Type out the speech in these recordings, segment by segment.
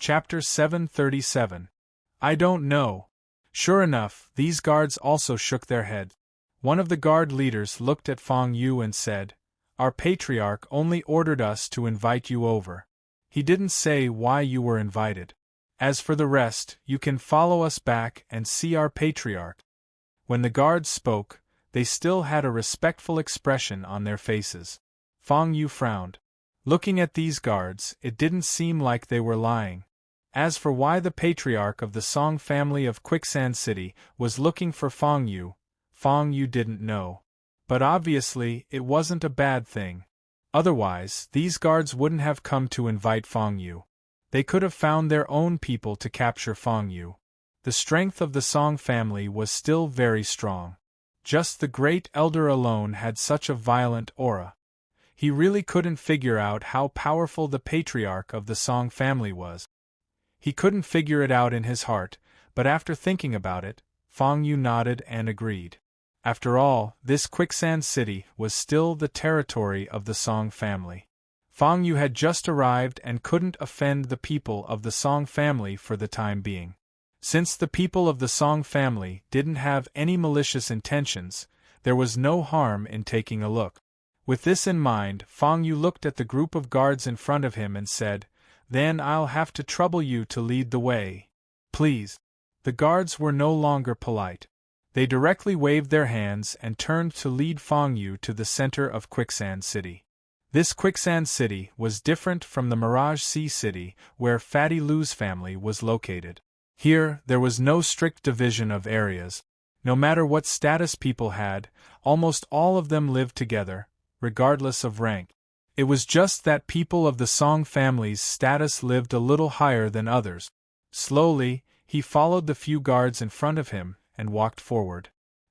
Chapter 737. I don't know. Sure enough, these guards also shook their heads. One of the guard leaders looked at Feng Yu and said, "Our patriarch only ordered us to invite you over. He didn't say why you were invited. As for the rest, you can follow us back and see our patriarch." When the guards spoke, they still had a respectful expression on their faces. Feng Yu frowned. Looking at these guards, it didn't seem like they were lying. As for why the patriarch of the Song family of Quicksand City was looking for Feng Yu didn't know. But obviously, it wasn't a bad thing. Otherwise, these guards wouldn't have come to invite Feng Yu. They could have found their own people to capture Feng Yu. The strength of the Song family was still very strong. Just the Great Elder alone had such a violent aura. He really couldn't figure out how powerful the patriarch of the Song family was. He couldn't figure it out in his heart, but after thinking about it, Feng Yu nodded and agreed. After all, this Quicksand City was still the territory of the Song family. Feng Yu had just arrived and couldn't offend the people of the Song family for the time being. Since the people of the Song family didn't have any malicious intentions, there was no harm in taking a look. With this in mind, Feng Yu looked at the group of guards in front of him and said, "Then I'll have to trouble you to lead the way. Please." The guards were no longer polite. They directly waved their hands and turned to lead Feng Yu to the center of Quicksand City. This Quicksand City was different from the Mirage Sea City where Fatty Lou's family was located. Here, there was no strict division of areas. No matter what status people had, almost all of them lived together, regardless of rank. It was just that people of the Song family's status lived a little higher than others. Slowly, he followed the few guards in front of him and walked forward.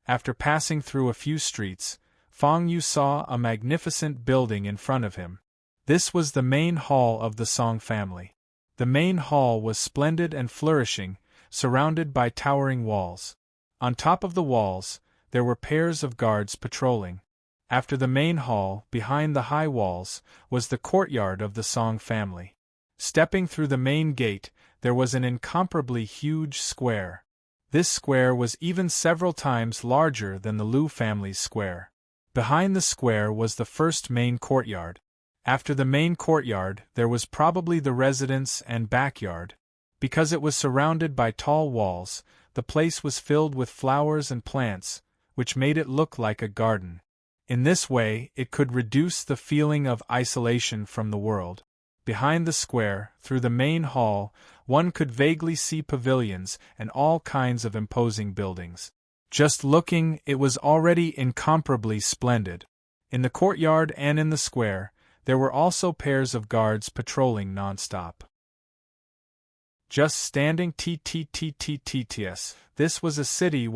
After passing through a few streets, Feng Yu saw a magnificent building in front of him. This was the main hall of the Song family. The main hall was splendid and flourishing, surrounded by towering walls. On top of the walls, there were pairs of guards patrolling. After the main hall, behind the high walls, was the courtyard of the Song family. Stepping through the main gate, there was an incomparably huge square. This square was even several times larger than the Liu family's square. Behind the square was the first main courtyard. After the main courtyard, there was probably the residence and backyard. Because it was surrounded by tall walls, the place was filled with flowers and plants, which made it look like a garden. In this way, it could reduce the feeling of isolation from the world. Behind the square, through the main hall, one could vaguely see pavilions and all kinds of imposing buildings. Just looking, it was already incomparably splendid. In the courtyard and in the square, there were also pairs of guards patrolling non-stop. Just standing tts. This was a city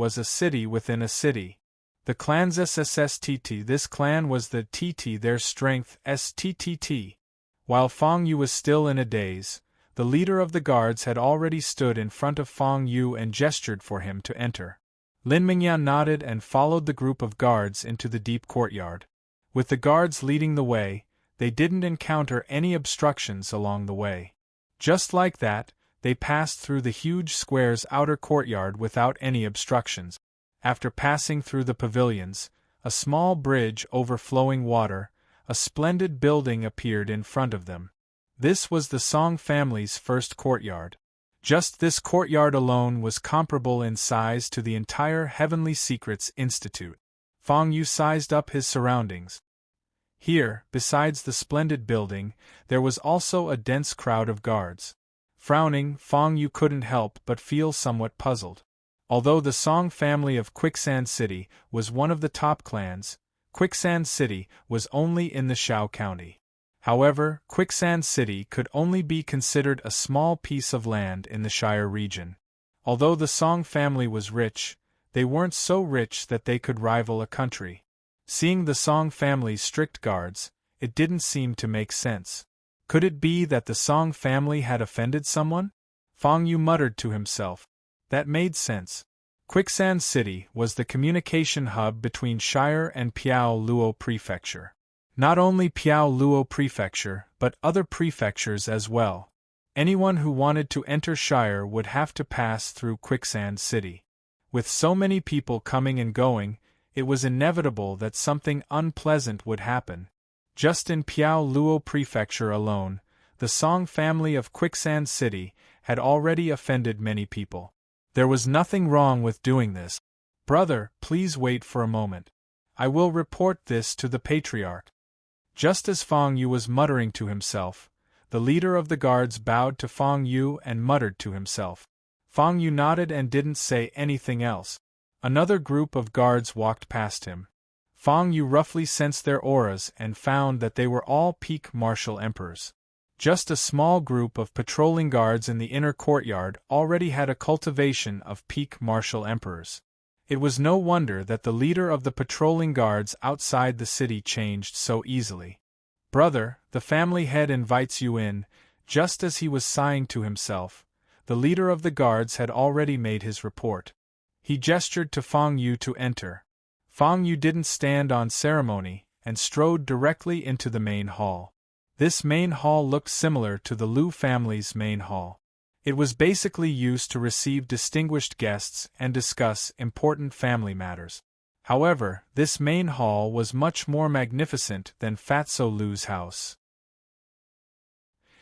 within a city. The clans SSSTT. This clan was the TT, their strength STTT. While Feng Yu was still in a daze, the leader of the guards had already stood in front of Feng Yu and gestured for him to enter. Lin Mingyan nodded and followed the group of guards into the deep courtyard. With the guards leading the way, they didn't encounter any obstructions along the way. Just like that, they passed through the huge square's outer courtyard without any obstructions. After passing through the pavilions, a small bridge over flowing water, a splendid building appeared in front of them. This was the Song family's first courtyard. Just this courtyard alone was comparable in size to the entire Heavenly Secrets Institute. Feng Yu sized up his surroundings. Here, besides the splendid building, there was also a dense crowd of guards. Frowning, Feng Yu couldn't help but feel somewhat puzzled. Although the Song family of Quicksand City was one of the top clans, Quicksand City was only in the Shao County. However, Quicksand City could only be considered a small piece of land in the Shire region. Although the Song family was rich, they weren't so rich that they could rival a country. Seeing the Song family's strict guards, it didn't seem to make sense. Could it be that the Song family had offended someone? Feng Yu muttered to himself. That made sense. Quicksand City was the communication hub between Shire and Piao Luo Prefecture. Not only Piao Luo Prefecture, but other prefectures as well. Anyone who wanted to enter Shire would have to pass through Quicksand City. With so many people coming and going, it was inevitable that something unpleasant would happen. Just in Piao Luo Prefecture alone, the Song family of Quicksand City had already offended many people. There was nothing wrong with doing this. Brother, please wait for a moment. I will report this to the Patriarch. Just as Fang Yu was muttering to himself, the leader of the guards bowed to Fang Yu and muttered to himself. Fang Yu nodded and didn't say anything else. Another group of guards walked past him. Fang Yu roughly sensed their auras and found that they were all peak martial emperors. Just a small group of patrolling guards in the inner courtyard already had a cultivation of peak martial emperors. It was no wonder that the leader of the patrolling guards outside the city changed so easily. Brother, the family head invites you in. Just as he was sighing to himself, the leader of the guards had already made his report. He gestured to Fang Yu to enter. Fang Yu didn't stand on ceremony and strode directly into the main hall. This main hall looked similar to the Lu family's main hall. It was basically used to receive distinguished guests and discuss important family matters. However, this main hall was much more magnificent than Fatso Lu's house.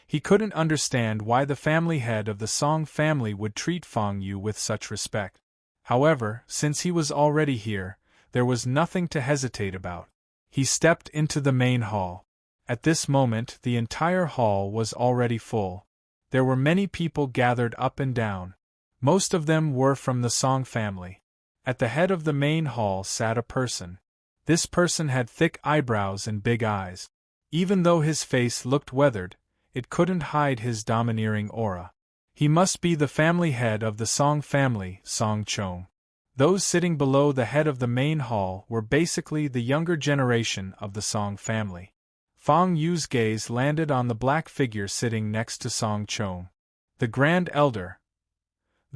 He couldn't understand why the family head of the Song family would treat Fang Yu with such respect. However, since he was already here, there was nothing to hesitate about. He stepped into the main hall. At this moment, the entire hall was already full. There were many people gathered up and down. Most of them were from the Song family. At the head of the main hall sat a person. This person had thick eyebrows and big eyes. Even though his face looked weathered, it couldn't hide his domineering aura. He must be the family head of the Song family, Song Chong. Those sitting below the head of the main hall were basically the younger generation of the Song family. Fang Yu's gaze landed on the black figure sitting next to Song Chong. The Grand Elder.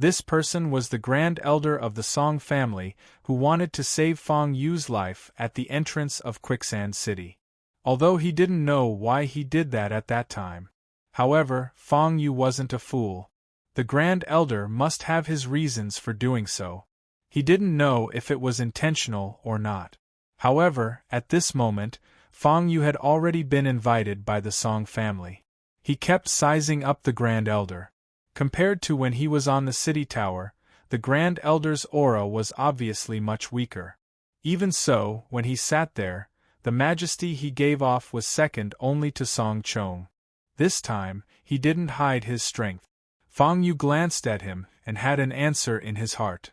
This person was the Grand Elder of the Song family who wanted to save Fang Yu's life at the entrance of Quicksand City. Although he didn't know why he did that at that time. However, Fang Yu wasn't a fool. The Grand Elder must have his reasons for doing so. He didn't know if it was intentional or not. However, at this moment, Fang Yu had already been invited by the Song family. He kept sizing up the Grand Elder. Compared to when he was on the city tower, the Grand Elder's aura was obviously much weaker. Even so, when he sat there, the majesty he gave off was second only to Song Chong. This time, he didn't hide his strength. Fang Yu glanced at him and had an answer in his heart.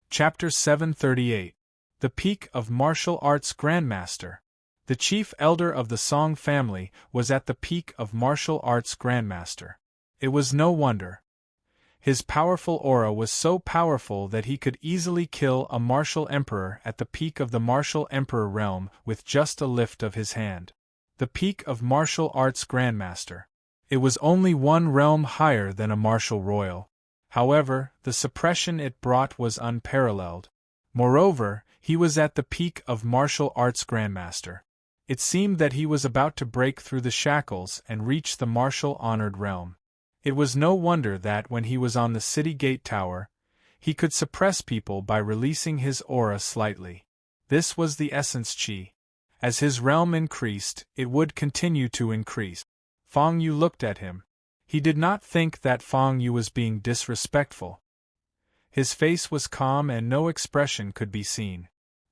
Chapter 738. The Peak of Martial Arts Grandmaster. The chief elder of the Song family was at the peak of martial arts grandmaster. It was no wonder. His powerful aura was so powerful that he could easily kill a martial emperor at the peak of the martial emperor realm with just a lift of his hand. The peak of martial arts grandmaster. It was only one realm higher than a martial royal. However, the suppression it brought was unparalleled. Moreover, he was at the peak of martial arts grandmaster. It seemed that he was about to break through the shackles and reach the martial-honored realm. It was no wonder that when he was on the city gate tower, he could suppress people by releasing his aura slightly. This was the essence chi. As his realm increased, it would continue to increase. Fang Yu looked at him. He did not think that Fang Yu was being disrespectful. His face was calm and no expression could be seen.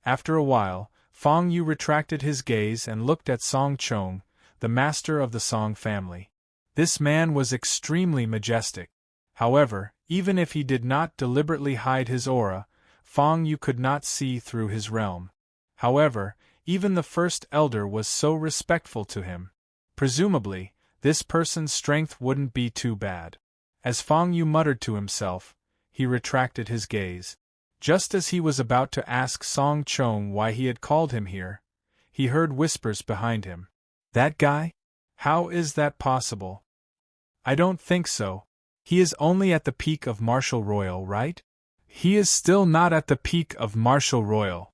After a while, Fang Yu retracted his gaze and looked at Song Chong, the master of the Song family. This man was extremely majestic. However, even if he did not deliberately hide his aura, Fang Yu could not see through his realm. However, even the first elder was so respectful to him. Presumably, this person's strength wouldn't be too bad. As Fang Yu muttered to himself, he retracted his gaze. Just as he was about to ask Song Chong why he had called him here, he heard whispers behind him. That guy? How is that possible? I don't think so. He is only at the peak of martial royal, right? He is still not at the peak of martial royal.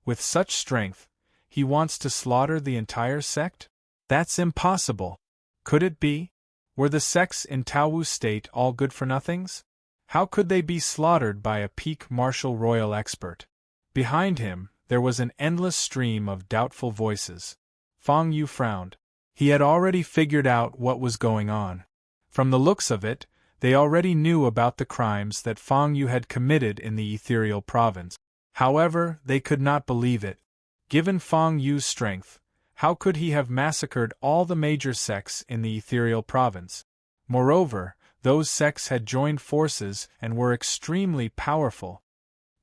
With such strength, he wants to slaughter the entire sect? That's impossible. Could it be? Were the sects in Taowu state all good-for-nothings? How could they be slaughtered by a peak martial royal expert? Behind him, there was an endless stream of doubtful voices. Fang Yu frowned. He had already figured out what was going on. From the looks of it, they already knew about the crimes that Fang Yu had committed in the ethereal province. However, they could not believe it. Given Fang Yu's strength, how could he have massacred all the major sects in the ethereal province? Moreover, those sects had joined forces and were extremely powerful.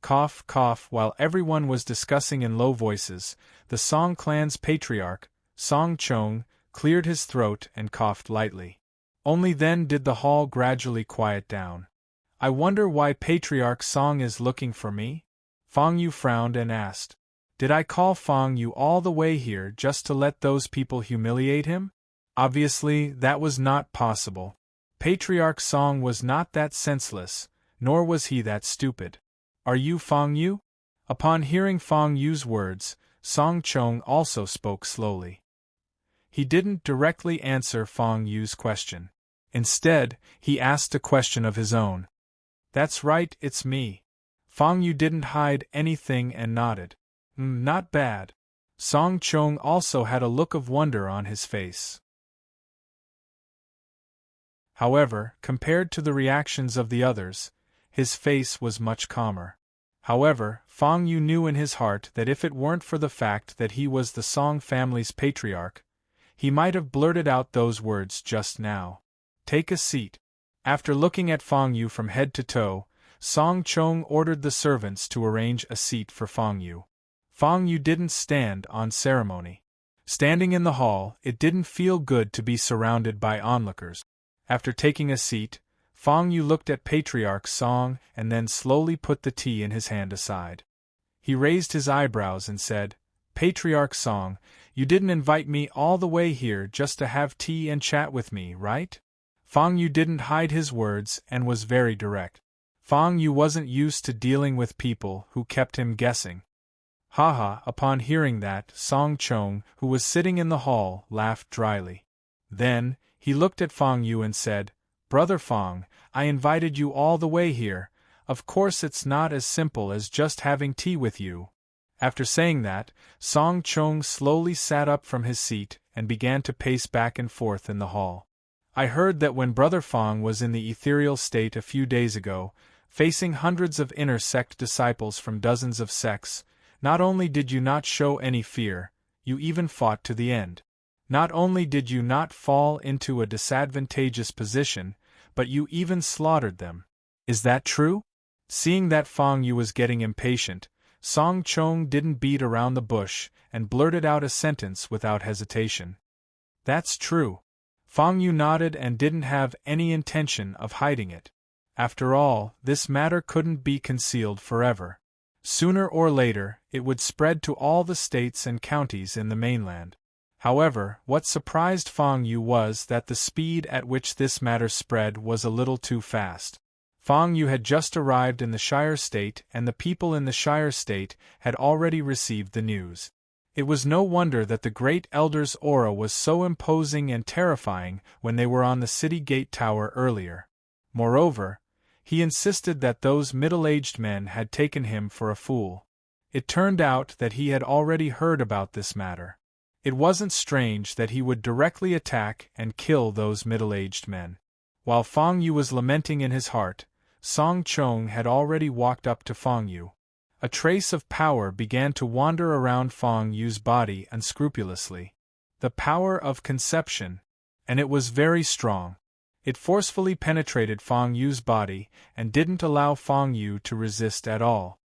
Cough, cough. While everyone was discussing in low voices, the Song clan's patriarch, Song Chong, cleared his throat and coughed lightly. Only then did the hall gradually quiet down. I wonder why Patriarch Song is looking for me? Fang Yu frowned and asked. Did I call Fang Yu all the way here just to let those people humiliate him? Obviously, that was not possible. Patriarch Song was not that senseless, nor was he that stupid. Are you Fang Yu? Upon hearing Fang Yu's words, Song Chong also spoke slowly. He didn't directly answer Fang Yu's question. Instead, he asked a question of his own. That's right, it's me. Fang Yu didn't hide anything and nodded. Not bad. Song Chong also had a look of wonder on his face. However, compared to the reactions of the others, his face was much calmer. However, Fang Yu knew in his heart that if it weren't for the fact that he was the Song family's patriarch, he might have blurted out those words just now. Take a seat. After looking at Fang Yu from head to toe, Song Chong ordered the servants to arrange a seat for Fang Yu. Fang Yu didn't stand on ceremony. Standing in the hall, it didn't feel good to be surrounded by onlookers. After taking a seat, Fang Yu looked at Patriarch Song and then slowly put the tea in his hand aside. He raised his eyebrows and said, Patriarch Song, you didn't invite me all the way here just to have tea and chat with me, right? Fang Yu didn't hide his words and was very direct. Fang Yu wasn't used to dealing with people who kept him guessing. Haha, upon hearing that, Song Chong, who was sitting in the hall, laughed dryly. Then, he looked at Fang Yu and said, Brother Fang, I invited you all the way here. Of course it's not as simple as just having tea with you. After saying that, Song Chong slowly sat up from his seat and began to pace back and forth in the hall. I heard that when Brother Fang was in the ethereal state a few days ago, facing hundreds of inner sect disciples from dozens of sects, not only did you not show any fear, you even fought to the end. Not only did you not fall into a disadvantageous position, but you even slaughtered them. Is that true? Seeing that Fang Yu was getting impatient, Song Chong didn't beat around the bush and blurted out a sentence without hesitation. That's true. Fang Yu nodded and didn't have any intention of hiding it. After all, this matter couldn't be concealed forever. Sooner or later, it would spread to all the states and counties in the mainland. However, what surprised Fang Yu was that the speed at which this matter spread was a little too fast. Fang Yu had just arrived in the Shire State and the people in the Shire State had already received the news. It was no wonder that the Great Elder's aura was so imposing and terrifying when they were on the city gate tower earlier. Moreover, he insisted that those middle-aged men had taken him for a fool. It turned out that he had already heard about this matter. It wasn't strange that he would directly attack and kill those middle-aged men. While Fang Yu was lamenting in his heart, Song Chong had already walked up to Fang Yu. A trace of power began to wander around Fang Yu's body unscrupulously. The power of conception, and it was very strong. It forcefully penetrated Fang Yu's body and didn't allow Fang Yu to resist at all.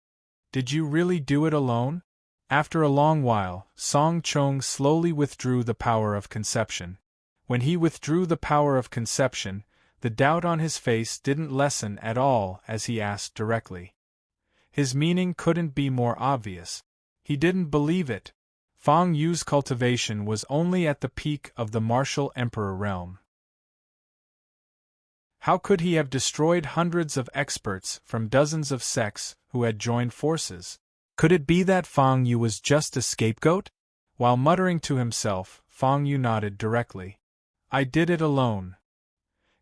Did you really do it alone? After a long while, Song Chong slowly withdrew the power of conception. When he withdrew the power of conception, the doubt on his face didn't lessen at all as he asked directly. His meaning couldn't be more obvious. He didn't believe it. Fang Yu's cultivation was only at the peak of the martial emperor realm. How could he have destroyed hundreds of experts from dozens of sects who had joined forces? Could it be that Fang Yu was just a scapegoat? While muttering to himself, Fong Yu nodded directly. I did it alone.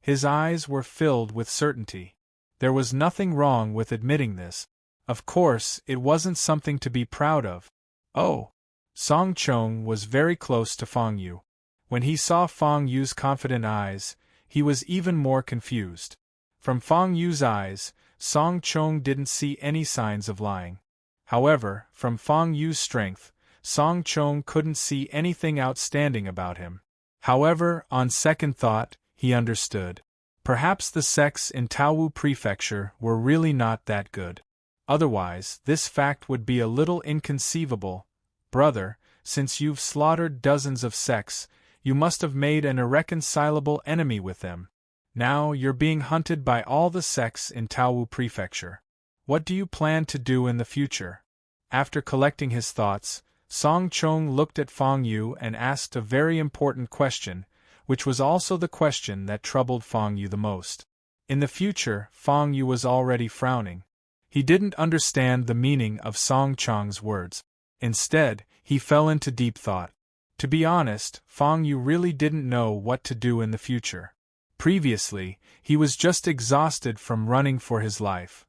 His eyes were filled with certainty. There was nothing wrong with admitting this. Of course, it wasn't something to be proud of. Oh! Song Chong was very close to Fong Yu. When he saw Fong Yu's confident eyes, he was even more confused. From Fong Yu's eyes, Song Chong didn't see any signs of lying. However, from Fong Yu's strength, Song Chong couldn't see anything outstanding about him. However, on second thought, he understood. Perhaps the sects in Taowu Prefecture were really not that good. Otherwise, this fact would be a little inconceivable. Brother, since you've slaughtered dozens of sects, you must have made an irreconcilable enemy with them. Now you're being hunted by all the sects in Taowu Prefecture. What do you plan to do in the future? After collecting his thoughts, Song Chong looked at Fong Yu and asked a very important question, which was also the question that troubled Fong Yu the most. In the future, Fong Yu was already frowning. He didn't understand the meaning of Song Chong's words. Instead, he fell into deep thought. To be honest, Fong Yu really didn't know what to do in the future. Previously, he was just exhausted from running for his life.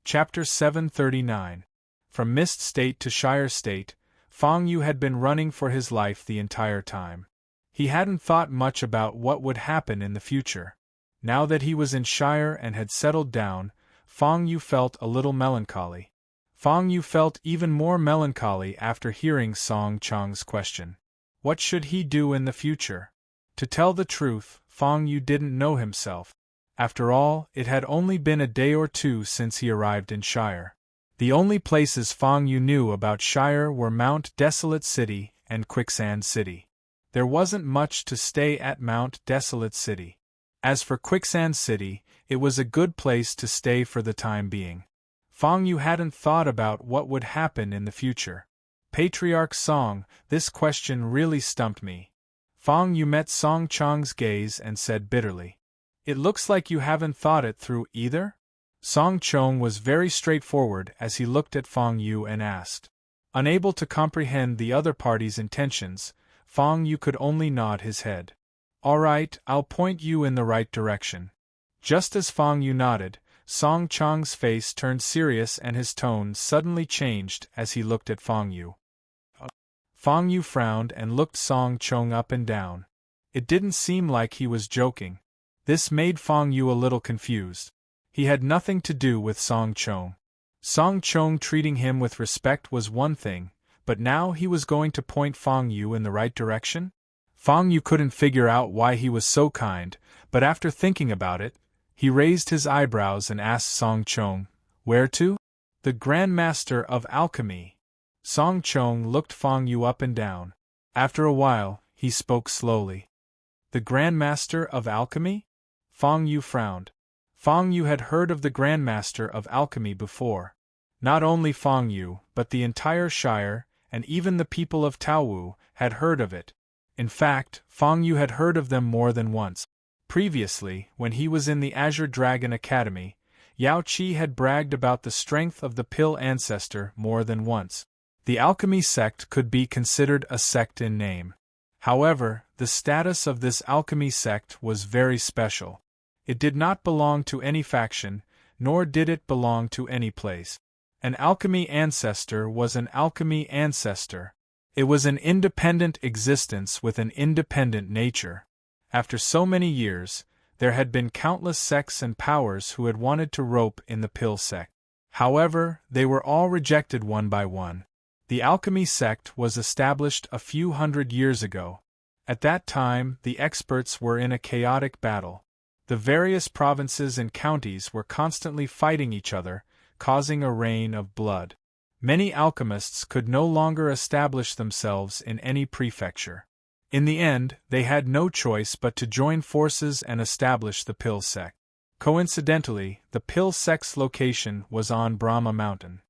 Chapter 739. From Mist State to Shire State, Fong Yu had been running for his life the entire time. He hadn't thought much about what would happen in the future. Now that he was in Shire and had settled down, Fong Yu felt a little melancholy. Fong Yu felt even more melancholy after hearing Song Chong's question. What should he do in the future? To tell the truth, Fong Yu didn't know himself. After all, it had only been a day or two since he arrived in Shire. The only places Fong Yu knew about Shire were Mount Desolate City and Quicksand City. There wasn't much to stay at Mount Desolate City. As for Quicksand City, it was a good place to stay for the time being. Fong Yu hadn't thought about what would happen in the future. Patriarch Song, this question really stumped me. Fong Yu met Song Chong's gaze and said bitterly. It looks like you haven't thought it through either? Song Chong was very straightforward as he looked at Fong Yu and asked. Unable to comprehend the other party's intentions, Fong Yu could only nod his head. All right, I'll point you in the right direction. Just as Fong Yu nodded, Song Chong's face turned serious and his tone suddenly changed as he looked at Fong Yu. Fong Yu frowned and looked Song Chong up and down. It didn't seem like he was joking. This made Fong Yu a little confused. He had nothing to do with Song Chong. Song Chong treating him with respect was one thing, but now he was going to point Fong Yu in the right direction? Fong Yu couldn't figure out why he was so kind, but after thinking about it, he raised his eyebrows and asked Song Chong, Where to? The Grand Master of Alchemy. Song Chong looked Fong Yu up and down. After a while, he spoke slowly. The Grand Master of Alchemy? Fong Yu frowned. Fong Yu had heard of the Grand Master of Alchemy before. Not only Fong Yu, but the entire Shire, and even the people of Taowu, had heard of it. In fact, Fong Yu had heard of them more than once. Previously, when he was in the Azure Dragon Academy, Yao Qi had bragged about the strength of the Pill Ancestor more than once. The alchemy sect could be considered a sect in name. However, the status of this alchemy sect was very special. It did not belong to any faction, nor did it belong to any place. An alchemy ancestor was an alchemy ancestor. It was an independent existence with an independent nature. After so many years, there had been countless sects and powers who had wanted to rope in the Pill sect. However, they were all rejected one by one. The alchemy sect was established a few hundred years ago. At that time, the experts were in a chaotic battle. The various provinces and counties were constantly fighting each other, causing a rain of blood. Many alchemists could no longer establish themselves in any prefecture. In the end, they had no choice but to join forces and establish the Pill sect. Coincidentally, the Pill sect's location was on Brahma Mountain.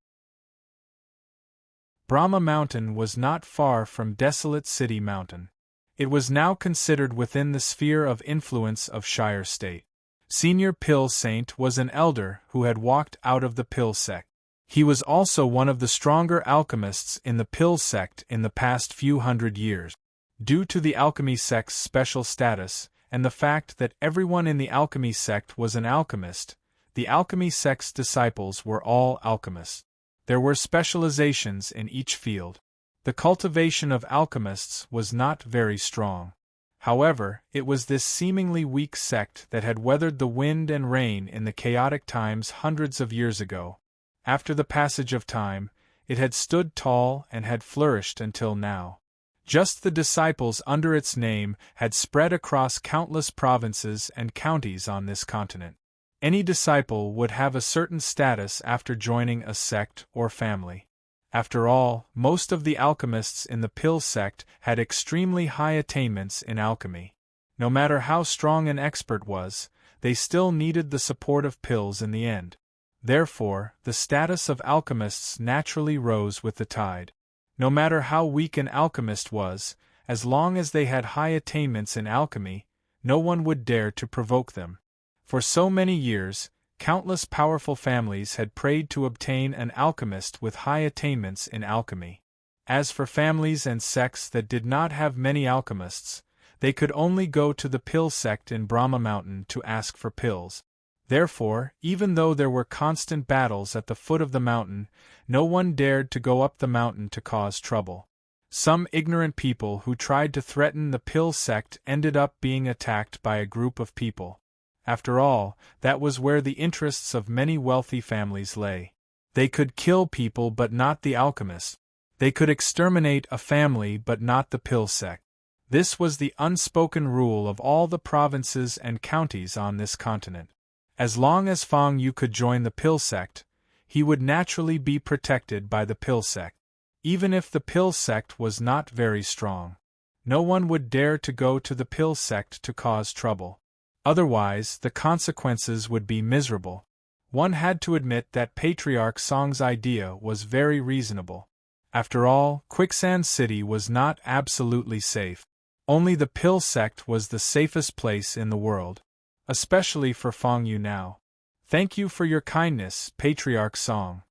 Brahma Mountain was not far from Desolate City Mountain. It was now considered within the sphere of influence of Shire State. Senior Pill Saint was an elder who had walked out of the Pill sect. He was also one of the stronger alchemists in the pill sect in the past few hundred years. Due to the alchemy sect's special status, and the fact that everyone in the alchemy sect was an alchemist, the alchemy sect's disciples were all alchemists. There were specializations in each field. The cultivation of alchemists was not very strong. However, it was this seemingly weak sect that had weathered the wind and rain in the chaotic times hundreds of years ago. After the passage of time, it had stood tall and had flourished until now. Just the disciples under its name had spread across countless provinces and counties on this continent. Any disciple would have a certain status after joining a sect or family. After all, most of the alchemists in the pill sect had extremely high attainments in alchemy. No matter how strong an expert was, they still needed the support of pills in the end. Therefore, the status of alchemists naturally rose with the tide. No matter how weak an alchemist was, as long as they had high attainments in alchemy, no one would dare to provoke them. For so many years, countless powerful families had prayed to obtain an alchemist with high attainments in alchemy. As for families and sects that did not have many alchemists, they could only go to the pill sect in Brahma Mountain to ask for pills. Therefore, even though there were constant battles at the foot of the mountain, no one dared to go up the mountain to cause trouble. Some ignorant people who tried to threaten the pill sect ended up being attacked by a group of people. After all, that was where the interests of many wealthy families lay. They could kill people but not the alchemists. They could exterminate a family but not the pill sect. This was the unspoken rule of all the provinces and counties on this continent. As long as Fang Yu could join the pill sect, he would naturally be protected by the pill sect. Even if the pill sect was not very strong, no one would dare to go to the pill sect to cause trouble. Otherwise, the consequences would be miserable. One had to admit that Patriarch Song's idea was very reasonable. After all, Quicksand City was not absolutely safe. Only the pill sect was the safest place in the world. Especially for Fang Yu now. Thank you for your kindness, Patriarch Song.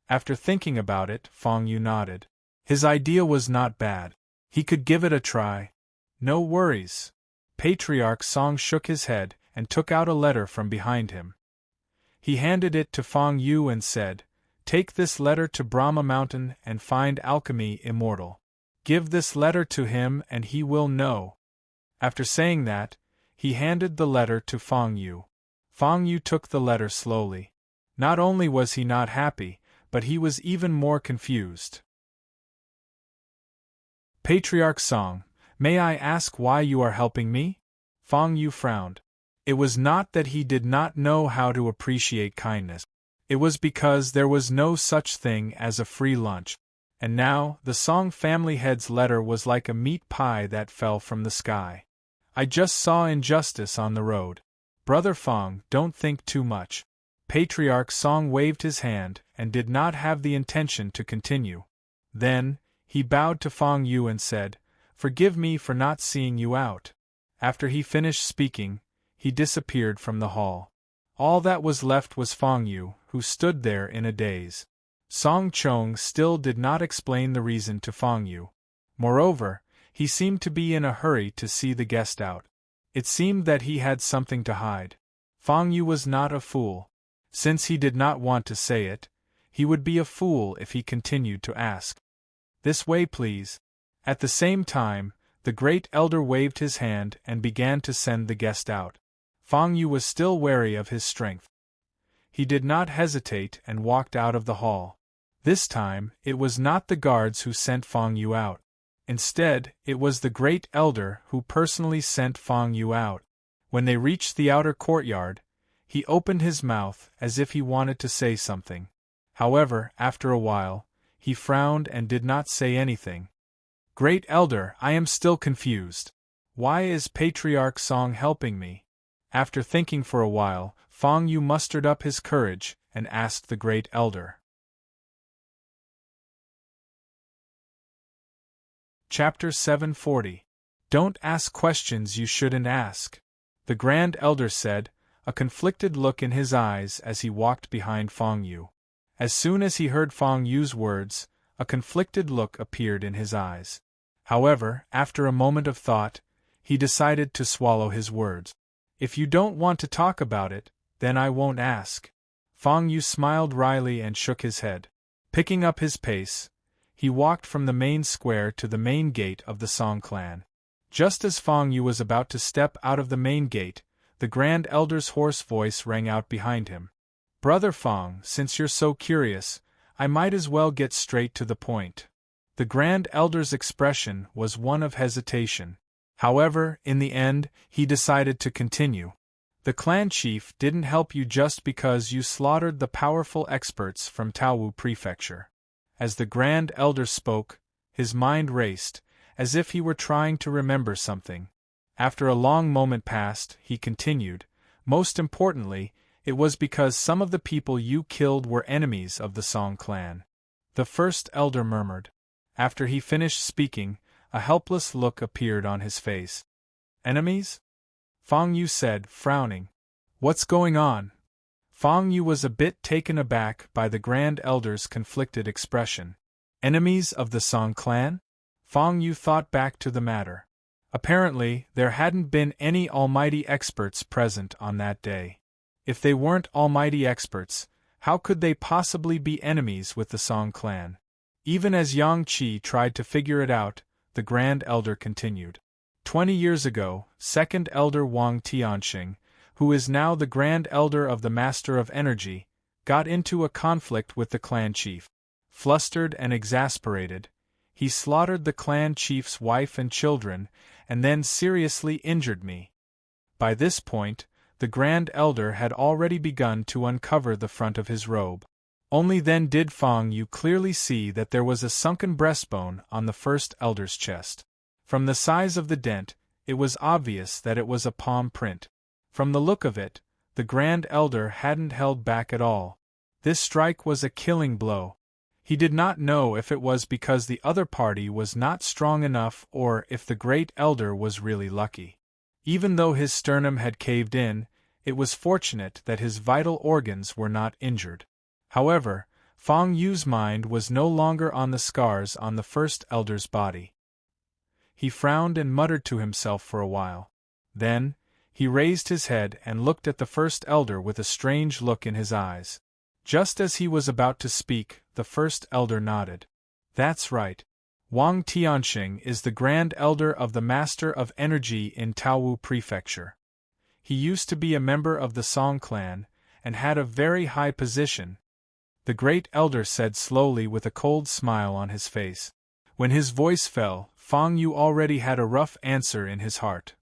After thinking about it, Fang Yu nodded. His idea was not bad. He could give it a try. No worries. Patriarch Song shook his head and took out a letter from behind him. He handed it to Fang Yu and said, "Take this letter to Brahma Mountain and find alchemy immortal. Give this letter to him and he will know." After saying that, he handed the letter to Fang Yu. Fang Yu took the letter slowly. Not only was he not happy, but he was even more confused. Patriarch Song, may I ask why you are helping me? Fang Yu frowned. It was not that he did not know how to appreciate kindness. It was because there was no such thing as a free lunch. And now, the Song family head's letter was like a meat pie that fell from the sky. I just saw injustice on the road. Brother Fang, don't think too much. Patriarch Song waved his hand and did not have the intention to continue. Then, he bowed to Fang Yu and said, "Forgive me for not seeing you out." After he finished speaking, he disappeared from the hall. All that was left was Fang Yu, who stood there in a daze. Song Chong still did not explain the reason to Fang Yu. Moreover, he seemed to be in a hurry to see the guest out. It seemed that he had something to hide. Fang Yu was not a fool. Since he did not want to say it, he would be a fool if he continued to ask. "This way, please." At the same time, the great elder waved his hand and began to send the guest out. Fang Yu was still wary of his strength. He did not hesitate and walked out of the hall. This time, it was not the guards who sent Fang Yu out. Instead, it was the great elder who personally sent Fang Yu out. When they reached the outer courtyard, he opened his mouth as if he wanted to say something. However, after a while, he frowned and did not say anything. "Great elder, I am still confused. Why is Patriarch Song helping me?" After thinking for a while, Fang Yu mustered up his courage and asked the great elder. Chapter 740. Don't ask questions you shouldn't ask. The Grand Elder said, a conflicted look in his eyes as he walked behind Fang Yu. As soon as he heard Fong Yu's words, a conflicted look appeared in his eyes. However, after a moment of thought, he decided to swallow his words. If you don't want to talk about it, then I won't ask. Fong Yu smiled wryly and shook his head. Picking up his pace, he walked from the main square to the main gate of the Song clan. Just as Fong Yu was about to step out of the main gate, the Grand Elder's hoarse voice rang out behind him. Brother Fong, since you're so curious, I might as well get straight to the point. The Grand Elder's expression was one of hesitation. However, in the end, he decided to continue. The clan chief didn't help you just because you slaughtered the powerful experts from Taowu Prefecture. As the Grand Elder spoke, his mind raced, as if he were trying to remember something. After a long moment passed, he continued, most importantly, it was because some of the people you killed were enemies of the Song clan. The first elder murmured. After he finished speaking, a helpless look appeared on his face. Enemies? Fong Yu said, frowning. What's going on? Fong Yu was a bit taken aback by the Grand Elder's conflicted expression. Enemies of the Song clan? Fong Yu thought back to the matter. Apparently, there hadn't been any almighty experts present on that day. If they weren't almighty experts, how could they possibly be enemies with the Song clan? Even as Yang Qi tried to figure it out, the Grand Elder continued. 20 years ago, Second Elder Wang Tianxing, who is now the Grand Elder of the Master of Energy, got into a conflict with the clan chief. Flustered and exasperated, he slaughtered the clan chief's wife and children, and then seriously injured me. By this point, the Grand Elder had already begun to uncover the front of his robe. Only then did Fong Yu clearly see that there was a sunken breastbone on the First Elder's chest. From the size of the dent, it was obvious that it was a palm print. From the look of it, the Grand Elder hadn't held back at all. This strike was a killing blow. He did not know if it was because the other party was not strong enough or if the Great Elder was really lucky. Even though his sternum had caved in, it was fortunate that his vital organs were not injured. However, Fong Yu's mind was no longer on the scars on the First Elder's body. He frowned and muttered to himself for a while. Then, he raised his head and looked at the First Elder with a strange look in his eyes. Just as he was about to speak, the First Elder nodded. That's right. Wang Tianxing is the Grand Elder of the Master of Energy in Taowu Prefecture. He used to be a member of the Song clan, and had a very high position, the Great Elder said slowly with a cold smile on his face. When his voice fell, Fong Yu already had a rough answer in his heart.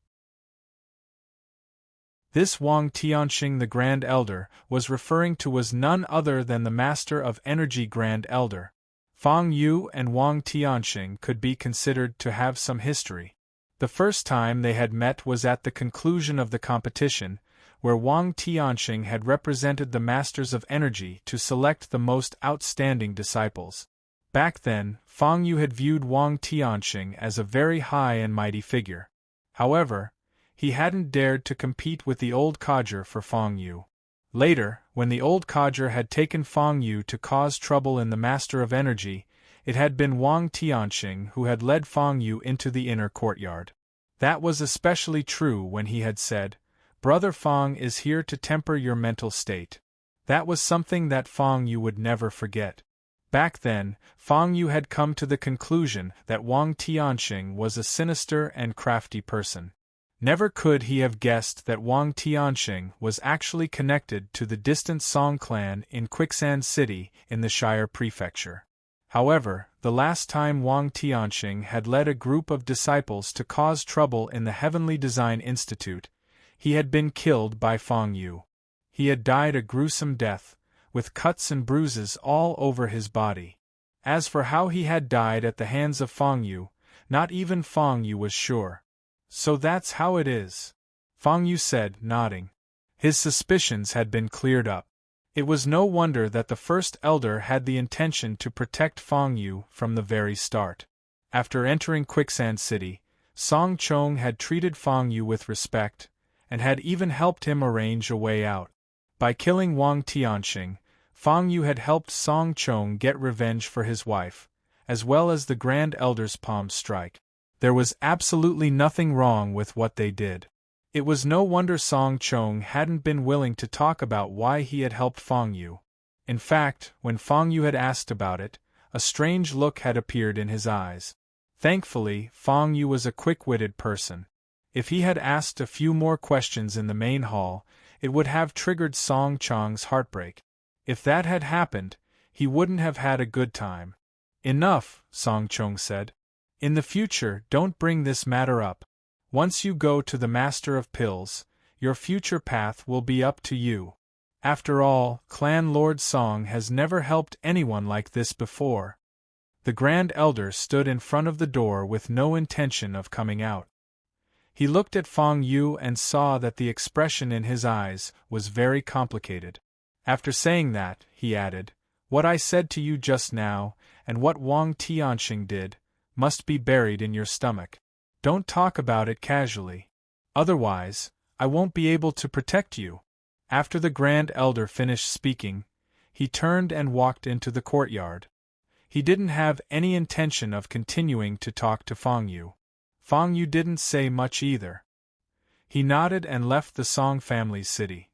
This Wang Tianxing the Grand Elder was referring to was none other than the Master of Energy Grand Elder. Fong Yu and Wang Tianxing could be considered to have some history. The first time they had met was at the conclusion of the competition, where Wang Tianxing had represented the Masters of Energy to select the most outstanding disciples. Back then, Fong Yu had viewed Wang Tianxing as a very high and mighty figure. However, he hadn't dared to compete with the old codger for Fong Yu. Later, when the old codger had taken Fong Yu to cause trouble in the Master of Energy, it had been Wang Tianxing who had led Fong Yu into the inner courtyard. That was especially true when he had said, "Brother Fong is here to temper your mental state." That was something that Fong Yu would never forget. Back then, Fong Yu had come to the conclusion that Wang Tianxing was a sinister and crafty person. Never could he have guessed that Wang Tianxing was actually connected to the distant Song clan in Quicksand City in the Shire Prefecture. However, the last time Wang Tianxing had led a group of disciples to cause trouble in the Heavenly Design Institute, he had been killed by Fong Yu. He had died a gruesome death, with cuts and bruises all over his body. As for how he had died at the hands of Fong Yu, not even Fong Yu was sure. "So that's how it is," Fong Yu said, nodding. His suspicions had been cleared up. It was no wonder that the First Elder had the intention to protect Fong Yu from the very start. After entering Quicksand City, Song Chong had treated Fong Yu with respect, and had even helped him arrange a way out. By killing Wang Tianxing, Fang Yu had helped Song Chong get revenge for his wife, as well as the Grand Elder's palm strike. There was absolutely nothing wrong with what they did. It was no wonder Song Chong hadn't been willing to talk about why he had helped Fang Yu. In fact, when Fang Yu had asked about it, a strange look had appeared in his eyes. Thankfully, Fang Yu was a quick-witted person. If he had asked a few more questions in the main hall, it would have triggered Song Chong's heartbreak. If that had happened, he wouldn't have had a good time. Enough, Song Chong said. In the future, don't bring this matter up. Once you go to the Master of Pills, your future path will be up to you. After all, Clan Lord Song has never helped anyone like this before. The Grand Elder stood in front of the door with no intention of coming out. He looked at Fang Yu and saw that the expression in his eyes was very complicated. After saying that, he added, "What I said to you just now, and what Wang Tianxing did, must be buried in your stomach. Don't talk about it casually. Otherwise, I won't be able to protect you." After the Grand Elder finished speaking, he turned and walked into the courtyard. He didn't have any intention of continuing to talk to Fang Yu. Fang Yu didn't say much either. He nodded and left the Song family's city.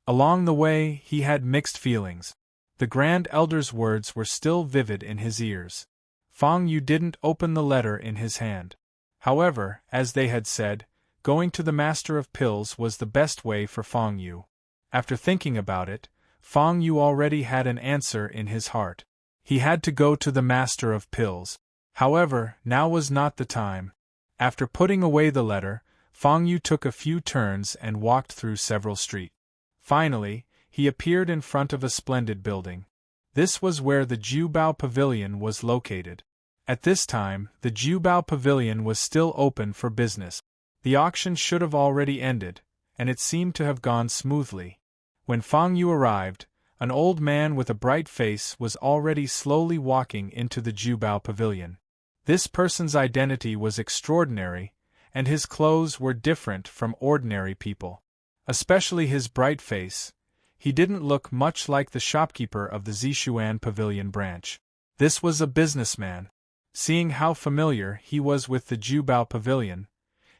Along the way, he had mixed feelings. The Grand Elder's words were still vivid in his ears. Fang Yu didn't open the letter in his hand. However, as they had said, going to the Master of Pills was the best way for Fang Yu. After thinking about it, Fang Yu already had an answer in his heart. He had to go to the Master of Pills. However, now was not the time. After putting away the letter, Fang Yu took a few turns and walked through several streets. Finally, he appeared in front of a splendid building. This was where the Jiubao Pavilion was located. At this time, the Jiubao Pavilion was still open for business. The auction should have already ended, and it seemed to have gone smoothly. When Fang Yu arrived, an old man with a bright face was already slowly walking into the Jiubao Pavilion. This person's identity was extraordinary, and his clothes were different from ordinary people. Especially his bright face. He didn't look much like the shopkeeper of the Zishuan Pavilion branch. This was a businessman. Seeing how familiar he was with the Jiubao Pavilion,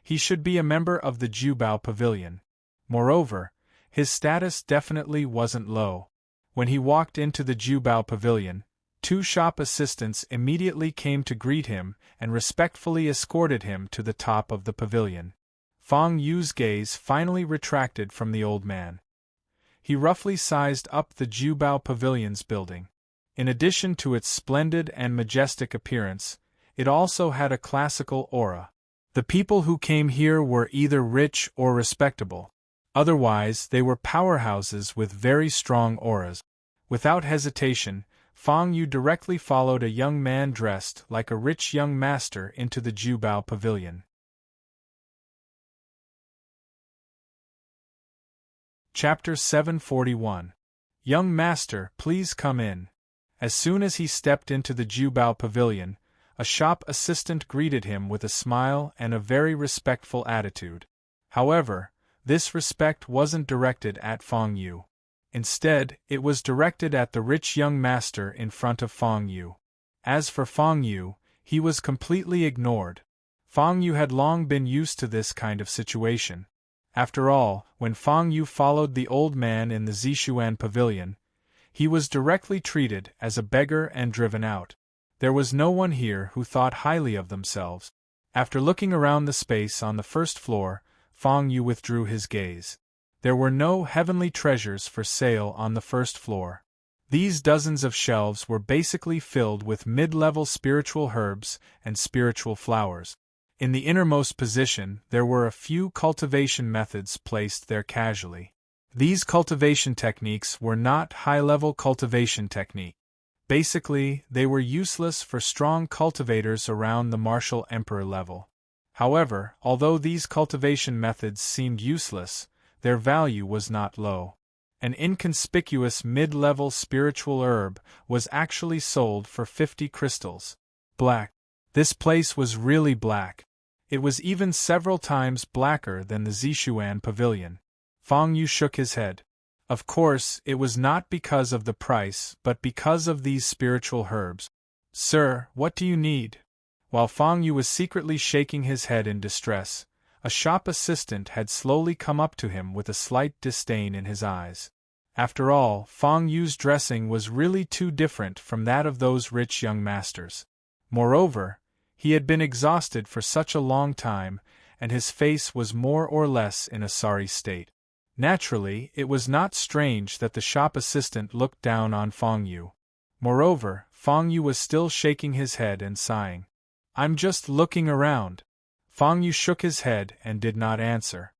he should be a member of the Jiubao Pavilion. Moreover, his status definitely wasn't low. When he walked into the Jiubao Pavilion, 2 shop assistants immediately came to greet him and respectfully escorted him to the top of the pavilion. Fang Yu's gaze finally retracted from the old man. He roughly sized up the Jiubao Pavilion's building. In addition to its splendid and majestic appearance, it also had a classical aura. The people who came here were either rich or respectable. Otherwise, they were powerhouses with very strong auras. Without hesitation, Fang Yu directly followed a young man dressed like a rich young master into the Jiubao Pavilion. Chapter 741. Young Master, please come in. As soon as he stepped into the Jiubao Pavilion, a shop assistant greeted him with a smile and a very respectful attitude. However, this respect wasn't directed at Fang Yu. Instead, it was directed at the rich young master in front of Fang Yu. As for Fang Yu, he was completely ignored. Fang Yu had long been used to this kind of situation. After all, when Fang Yu followed the old man in the Zishuan Pavilion, he was directly treated as a beggar and driven out. There was no one here who thought highly of themselves. After looking around the space on the first floor, Fang Yu withdrew his gaze. There were no heavenly treasures for sale on the first floor. These dozens of shelves were basically filled with mid-level spiritual herbs and spiritual flowers. In the innermost position, there were a few cultivation methods placed there casually. These cultivation techniques were not high-level cultivation technique. Basically, they were useless for strong cultivators around the martial emperor level. However, although these cultivation methods seemed useless, their value was not low. An inconspicuous mid-level spiritual herb was actually sold for 50 crystals. Black. This place was really black. It was even several times blacker than the Zishuan Pavilion. Fang Yu shook his head. Of course, it was not because of the price but because of these spiritual herbs. Sir, what do you need? While Fang Yu was secretly shaking his head in distress, a shop assistant had slowly come up to him with a slight disdain in his eyes. After all, Fang Yu's dressing was really too different from that of those rich young masters. Moreover, he had been exhausted for such a long time, and his face was more or less in a sorry state. Naturally, it was not strange that the shop assistant looked down on Fang Yu. Moreover, Fang Yu was still shaking his head and sighing. "I'm just looking around." Fang Yu shook his head and did not answer.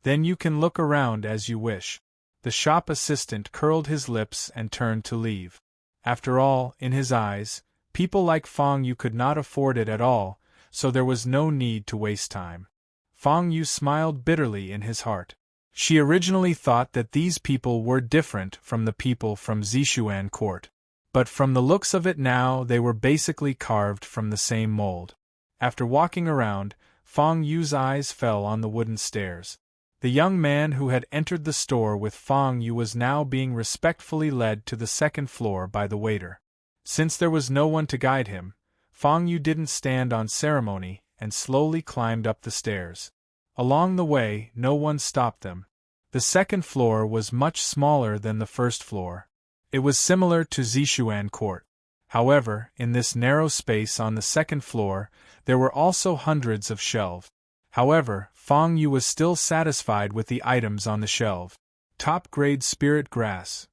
"Then you can look around as you wish." The shop assistant curled his lips and turned to leave. After all, in his eyes, people like Fang Yu could not afford it at all, so there was no need to waste time. Fang Yu smiled bitterly in his heart. She originally thought that these people were different from the people from Zishuan court. But from the looks of it now, they were basically carved from the same mold. After walking around, Fang Yu's eyes fell on the wooden stairs. The young man who had entered the store with Fang Yu was now being respectfully led to the second floor by the waiter. Since there was no one to guide him, Fang Yu didn't stand on ceremony and slowly climbed up the stairs. Along the way, no one stopped them. The second floor was much smaller than the first floor. It was similar to Zishuan court. However, in this narrow space on the second floor, there were also hundreds of shelves. However, Fang Yu was still satisfied with the items on the shelf. Top-grade spirit grass.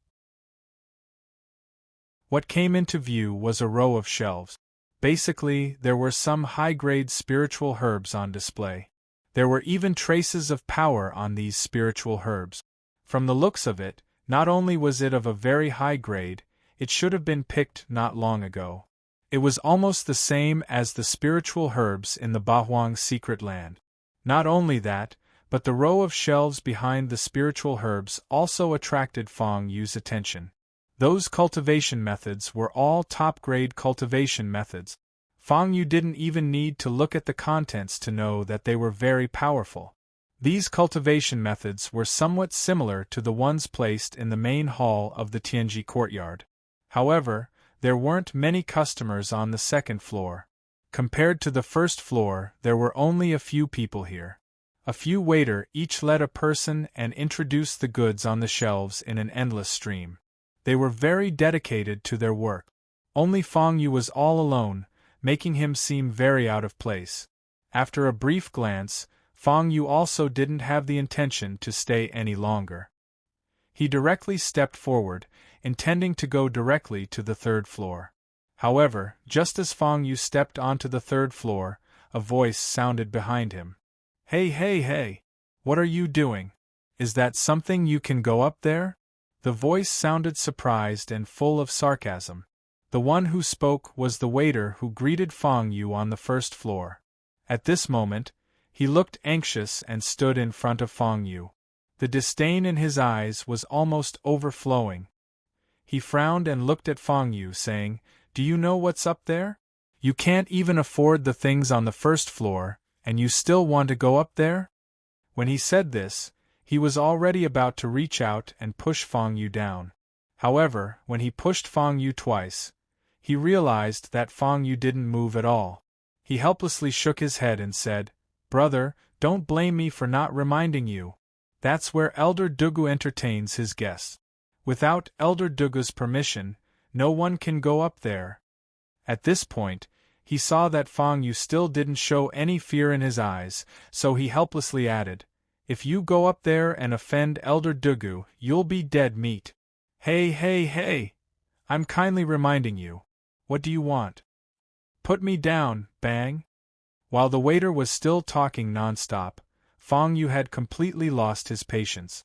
What came into view was a row of shelves. Basically, there were some high-grade spiritual herbs on display. There were even traces of power on these spiritual herbs. From the looks of it, not only was it of a very high grade, it should have been picked not long ago. It was almost the same as the spiritual herbs in the Bahuang secret land. Not only that, but the row of shelves behind the spiritual herbs also attracted Fang Yu's attention. Those cultivation methods were all top-grade cultivation methods. Fang Yu didn't even need to look at the contents to know that they were very powerful. These cultivation methods were somewhat similar to the ones placed in the main hall of the Tianji courtyard. However, there weren't many customers on the second floor. Compared to the first floor, there were only a few people here. A few waiters each led a person and introduced the goods on the shelves in an endless stream. They were very dedicated to their work. Only Fang Yu was all alone, making him seem very out of place. After a brief glance, Fang Yu also didn't have the intention to stay any longer. He directly stepped forward, intending to go directly to the third floor. However, just as Fang Yu stepped onto the third floor, a voice sounded behind him. "Hey, hey, hey! What are you doing? Is that something you can go up there?" The voice sounded surprised and full of sarcasm. The one who spoke was the waiter who greeted Fang Yu on the first floor. At this moment, he looked anxious and stood in front of Fang Yu. The disdain in his eyes was almost overflowing. He frowned and looked at Fang Yu, saying, "Do you know what's up there? You can't even afford the things on the first floor, and you still want to go up there?" When he said this, he was already about to reach out and push Fang Yu down. However, when he pushed Fang Yu twice, he realized that Fang Yu didn't move at all. He helplessly shook his head and said, "Brother, don't blame me for not reminding you. That's where Elder Dugu entertains his guests. Without Elder Dugu's permission, no one can go up there." At this point, he saw that Fang Yu still didn't show any fear in his eyes, so he helplessly added, "If you go up there and offend Elder Dugu, you'll be dead meat." "Hey, hey, hey! I'm kindly reminding you. What do you want?" "Put me down, bang!" While the waiter was still talking non-stop, Fang Yu had completely lost his patience.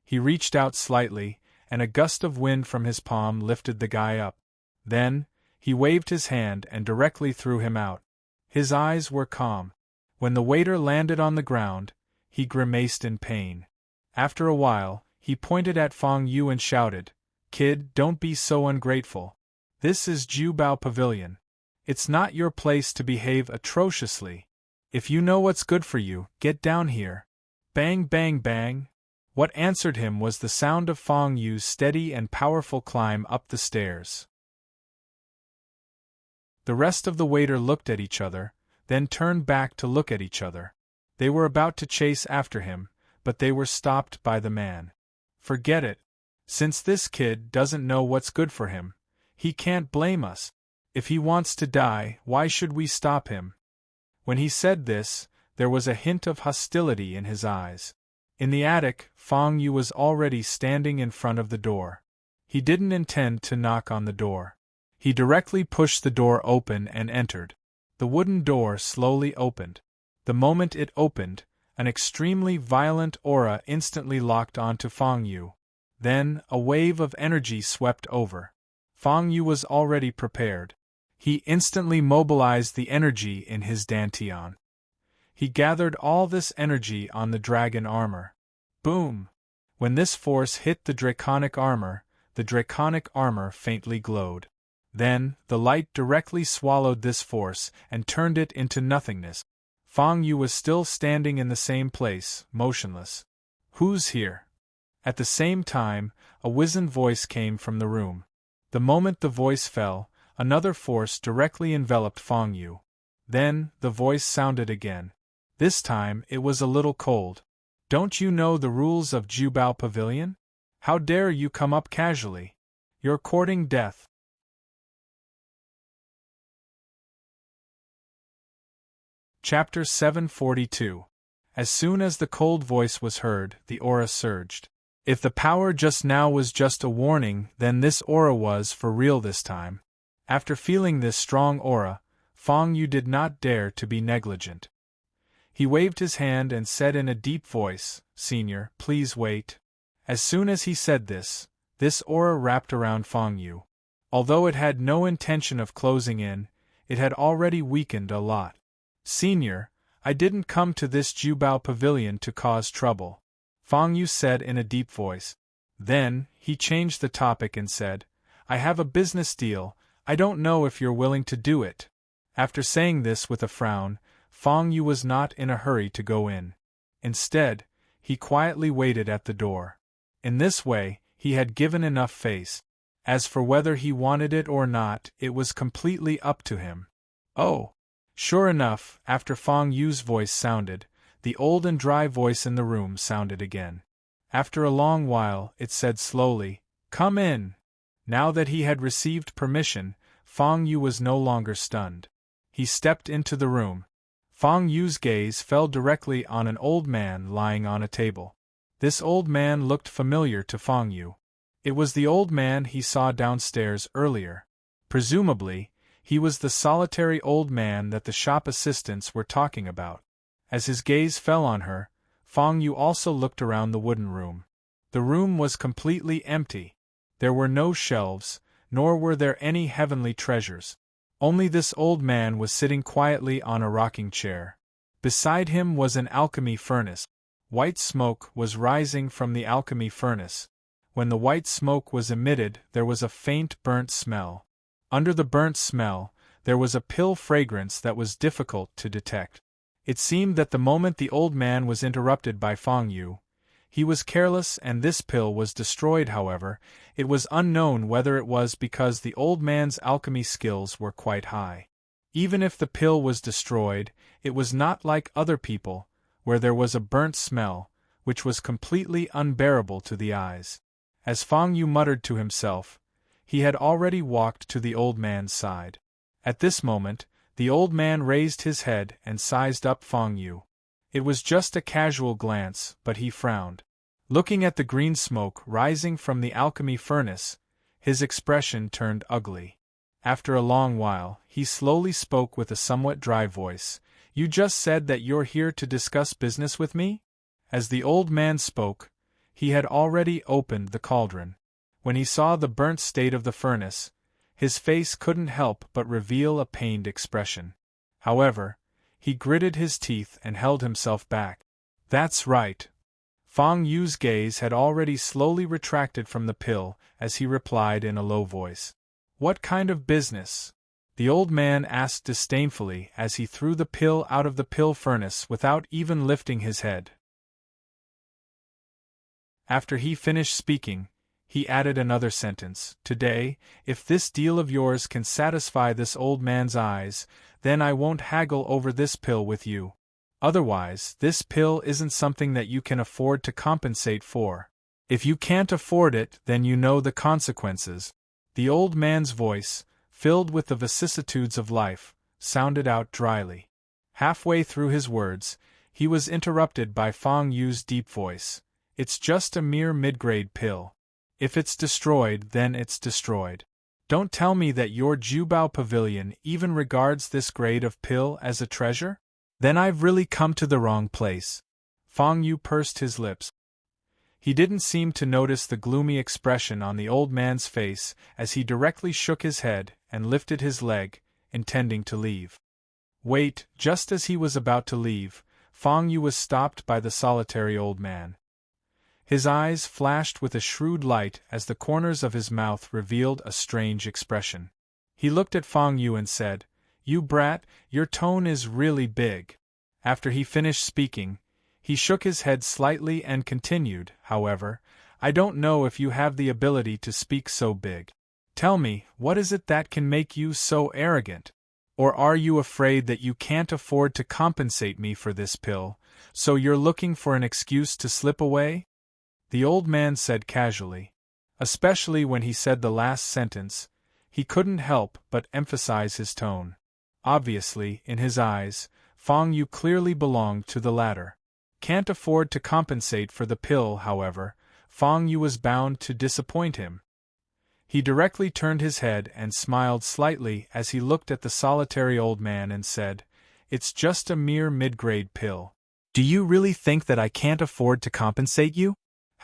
He reached out slightly, and a gust of wind from his palm lifted the guy up. Then, he waved his hand and directly threw him out. His eyes were calm. When the waiter landed on the ground, he grimaced in pain. After a while, he pointed at Fang Yu and shouted, "Kid, don't be so ungrateful. This is Jubao Pavilion. It's not your place to behave atrociously. If you know what's good for you, get down here." Bang, bang, bang! What answered him was the sound of Fong Yu's steady and powerful climb up the stairs. The rest of the waiter looked at each other, then turned back to look at each other. They were about to chase after him, but they were stopped by the man. Forget it. Since this kid doesn't know what's good for him, he can't blame us. If he wants to die, why should we stop him? When he said this, there was a hint of hostility in his eyes. In the attic, Fong Yu was already standing in front of the door. He didn't intend to knock on the door. He directly pushed the door open and entered. The wooden door slowly opened. The moment it opened, an extremely violent aura instantly locked onto Fong Yu. Then, a wave of energy swept over. Fong Yu was already prepared. He instantly mobilized the energy in his dantian. He gathered all this energy on the dragon armor. Boom! When this force hit the draconic armor faintly glowed. Then, the light directly swallowed this force and turned it into nothingness. Fong Yu was still standing in the same place, motionless. Who's here? At the same time, a wizened voice came from the room. The moment the voice fell, another force directly enveloped Fong Yu. Then, the voice sounded again. This time, it was a little cold. Don't you know the rules of Jubao Pavilion? How dare you come up casually? You're courting death. Chapter 742. As soon as the cold voice was heard, the aura surged. If the power just now was just a warning, then this aura was for real this time. After feeling this strong aura, Fong Yu did not dare to be negligent. He waved his hand and said in a deep voice, "Senior, please wait." As soon as he said this aura wrapped around Fong Yu. Although it had no intention of closing in, it had already weakened a lot. "Senior, I didn't come to this Jubao Pavilion to cause trouble," Fong Yu said in a deep voice. Then, he changed the topic and said, "I have a business deal, I don't know if you're willing to do it." After saying this with a frown, Fong Yu was not in a hurry to go in. Instead, he quietly waited at the door. In this way, he had given enough face. As for whether he wanted it or not, it was completely up to him. Oh! Sure enough, after Fong Yu's voice sounded, the old and dry voice in the room sounded again. After a long while, it said slowly, "Come in." Now that he had received permission, Fong Yu was no longer stunned. He stepped into the room. Fong Yu's gaze fell directly on an old man lying on a table. This old man looked familiar to Fong Yu. It was the old man he saw downstairs earlier. Presumably, he was the solitary old man that the shop assistants were talking about. As his gaze fell on her, Fong Yu also looked around the wooden room. The room was completely empty. There were no shelves, nor were there any heavenly treasures. Only this old man was sitting quietly on a rocking chair. Beside him was an alchemy furnace. White smoke was rising from the alchemy furnace. When the white smoke was emitted, there was a faint burnt smell. Under the burnt smell, there was a pill fragrance that was difficult to detect. It seemed that the moment the old man was interrupted by Fong Yu, he was careless and this pill was destroyed. However, it was unknown whether it was because the old man's alchemy skills were quite high. Even if the pill was destroyed, it was not like other people, where there was a burnt smell, which was completely unbearable to the eyes. As Fong Yu muttered to himself, he had already walked to the old man's side. At this moment, the old man raised his head and sized up Fong Yu. It was just a casual glance, but he frowned. Looking at the green smoke rising from the alchemy furnace, his expression turned ugly. After a long while, he slowly spoke with a somewhat dry voice. "You just said that you're here to discuss business with me?" As the old man spoke, he had already opened the cauldron. When he saw the burnt state of the furnace, his face couldn't help but reveal a pained expression. However, he gritted his teeth and held himself back. "That's right." Fong Yu's gaze had already slowly retracted from the pill as he replied in a low voice. "What kind of business?" the old man asked disdainfully as he threw the pill out of the pill furnace without even lifting his head. After he finished speaking, he added another sentence. Today, if this deal of yours can satisfy this old man's eyes, then I won't haggle over this pill with you. Otherwise, this pill isn't something that you can afford to compensate for. If you can't afford it, then you know the consequences. The old man's voice, filled with the vicissitudes of life, sounded out dryly. Halfway through his words, he was interrupted by Fang Yu's deep voice. It's just a mere mid-grade pill. If it's destroyed, then it's destroyed. Don't tell me that your Jubao Pavilion even regards this grade of pill as a treasure? Then I've really come to the wrong place. Fang Yu pursed his lips. He didn't seem to notice the gloomy expression on the old man's face as he directly shook his head and lifted his leg, intending to leave. Wait, just as he was about to leave, Fang Yu was stopped by the solitary old man. His eyes flashed with a shrewd light as the corners of his mouth revealed a strange expression. He looked at Fang Yu and said, "You brat, your tone is really big." After he finished speaking, he shook his head slightly and continued, "However, I don't know if you have the ability to speak so big. Tell me, what is it that can make you so arrogant? Or are you afraid that you can't afford to compensate me for this pill, so you're looking for an excuse to slip away?" The old man said casually. Especially when he said the last sentence, he couldn't help but emphasize his tone. Obviously, in his eyes, Fang Yu clearly belonged to the latter. Can't afford to compensate for the pill, however, Fang Yu was bound to disappoint him. He directly turned his head and smiled slightly as he looked at the solitary old man and said, "It's just a mere mid-grade pill. Do you really think that I can't afford to compensate you?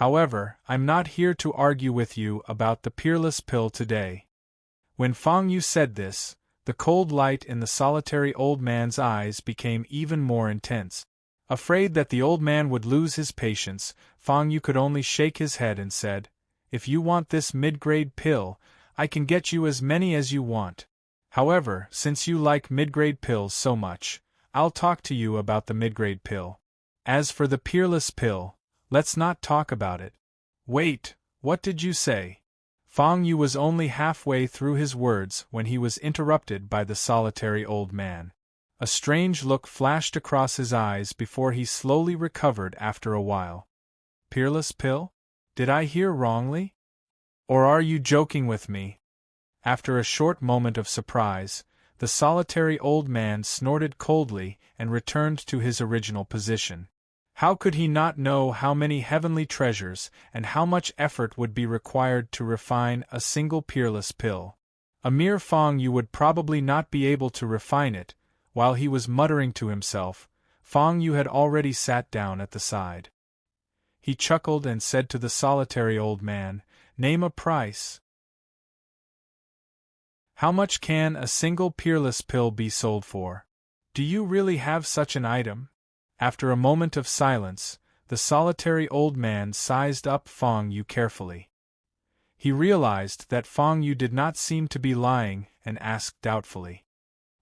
However, I'm not here to argue with you about the peerless pill today." When Fang Yu said this, the cold light in the solitary old man's eyes became even more intense. Afraid that the old man would lose his patience, Fang Yu could only shake his head and said, "If you want this mid-grade pill, I can get you as many as you want. However, since you like mid-grade pills so much, I'll talk to you about the mid-grade pill. As for the peerless pill, let's not talk about it." "Wait, what did you say?" Fang Yu was only halfway through his words when he was interrupted by the solitary old man. A strange look flashed across his eyes before he slowly recovered after a while. "Peerless pill? Did I hear wrongly? Or are you joking with me?" After a short moment of surprise, the solitary old man snorted coldly and returned to his original position. How could he not know how many heavenly treasures and how much effort would be required to refine a single peerless pill? A mere Fang Yu would probably not be able to refine it. While he was muttering to himself, Fang Yu had already sat down at the side. He chuckled and said to the solitary old man, "Name a price. How much can a single peerless pill be sold for? Do you really have such an item?" After a moment of silence, the solitary old man sized up Fang Yu carefully. He realized that Fang Yu did not seem to be lying and asked doubtfully,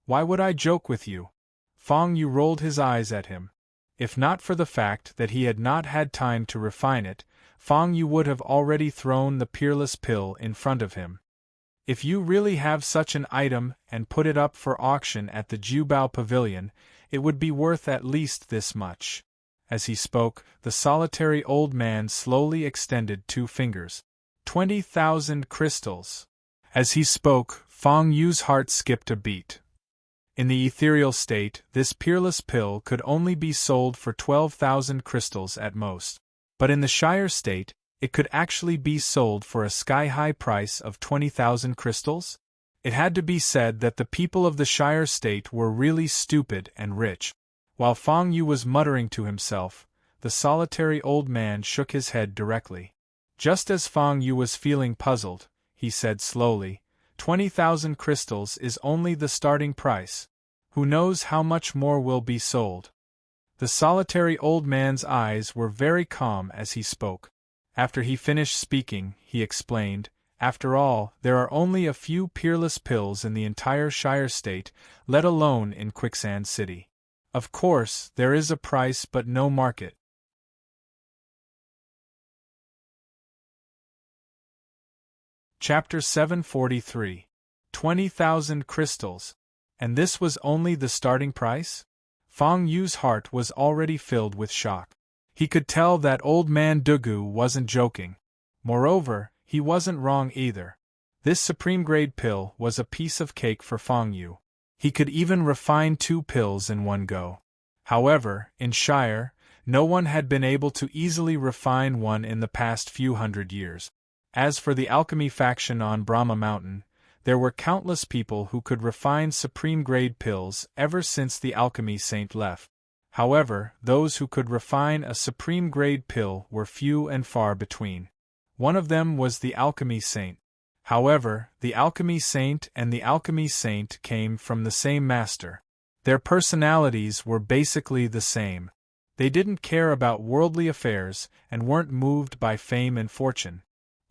"Why would I joke with you?" Fang Yu rolled his eyes at him. If not for the fact that he had not had time to refine it, Fang Yu would have already thrown the peerless pill in front of him. "If you really have such an item and put it up for auction at the Jubao Pavilion, it would be worth at least this much." As he spoke, the solitary old man slowly extended 2 fingers. 20,000 crystals. As he spoke, Fang Yu's heart skipped a beat. In the ethereal state, this peerless pill could only be sold for 12,000 crystals at most. But in the Shire state, it could actually be sold for a sky-high price of 20,000 crystals? It had to be said that the people of the Shire state were really stupid and rich. While Fang Yu was muttering to himself, the solitary old man shook his head directly. Just as Fang Yu was feeling puzzled, he said slowly, 20,000 crystals is only the starting price. Who knows how much more will be sold? The solitary old man's eyes were very calm as he spoke. After he finished speaking, he explained, "After all, there are only a few peerless pills in the entire Shire state, let alone in Quicksand City. Of course, there is a price but no market. Chapter 743. 20,000 crystals. And this was only the starting price? Fang Yu's heart was already filled with shock. He could tell that old man Dugu wasn't joking. Moreover, he wasn't wrong either. This supreme-grade pill was a piece of cake for Fang Yu. He could even refine 2 pills in one go. However, in Shire, no one had been able to easily refine one in the past few hundred years. As for the alchemy faction on Brahma Mountain, there were countless people who could refine supreme-grade pills ever since the alchemy saint left. However, those who could refine a supreme-grade pill were few and far between. One of them was the alchemy saint. However, the alchemy saint and the alchemy saint came from the same master. Their personalities were basically the same. They didn't care about worldly affairs and weren't moved by fame and fortune.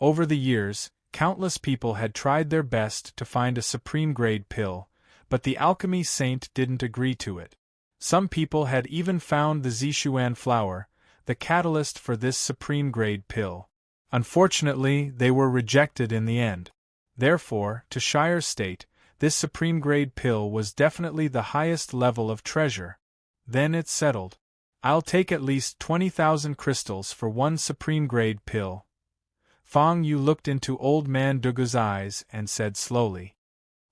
Over the years, countless people had tried their best to find a supreme-grade pill, but the alchemy saint didn't agree to it. Some people had even found the Zishuan flower, the catalyst for this supreme-grade pill. Unfortunately, they were rejected in the end. Therefore, to Shire State, this supreme-grade pill was definitely the highest level of treasure. Then it's settled. I'll take at least 20,000 crystals for one supreme-grade pill. Fang Yu looked into old man Dugu's eyes and said slowly.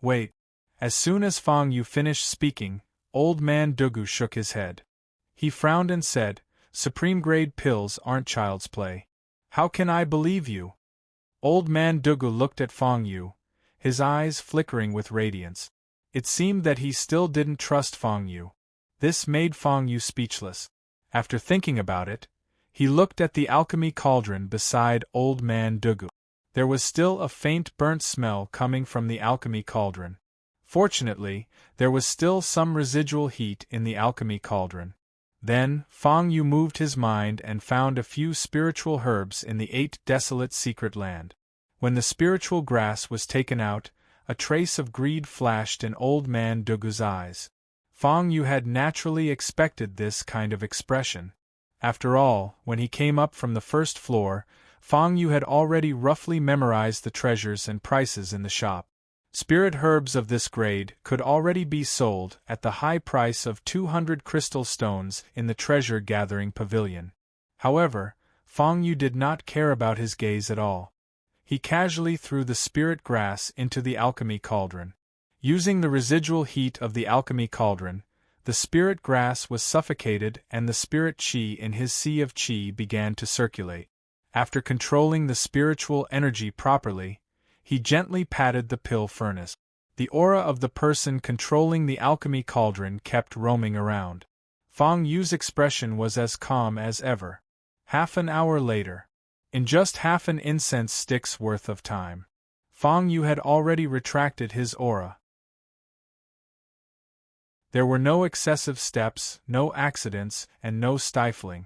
Wait. As soon as Fang Yu finished speaking, old man Dugu shook his head. He frowned and said, Supreme-grade pills aren't child's play. How can I believe you? Old man Dugu looked at Fang Yu, his eyes flickering with radiance. It seemed that he still didn't trust Fang Yu. This made Fang Yu speechless. After thinking about it, he looked at the alchemy cauldron beside old man Dugu. There was still a faint burnt smell coming from the alchemy cauldron. Fortunately, there was still some residual heat in the alchemy cauldron. Then, Fang Yu moved his mind and found a few spiritual herbs in the 8 desolate secret land. When the spiritual grass was taken out, a trace of greed flashed in old man Dugu's eyes. Fang Yu had naturally expected this kind of expression. After all, when he came up from the first floor, Fang Yu had already roughly memorized the treasures and prices in the shop. Spirit herbs of this grade could already be sold at the high price of 200 crystal stones in the treasure-gathering pavilion. However, Fang Yu did not care about his gaze at all. He casually threw the spirit grass into the alchemy cauldron. Using the residual heat of the alchemy cauldron, the spirit grass was suffocated and the spirit chi in his sea of chi began to circulate. After controlling the spiritual energy properly, he gently patted the pill furnace. The aura of the person controlling the alchemy cauldron kept roaming around. Fang Yu's expression was as calm as ever. Half an hour later, in just half an incense stick's worth of time, Fang Yu had already retracted his aura. There were no excessive steps, no accidents, and no stifling.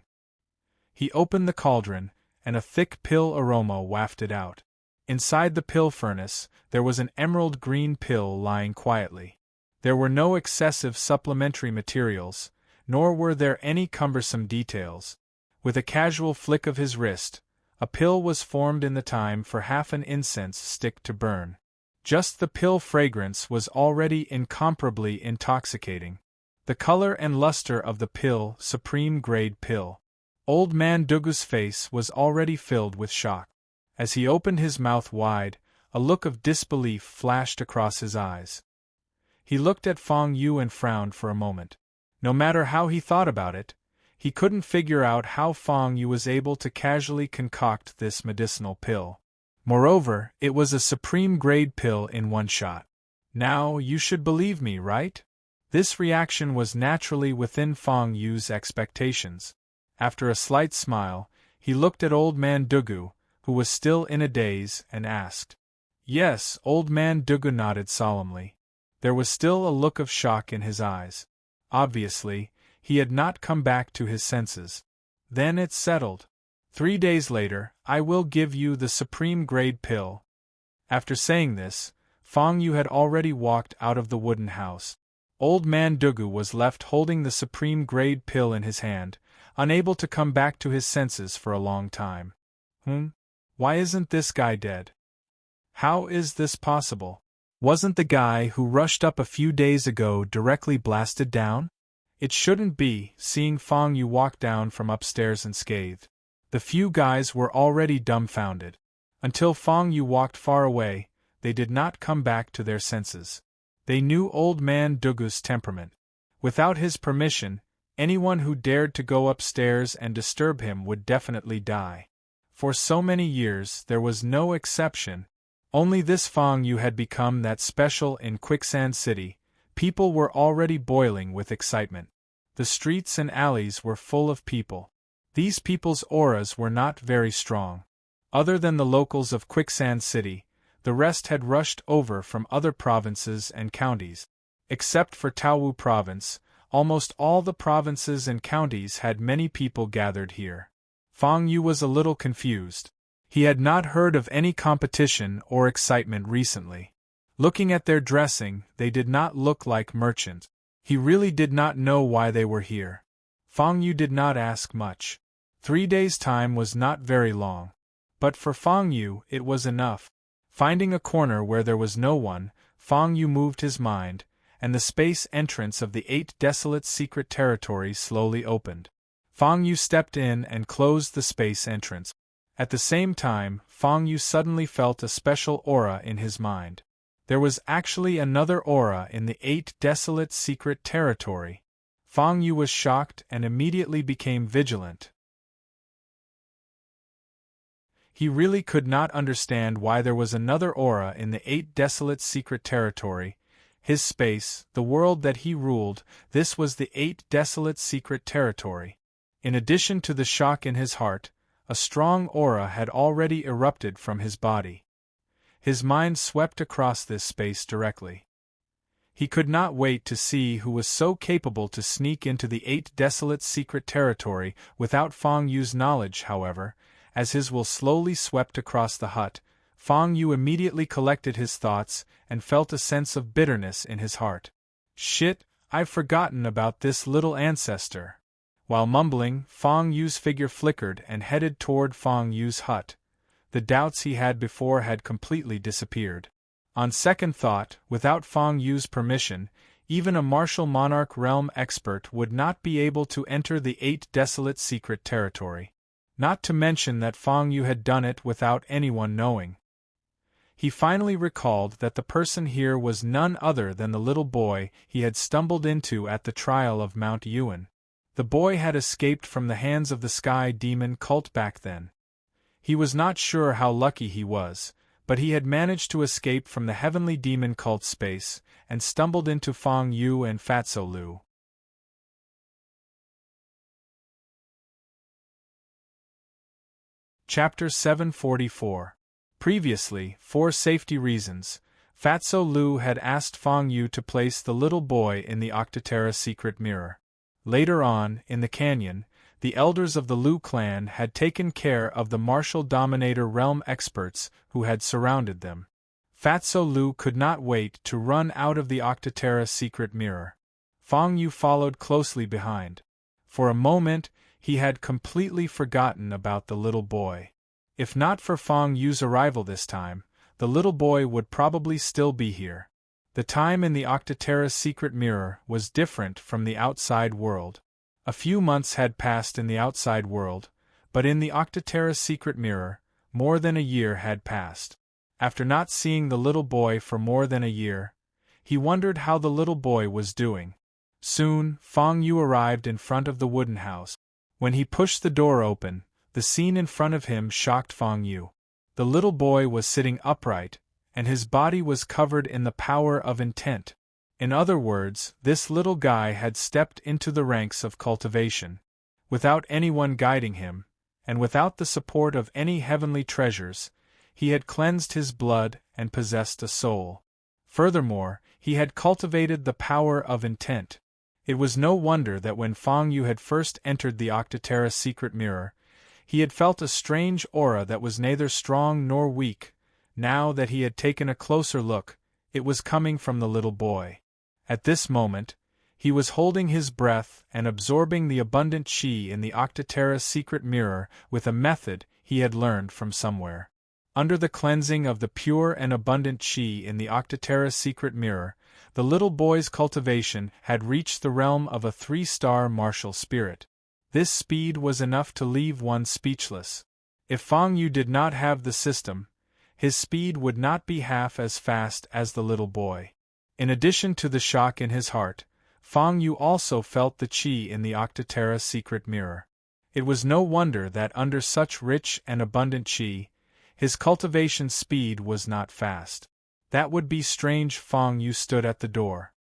He opened the cauldron, and a thick pill aroma wafted out. Inside the pill furnace, there was an emerald green pill lying quietly. There were no excessive supplementary materials, nor were there any cumbersome details. With a casual flick of his wrist, a pill was formed in the time for half an incense stick to burn. Just the pill fragrance was already incomparably intoxicating. The color and luster of the pill, supreme-grade pill. Old man Dugu's face was already filled with shock. As he opened his mouth wide, a look of disbelief flashed across his eyes. He looked at Fang Yu and frowned for a moment. No matter how he thought about it, he couldn't figure out how Fang Yu was able to casually concoct this medicinal pill. Moreover, it was a supreme-grade pill in one shot. Now, you should believe me, right? This reaction was naturally within Fang Yu's expectations. After a slight smile, he looked at old man Dugu, who was still in a daze, and asked. Yes, old man Dugu nodded solemnly. There was still a look of shock in his eyes. Obviously, he had not come back to his senses. Then it's settled. 3 days later, I will give you the supreme-grade pill. After saying this, Fang Yu had already walked out of the wooden house. Old man Dugu was left holding the supreme-grade pill in his hand, unable to come back to his senses for a long time. Why isn't this guy dead? How is this possible? Wasn't the guy who rushed up a few days ago directly blasted down? It shouldn't be, seeing Fang Yu walk down from upstairs unscathed. The few guys were already dumbfounded. Until Fang Yu walked far away, they did not come back to their senses. They knew old man Dugu's temperament. Without his permission, anyone who dared to go upstairs and disturb him would definitely die. For so many years there was no exception. Only this Fang Yu had become that special in Quicksand City. People were already boiling with excitement. The streets and alleys were full of people. These people's auras were not very strong. Other than the locals of Quicksand City, the rest had rushed over from other provinces and counties. Except for Taowu Province, almost all the provinces and counties had many people gathered here. Fang Yu was a little confused. He had not heard of any competition or excitement recently. Looking at their dressing, they did not look like merchants. He really did not know why they were here. Fang Yu did not ask much. 3 days' time was not very long. But for Fang Yu, it was enough. Finding a corner where there was no one, Fang Yu moved his mind, and the space entrance of the 8 desolate secret territories slowly opened. Fang Yu stepped in and closed the space entrance. At the same time, Fang Yu suddenly felt a special aura in his mind. There was actually another aura in the 8 desolate secret territory. Fang Yu was shocked and immediately became vigilant. He really could not understand why there was another aura in the 8 desolate secret territory. His space, the world that he ruled, this was the 8 desolate secret territory. In addition to the shock in his heart, a strong aura had already erupted from his body. His mind swept across this space directly. He could not wait to see who was so capable to sneak into the 8 desolate secret territory without Fang Yu's knowledge, however. As his will slowly swept across the hut, Fang Yu immediately collected his thoughts and felt a sense of bitterness in his heart. Shit, I've forgotten about this little ancestor. While mumbling, Fang Yu's figure flickered and headed toward Fang Yu's hut. The doubts he had before had completely disappeared. On second thought, without Fang Yu's permission, even a martial monarch realm expert would not be able to enter the 8 desolate secret territory. Not to mention that Fang Yu had done it without anyone knowing. He finally recalled that the person here was none other than the little boy he had stumbled into at the trial of Mount Yuan. The boy had escaped from the hands of the Sky Demon cult back then. He was not sure how lucky he was, but he had managed to escape from the Heavenly Demon cult space and stumbled into Fang Yu and Fatso Lu. Chapter 744. Previously, for safety reasons, Fatso Lu had asked Fang Yu to place the little boy in the Octaterra secret mirror. Later on, in the canyon, the elders of the Lu clan had taken care of the martial dominator realm experts who had surrounded them. Fatso Lu could not wait to run out of the Octaterra secret mirror. Fang Yu followed closely behind. For a moment, he had completely forgotten about the little boy. If not for Fang Yu's arrival this time, the little boy would probably still be here. The time in the Octaterra secret mirror was different from the outside world. A few months had passed in the outside world, but in the Octaterra secret mirror, more than a year had passed. After not seeing the little boy for more than a year, he wondered how the little boy was doing. Soon, Fang Yu arrived in front of the wooden house. When he pushed the door open, the scene in front of him shocked Fang Yu. The little boy was sitting upright, and his body was covered in the power of intent. In other words, this little guy had stepped into the ranks of cultivation. Without anyone guiding him, and without the support of any heavenly treasures, he had cleansed his blood and possessed a soul. Furthermore, he had cultivated the power of intent. It was no wonder that when Fang Yu had first entered the Octaterra secret mirror, he had felt a strange aura that was neither strong nor weak. Now that he had taken a closer look, it was coming from the little boy. At this moment, he was holding his breath and absorbing the abundant chi in the Octaterra secret mirror with a method he had learned from somewhere. Under the cleansing of the pure and abundant chi in the Octaterra secret mirror, the little boy's cultivation had reached the realm of a 3-star martial spirit. This speed was enough to leave one speechless. If Fang Yu did not have the system, his speed would not be half as fast as the little boy. In addition to the shock in his heart, Fang Yu also felt the chi in the Octaterra secret mirror. It was no wonder that under such rich and abundant chi, his cultivation speed was not fast. That would be strange. Fang Yu stood at the door.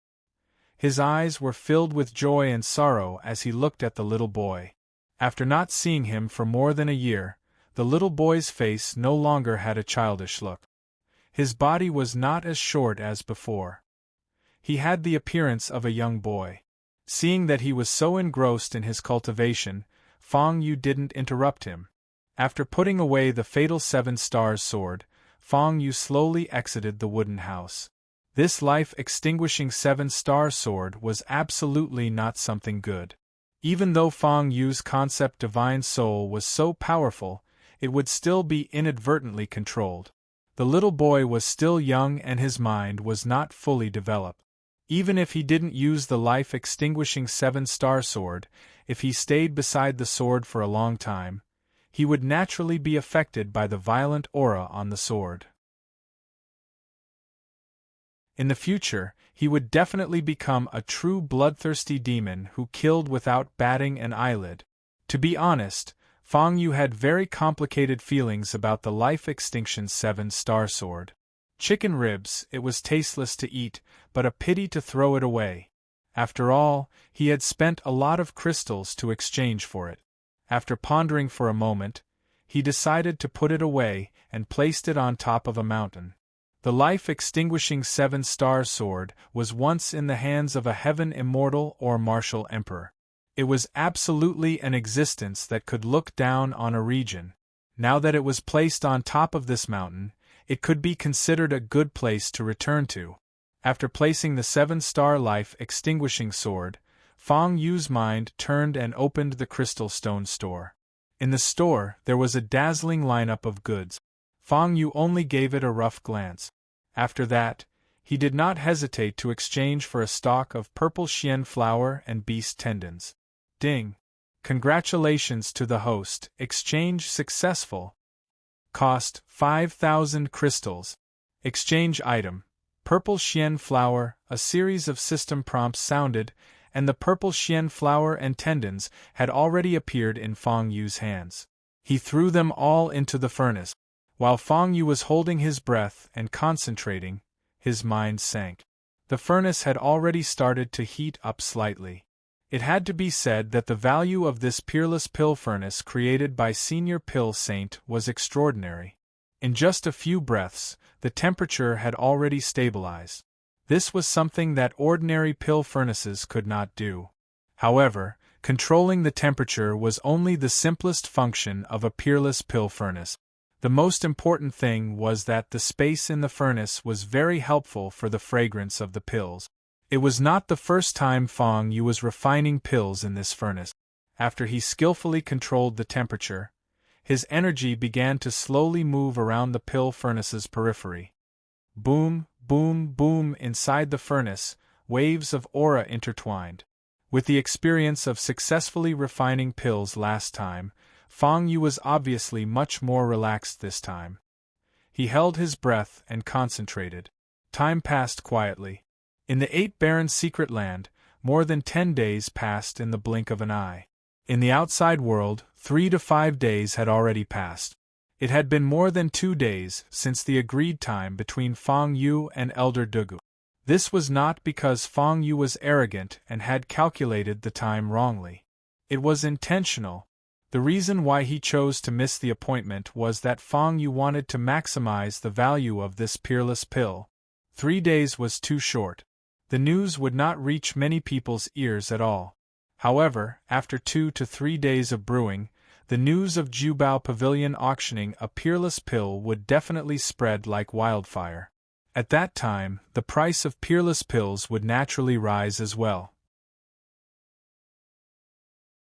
His eyes were filled with joy and sorrow as he looked at the little boy. After not seeing him for more than a year, the little boy's face no longer had a childish look. His body was not as short as before. He had the appearance of a young boy. Seeing that he was so engrossed in his cultivation, Fang Yu didn't interrupt him. After putting away the fatal 7-star sword, Fang Yu slowly exited the wooden house. This life-extinguishing 7-star sword was absolutely not something good. Even though Fang Yu's concept divine soul was so powerful, it would still be inadvertently controlled. The little boy was still young and his mind was not fully developed. Even if he didn't use the life-extinguishing 7-star sword, if he stayed beside the sword for a long time, he would naturally be affected by the violent aura on the sword. In the future, he would definitely become a true bloodthirsty demon who killed without batting an eyelid. To be honest, Fang Yu had very complicated feelings about the life extinction 7-star sword. Chicken ribs, it was tasteless to eat, but a pity to throw it away. After all, he had spent a lot of crystals to exchange for it. After pondering for a moment, he decided to put it away and placed it on top of a mountain. The life-extinguishing 7-star sword was once in the hands of a heaven immortal or martial emperor. It was absolutely an existence that could look down on a region. Now that it was placed on top of this mountain, it could be considered a good place to return to. After placing the 7-star life-extinguishing sword, Fang Yu's mind turned and opened the crystal stone store. In the store, there was a dazzling lineup of goods. Fang Yu only gave it a rough glance. After that, he did not hesitate to exchange for a stalk of purple xian flower and beast tendons. Ding! Congratulations to the host, exchange successful. Cost 5,000 crystals. Exchange item: purple xian flower. A series of system prompts sounded, and the purple xian flower and tendons had already appeared in Fang Yu's hands. He threw them all into the furnace. While Fang Yu was holding his breath and concentrating, his mind sank. The furnace had already started to heat up slightly. It had to be said that the value of this peerless pill furnace created by Senior Pill Saint was extraordinary. In just a few breaths, the temperature had already stabilized. This was something that ordinary pill furnaces could not do. However, controlling the temperature was only the simplest function of a peerless pill furnace. The most important thing was that the space in the furnace was very helpful for the fragrance of the pills. It was not the first time Fang Yu was refining pills in this furnace. After he skillfully controlled the temperature, his energy began to slowly move around the pill furnace's periphery. Boom, boom, boom. Inside the furnace, waves of aura intertwined. With the experience of successfully refining pills last time, Fang Yu was obviously much more relaxed this time. He held his breath and concentrated. Time passed quietly. In the 8 Barren secret land, more than 10 days passed in the blink of an eye. In the outside world, 3 to 5 days had already passed. It had been more than 2 days since the agreed time between Fang Yu and Elder Dugu. This was not because Fang Yu was arrogant and had calculated the time wrongly. It was intentional. The reason why he chose to miss the appointment was that Fang Yu wanted to maximize the value of this peerless pill. 3 days was too short. The news would not reach many people's ears at all. However, after 2 to 3 days of brewing, the news of Jubao Pavilion auctioning a peerless pill would definitely spread like wildfire. At that time, the price of peerless pills would naturally rise as well.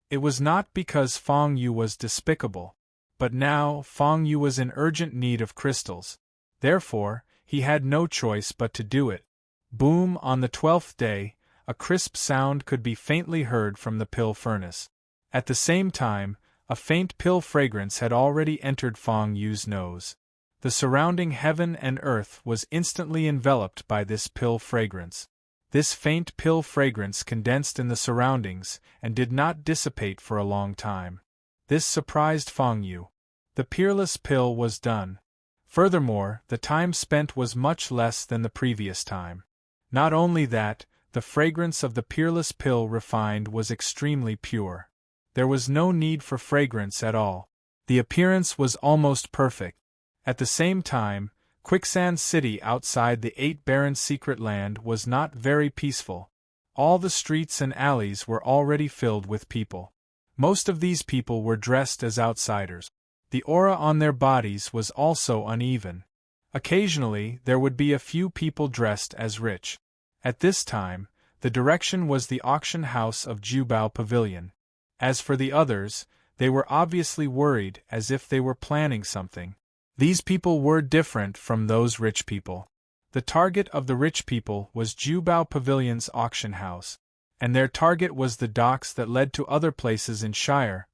It was not because Fang Yu was despicable. But now, Fong Yu was in urgent need of crystals. Therefore, he had no choice but to do it. Boom! On the 12th day, a crisp sound could be faintly heard from the pill furnace. At the same time, a faint pill fragrance had already entered Fong Yu's nose. The surrounding heaven and earth was instantly enveloped by this pill fragrance. This faint pill fragrance condensed in the surroundings and did not dissipate for a long time. This surprised Fong Yu. The peerless pill was done. Furthermore, the time spent was much less than the previous time. Not only that, the fragrance of the peerless pill refined was extremely pure. There was no need for fragrance at all. The appearance was almost perfect. At the same time, Quicksand City outside the 8 Barren Secret Land was not very peaceful. All the streets and alleys were already filled with people. Most of these people were dressed as outsiders. The aura on their bodies was also uneven. Occasionally, there would be a few people dressed as rich. At this time, the direction was the auction house of Jubao Pavilion. As for the others, they were obviously worried, as if they were planning something. These people were different from those rich people. The target of the rich people was Jubao Pavilion's auction house, and their target was the docks that led to other places in Shire.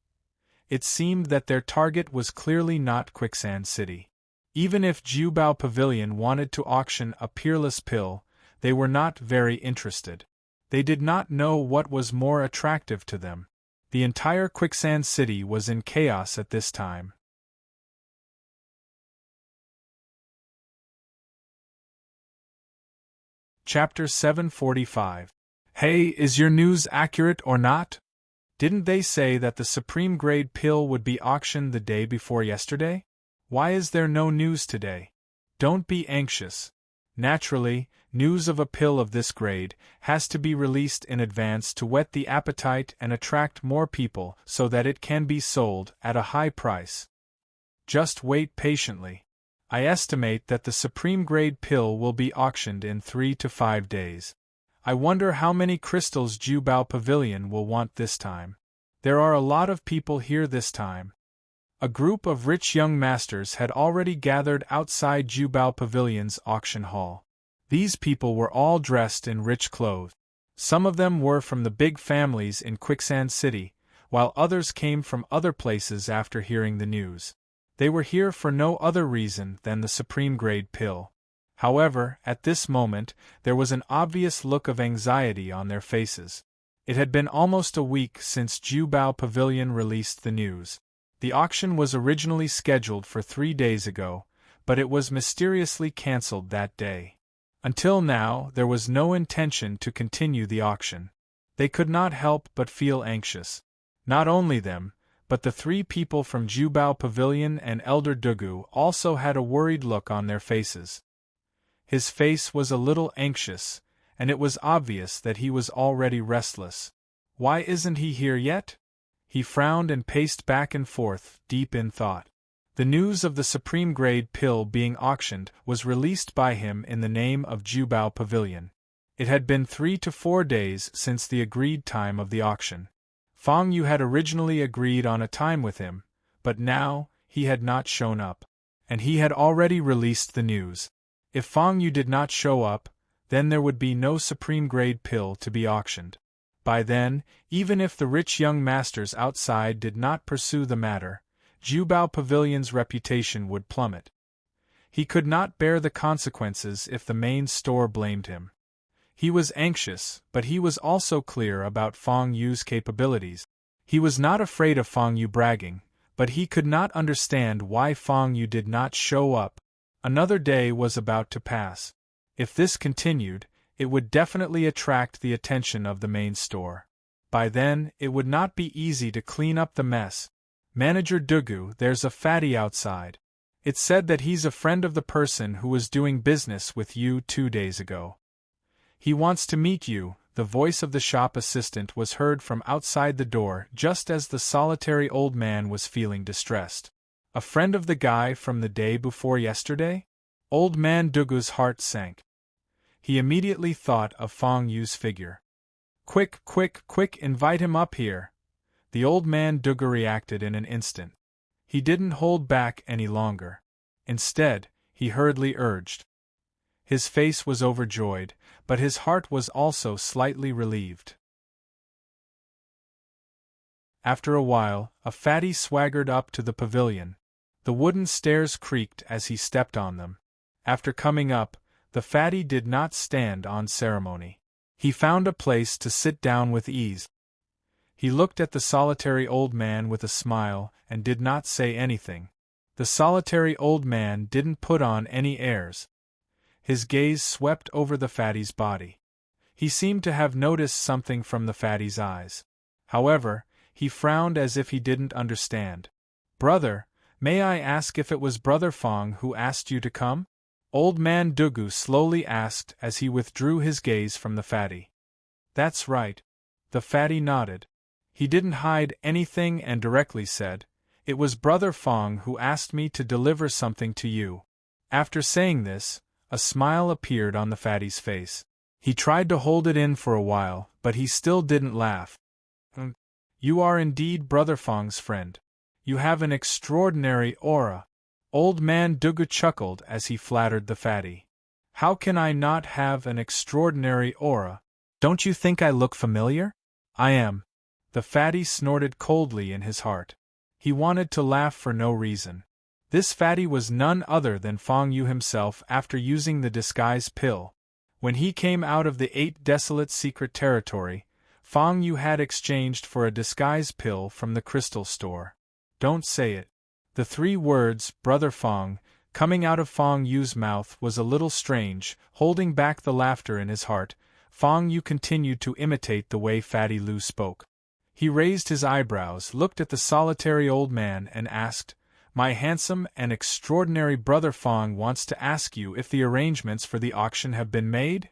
It seemed that their target was clearly not Quicksand City. Even if Jubao Pavilion wanted to auction a peerless pill, they were not very interested. They did not know what was more attractive to them. The entire Quicksand City was in chaos at this time. Chapter 745. Hey, is your news accurate or not? Didn't they say that the supreme grade pill would be auctioned the day before yesterday? Why is there no news today? Don't be anxious. Naturally, news of a pill of this grade has to be released in advance to whet the appetite and attract more people so that it can be sold at a high price. Just wait patiently. I estimate that the supreme grade pill will be auctioned in 3 to 5 days. I wonder how many crystals Jubao Pavilion will want this time. There are a lot of people here this time. A group of rich young masters had already gathered outside Jubao Pavilion's auction hall. These people were all dressed in rich clothes. Some of them were from the big families in Quicksand City, while others came from other places after hearing the news. They were here for no other reason than the supreme grade pill. However, at this moment, there was an obvious look of anxiety on their faces. It had been almost a week since Jubao Pavilion released the news. The auction was originally scheduled for 3 days ago, but it was mysteriously cancelled that day. Until now, there was no intention to continue the auction. They could not help but feel anxious. Not only them, but the 3 people from Jubao Pavilion and Elder Dugu also had a worried look on their faces. His face was a little anxious, and it was obvious that he was already restless. Why isn't he here yet? He frowned and paced back and forth, deep in thought. The news of the supreme grade pill being auctioned was released by him in the name of Jubao Pavilion. It had been 3 to 4 days since the agreed time of the auction. Fong Yu had originally agreed on a time with him, but now, he had not shown up. And he had already released the news. If Fong Yu did not show up, then there would be no supreme grade pill to be auctioned. By then, even if the rich young masters outside did not pursue the matter, Jubao Pavilion's reputation would plummet. He could not bear the consequences if the main store blamed him. He was anxious, but he was also clear about Fong Yu's capabilities. He was not afraid of Fong Yu bragging, but he could not understand why Fong Yu did not show up. Another day was about to pass. If this continued, it would definitely attract the attention of the main store. By then, it would not be easy to clean up the mess. Manager Dugu, there's a fatty outside. It said that he's a friend of the person who was doing business with you 2 days ago. He wants to meet you. The voice of the shop assistant was heard from outside the door just as the solitary old man was feeling distressed. A friend of the guy from the day before yesterday? Old man Dugu's heart sank. He immediately thought of Fong Yu's figure. Quick, quick, quick, invite him up here. The old man Dugu reacted in an instant. He didn't hold back any longer. Instead, he hurriedly urged. His face was overjoyed, but his heart was also slightly relieved. After a while, a fatty swaggered up to the pavilion. The wooden stairs creaked as he stepped on them. After coming up, the fatty did not stand on ceremony. He found a place to sit down with ease. He looked at the solitary old man with a smile and did not say anything. The solitary old man didn't put on any airs. His gaze swept over the fatty's body. He seemed to have noticed something from the fatty's eyes. However, he frowned as if he didn't understand. "Brother, may I ask if it was Brother Fong who asked you to come?" Old man Dugu slowly asked as he withdrew his gaze from the fatty. "That's right." The fatty nodded. He didn't hide anything and directly said, "It was Brother Fong who asked me to deliver something to you." After saying this, a smile appeared on the fatty's face. He tried to hold it in for a while, but he still didn't laugh. "You are indeed Brother Fong's friend. You have an extraordinary aura." Old man Dugu chuckled as he flattered the fatty. "How can I not have an extraordinary aura? Don't you think I look familiar?" "I am." The fatty snorted coldly in his heart. He wanted to laugh for no reason. This fatty was none other than Fong Yu himself after using the disguise pill. When he came out of the 8 desolate secret territory, Fong Yu had exchanged for a disguise pill from the crystal store. "Don't say it." The 3 words, Brother Fong, coming out of Fong Yu's mouth was a little strange. Holding back the laughter in his heart, Fong Yu continued to imitate the way Fatty Lu spoke. He raised his eyebrows, looked at the solitary old man and asked, "My handsome and extraordinary Brother Fong wants to ask you if the arrangements for the auction have been made?"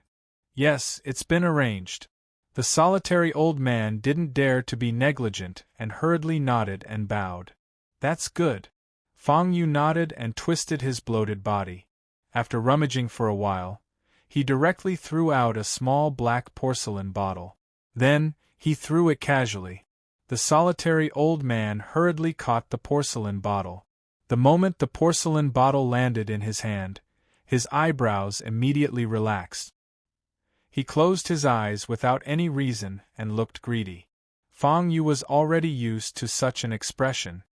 "Yes, it's been arranged." The solitary old man didn't dare to be negligent and hurriedly nodded and bowed. "That's good." Fong Yu nodded and twisted his bloated body. After rummaging for a while, he directly threw out a small black porcelain bottle. Then, he threw it casually. The solitary old man hurriedly caught the porcelain bottle. The moment the porcelain bottle landed in his hand, his eyebrows immediately relaxed. He closed his eyes without any reason and looked greedy. Fong Yu was already used to such an expression.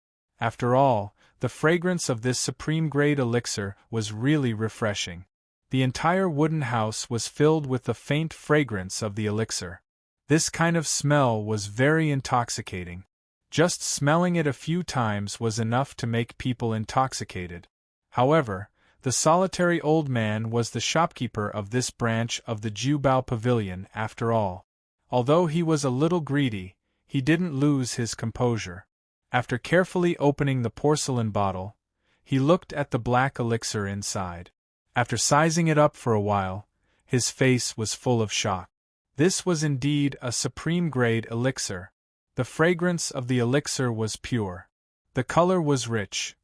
After all, the fragrance of this supreme-grade elixir was really refreshing. The entire wooden house was filled with the faint fragrance of the elixir. This kind of smell was very intoxicating. Just smelling it a few times was enough to make people intoxicated. However, the solitary old man was the shopkeeper of this branch of the Jubao Pavilion after all. Although he was a little greedy, he didn't lose his composure. After carefully opening the porcelain bottle, he looked at the black elixir inside. After sizing it up for a while, his face was full of shock. This was indeed a supreme-grade elixir. The fragrance of the elixir was pure. The color was rich.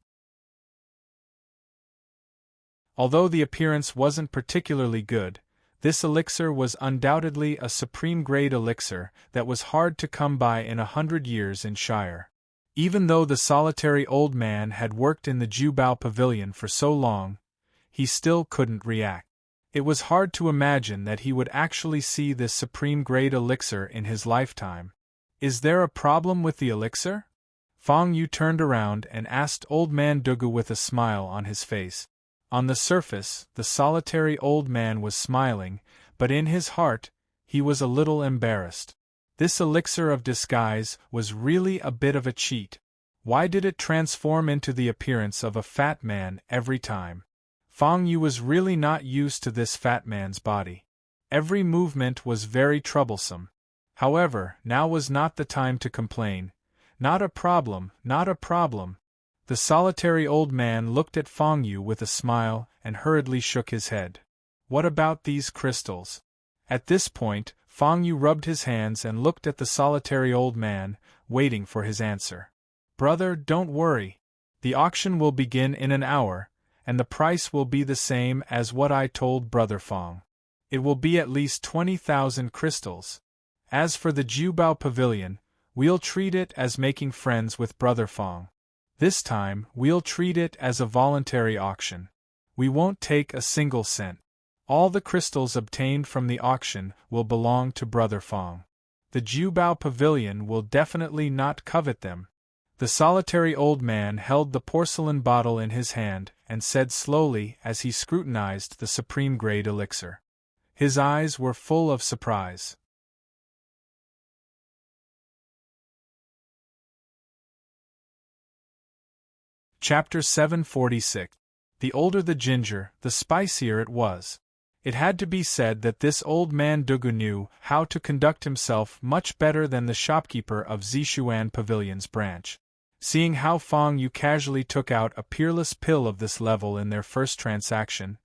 Although the appearance wasn't particularly good, this elixir was undoubtedly a supreme-grade elixir that was hard to come by in 100 years in Shire. Even though the solitary old man had worked in the Jubao Pavilion for so long, he still couldn't react. It was hard to imagine that he would actually see this supreme-grade elixir in his lifetime. "Is there a problem with the elixir?" Fong Yu turned around and asked Old Man Dugu with a smile on his face. On the surface, the solitary old man was smiling, but in his heart, he was a little embarrassed. This elixir of disguise was really a bit of a cheat. Why did it transform into the appearance of a fat man every time? Fong Yu was really not used to this fat man's body. Every movement was very troublesome. However, now was not the time to complain. "Not a problem, not a problem." The solitary old man looked at Fong Yu with a smile and hurriedly shook his head. "What about these crystals?" At this point, Fong Yu rubbed his hands and looked at the solitary old man, waiting for his answer. "Brother, don't worry. The auction will begin in an hour, and the price will be the same as what I told Brother Fong. It will be at least 20,000 crystals. As for the Jubao Pavilion, we'll treat it as making friends with Brother Fong." This time, we'll treat it as a voluntary auction. We won't take a single cent. All the crystals obtained from the auction will belong to Brother Fong. The Jiubao Pavilion will definitely not covet them. The solitary old man held the porcelain bottle in his hand and said slowly as he scrutinized the supreme-grade elixir. His eyes were full of surprise. Chapter 746. The older the ginger, the spicier it was. It had to be said that this old man Dugu knew how to conduct himself much better than the shopkeeper of Zishuan Pavilion's branch. Seeing how Fong Yu casually took out a peerless pill of this level in their first transaction,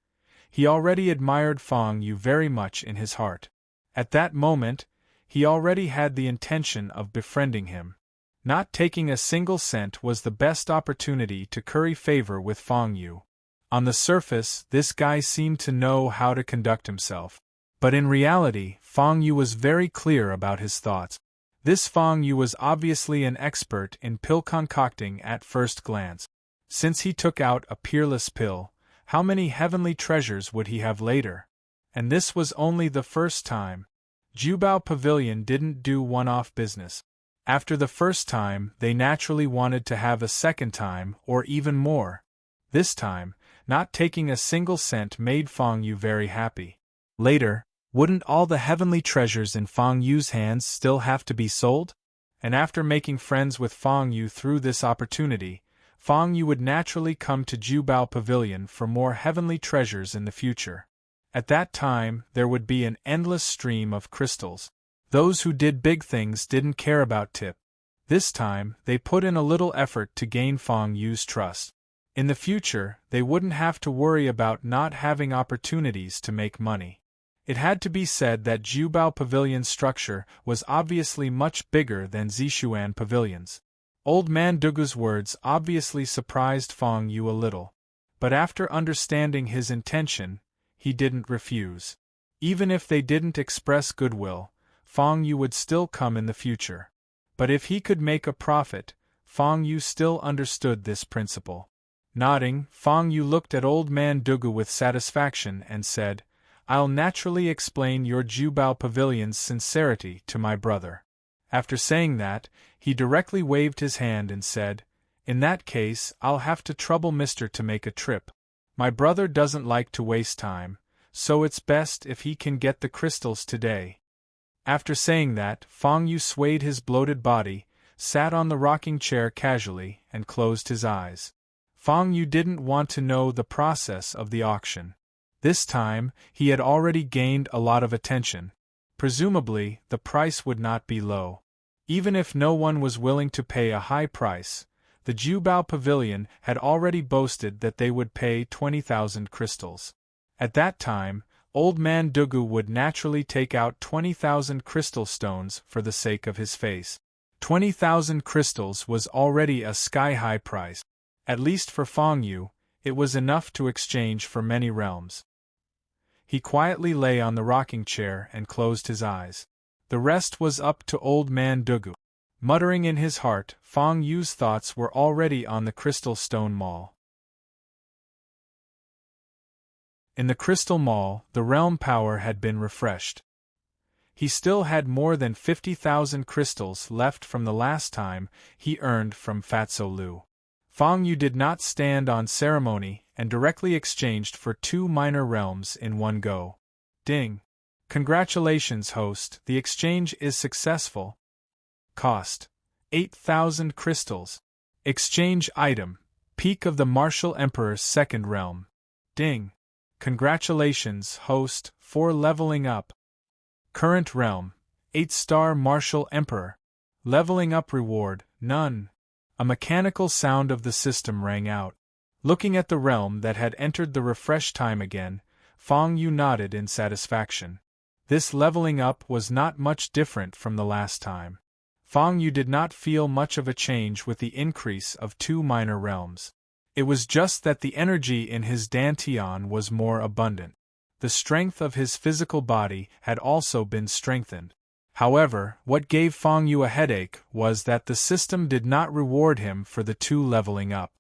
he already admired Fong Yu very much in his heart. At that moment, he already had the intention of befriending him. Not taking a single cent was the best opportunity to curry favor with Fong Yu. On the surface, this guy seemed to know how to conduct himself. But in reality, Fong Yu was very clear about his thoughts. This Fong Yu was obviously an expert in pill concocting at first glance. Since he took out a peerless pill, how many heavenly treasures would he have later? And this was only the first time. Jiubao Pavilion didn't do one-off business. After the first time, they naturally wanted to have a second time, or even more. This time, not taking a single cent made Fong Yu very happy. Later, wouldn't all the heavenly treasures in Fong Yu's hands still have to be sold? And after making friends with Fong Yu through this opportunity, Fong Yu would naturally come to Jiubao Pavilion for more heavenly treasures in the future. At that time, there would be an endless stream of crystals. Those who did big things didn't care about tip. This time, they put in a little effort to gain Fong Yu's trust. In the future, they wouldn't have to worry about not having opportunities to make money. It had to be said that Jiubao Pavilion's structure was obviously much bigger than Zishuan Pavilion's. Old man Dugu's words obviously surprised Fong Yu a little. But after understanding his intention, he didn't refuse. Even if they didn't express goodwill, Fong Yu would still come in the future. But if he could make a profit, Fong Yu still understood this principle. Nodding, Fong Yu looked at old man Dugu with satisfaction and said, "I'll naturally explain your Jiubao Pavilion's sincerity to my brother." After saying that, he directly waved his hand and said, "In that case, I'll have to trouble Mr. to make a trip. My brother doesn't like to waste time, so it's best if he can get the crystals today." After saying that, Fong Yu swayed his bloated body, sat on the rocking chair casually, and closed his eyes. Fong Yu didn't want to know the process of the auction. This time, he had already gained a lot of attention. Presumably, the price would not be low. Even if no one was willing to pay a high price, the Jiubao Pavilion had already boasted that they would pay 20,000 crystals. At that time, old man Dugu would naturally take out 20,000 crystal stones for the sake of his face. 20,000 crystals was already a sky-high price. At least for Fong Yu, it was enough to exchange for many realms. He quietly lay on the rocking chair and closed his eyes. The rest was up to old man Dugu. Muttering in his heart, Fong Yu's thoughts were already on the Crystal Stone Mall. In the Crystal Mall, the realm power had been refreshed. He still had more than 50,000 crystals left from the last time he earned from Fatso Lu. Fong Yu did not stand on ceremony and directly exchanged for 2 minor realms in one go. Ding! Congratulations, host, the exchange is successful. Cost: 8,000 crystals. Exchange item: Peak of the Martial Emperor's second realm. Ding! Congratulations, host, for leveling up. Current realm: 8-star Martial Emperor. Leveling up reward: none. A mechanical sound of the system rang out. Looking at the realm that had entered the refresh time again, Fong Yu nodded in satisfaction. This leveling up was not much different from the last time. Fong Yu did not feel much of a change with the increase of 2 minor realms. It was just that the energy in his dantian was more abundant. The strength of his physical body had also been strengthened. However, what gave Fang Yu a headache was that the system did not reward him for the 2 leveling up.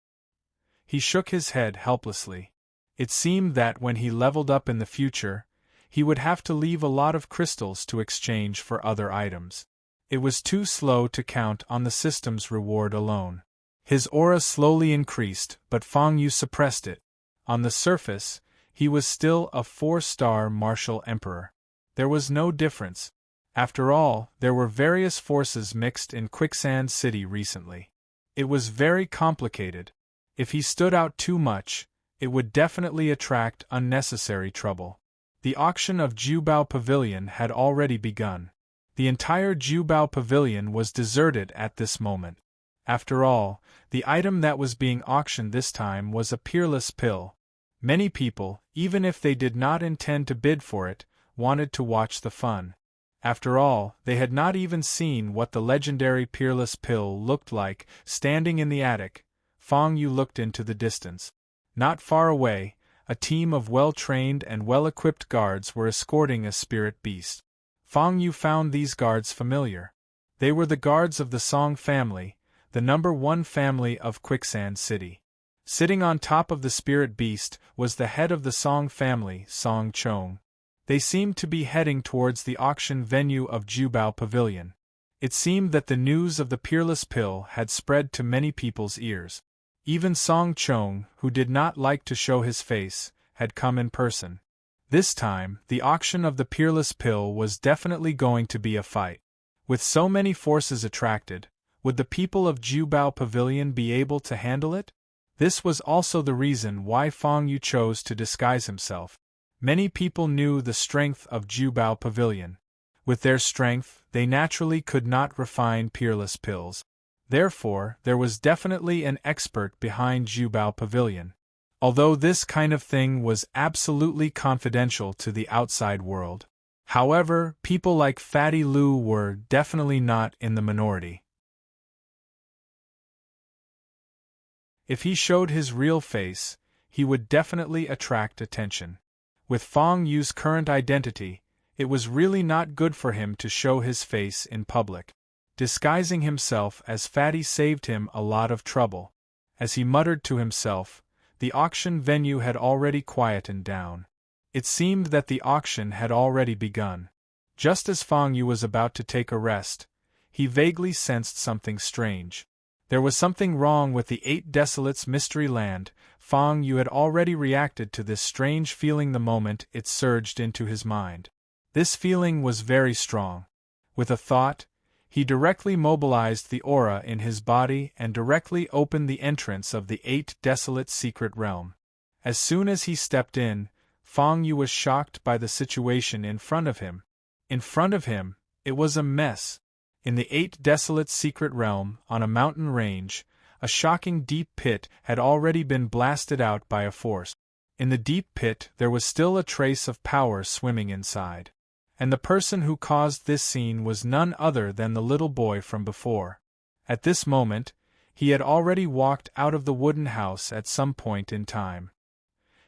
He shook his head helplessly. It seemed that when he leveled up in the future, he would have to leave a lot of crystals to exchange for other items. It was too slow to count on the system's reward alone. His aura slowly increased, but Fang Yu suppressed it. On the surface, he was still a 4-star martial emperor. There was no difference. After all, there were various forces mixed in Quicksand City recently. It was very complicated. If he stood out too much, it would definitely attract unnecessary trouble. The auction of Jubao Pavilion had already begun. The entire Jubao Pavilion was deserted at this moment. After all, the item that was being auctioned this time was a peerless pill. Many people, even if they did not intend to bid for it, wanted to watch the fun. After all, they had not even seen what the legendary peerless pill looked like standing in the attic. Fang Yu looked into the distance. Not far away, a team of well-trained and well-equipped guards were escorting a spirit beast. Fang Yu found these guards familiar. They were the guards of the Song family, the #1 family of Quicksand City. Sitting on top of the spirit beast was the head of the Song family, Song Chong. They seemed to be heading towards the auction venue of Jubao Pavilion. It seemed that the news of the peerless pill had spread to many people's ears. Even Song Chong, who did not like to show his face, had come in person. This time, the auction of the peerless pill was definitely going to be a fight. With so many forces attracted, would the people of Jubao Pavilion be able to handle it? This was also the reason why Fang Yu chose to disguise himself. Many people knew the strength of Jubao Pavilion. With their strength, they naturally could not refine peerless pills. Therefore, there was definitely an expert behind Jubao Pavilion. Although this kind of thing was absolutely confidential to the outside world. However, people like Fatty Lu were definitely not in the minority. If he showed his real face, he would definitely attract attention. With Fang Yu's current identity, it was really not good for him to show his face in public. Disguising himself as Fatty saved him a lot of trouble. As he muttered to himself, the auction venue had already quietened down. It seemed that the auction had already begun. Just as Fang Yu was about to take a rest, he vaguely sensed something strange. There was something wrong with the 8 Desolates Mystery Land. Fang Yu had already reacted to this strange feeling the moment it surged into his mind. This feeling was very strong. With a thought, he directly mobilized the aura in his body and directly opened the entrance of the 8 Desolate Secret Realm. As soon as he stepped in, Fang Yu was shocked by the situation in front of him. In front of him, it was a mess. In the 8 Desolate Secret Realm, on a mountain range, a shocking deep pit had already been blasted out by a force. In the deep pit there was still a trace of power swimming inside. And the person who caused this scene was none other than the little boy from before. At this moment, he had already walked out of the wooden house at some point in time.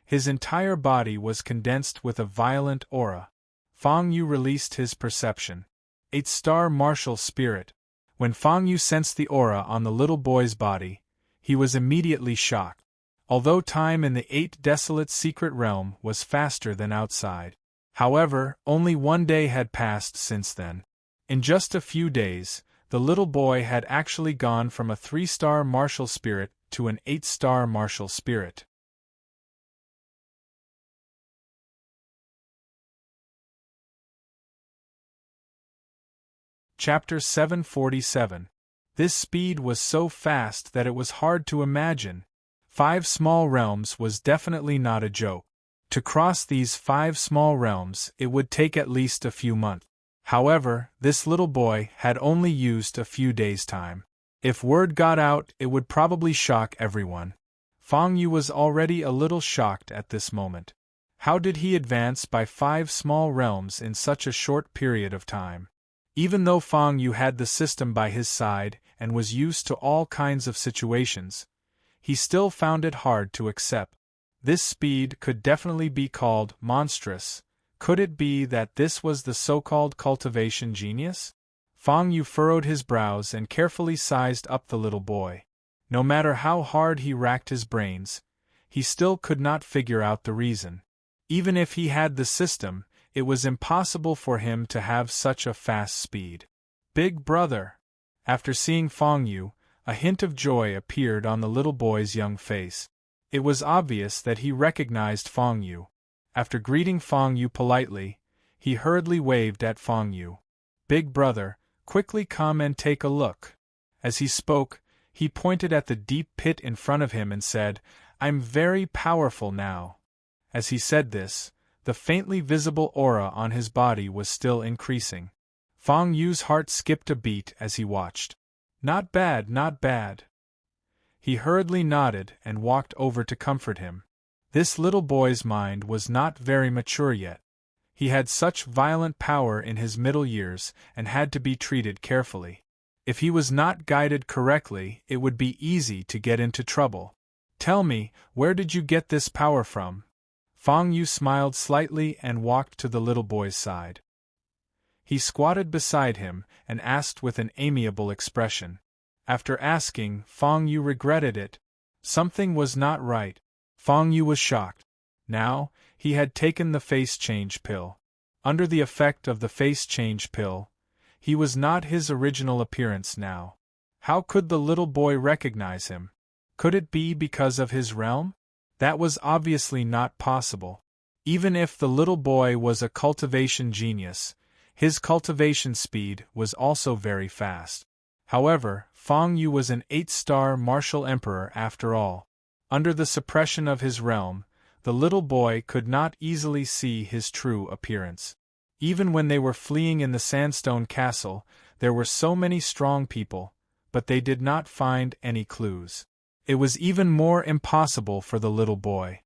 His entire body was condensed with a violent aura. Fang Yu released his perception. 8-star martial spirit. When Fang Yu sensed the aura on the little boy's body, he was immediately shocked. Although time in the 8 Desolate Secret Realm was faster than outside. However, only 1 day had passed since then. In just a few days, the little boy had actually gone from a 3-star martial spirit to an 8-star martial spirit. Chapter 747. This speed was so fast that it was hard to imagine. 5 small realms was definitely not a joke. To cross these 5 small realms, it would take at least a few months. However, this little boy had only used a few days' time. If word got out, it would probably shock everyone. Fang Yu was already a little shocked at this moment. How did he advance by 5 small realms in such a short period of time? Even though Fang Yu had the system by his side and was used to all kinds of situations, he still found it hard to accept. This speed could definitely be called monstrous, Could it be that this was the so-called cultivation genius? Fang Yu furrowed his brows and carefully sized up the little boy. No matter how hard he racked his brains, he still could not figure out the reason. Even if he had the system, it was impossible for him to have such a fast speed. Big brother! After seeing Fang Yu, a hint of joy appeared on the little boy's young face. It was obvious that he recognized Fang Yu. After greeting Fang Yu politely, he hurriedly waved at Fang Yu. Big brother, quickly come and take a look. As he spoke, he pointed at the deep pit in front of him and said, I'm very powerful now. As he said this, the faintly visible aura on his body was still increasing. Fang Yu's heart skipped a beat as he watched. Not bad, not bad. He hurriedly nodded and walked over to comfort him. This little boy's mind was not very mature yet. He had such violent power in his middle years and had to be treated carefully. If he was not guided correctly, it would be easy to get into trouble. Tell me, where did you get this power from? Fang Yu smiled slightly and walked to the little boy's side. He squatted beside him and asked with an amiable expression. After asking, Fang Yu regretted it. Something was not right. Fang Yu was shocked. Now, he had taken the face change pill. Under the effect of the face change pill, he was not his original appearance now. How could the little boy recognize him? Could it be because of his realm? That was obviously not possible. Even if the little boy was a cultivation genius, his cultivation speed was also very fast. However, Fang Yu was an 8-star martial emperor after all. Under the suppression of his realm, the little boy could not easily see his true appearance. Even when they were fleeing in the sandstone castle, there were so many strong people, but they did not find any clues. It was even more impossible for the little boy.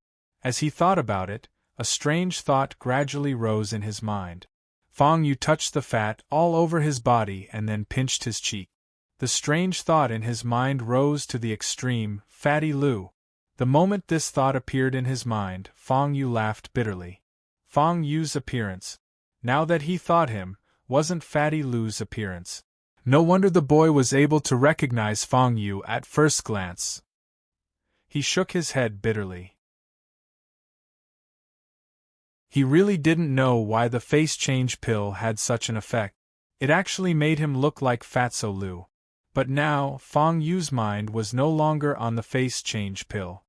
As he thought about it, a strange thought gradually rose in his mind. Fang Yu touched the fat all over his body and then pinched his cheek. The strange thought in his mind rose to the extreme, Fatty Lu. The moment this thought appeared in his mind, Fang Yu laughed bitterly. Fang Yu's appearance. Now that he thought him, wasn't Fatty Lu's appearance. No wonder the boy was able to recognize Fang Yu at first glance. He shook his head bitterly. He really didn't know why the face change pill had such an effect. It actually made him look like Fatso Lu. But now, Fang Yu's mind was no longer on the face change pill.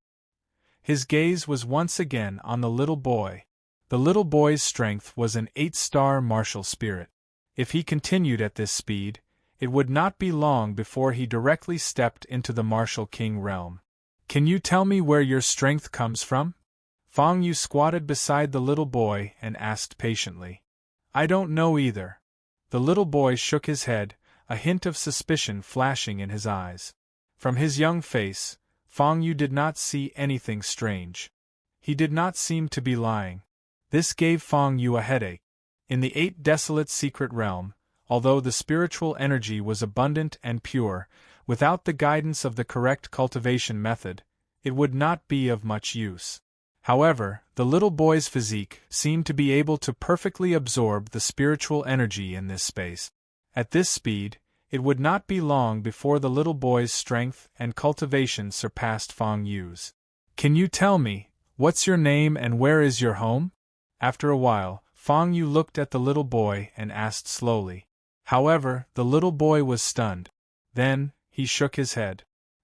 His gaze was once again on the little boy. The little boy's strength was an 8-star martial spirit. If he continued at this speed, it would not be long before he directly stepped into the martial king realm. Can you tell me where your strength comes from? Fang Yu squatted beside the little boy and asked patiently. I don't know either. The little boy shook his head, a hint of suspicion flashing in his eyes. From his young face, Fang Yu did not see anything strange. He did not seem to be lying. This gave Fang Yu a headache. In the 8 desolate secret realm, although the spiritual energy was abundant and pure, without the guidance of the correct cultivation method, it would not be of much use. However, the little boy's physique seemed to be able to perfectly absorb the spiritual energy in this space. At this speed, it would not be long before the little boy's strength and cultivation surpassed Fang Yu's. Can you tell me, what's your name and where is your home? After a while, Fang Yu looked at the little boy and asked slowly. However, the little boy was stunned. Then, he shook his head.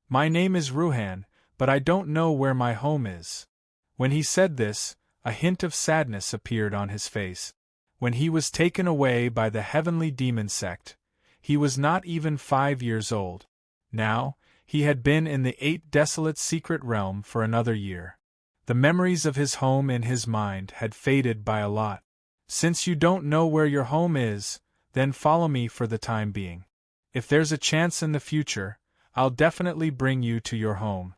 My name is Ruhan, but I don't know where my home is. When he said this, a hint of sadness appeared on his face. When he was taken away by the heavenly demon sect, he was not even 5 years old. Now, he had been in the 8 desolate secret realm for another year. The memories of his home in his mind had faded by a lot. Since you don't know where your home is, then follow me for the time being. If there's a chance in the future, I'll definitely bring you to your home.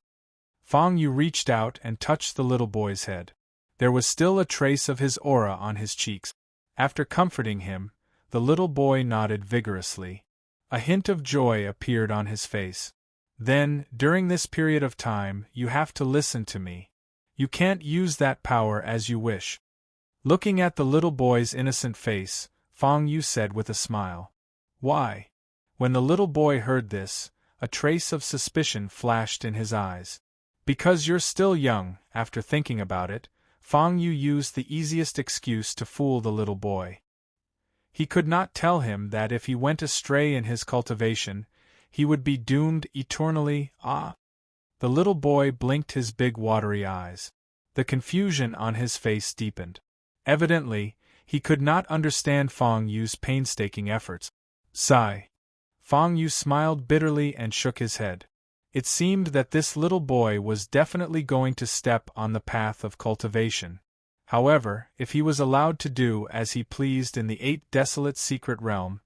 Fang Yu reached out and touched the little boy's head. There was still a trace of his aura on his cheeks. After comforting him, the little boy nodded vigorously. A hint of joy appeared on his face. Then, during this period of time, you have to listen to me. You can't use that power as you wish. Looking at the little boy's innocent face, Fang Yu said with a smile. Why? When the little boy heard this, a trace of suspicion flashed in his eyes. Because you're still young. After thinking about it, Fang Yu used the easiest excuse to fool the little boy. He could not tell him that if he went astray in his cultivation, he would be doomed eternally. Ah! The little boy blinked his big watery eyes. The confusion on his face deepened. Evidently, he could not understand Fang Yu's painstaking efforts. Sigh. Fang Yu smiled bitterly and shook his head. It seemed that this little boy was definitely going to step on the path of cultivation. However, if he was allowed to do as he pleased in the 8 desolate secret realm,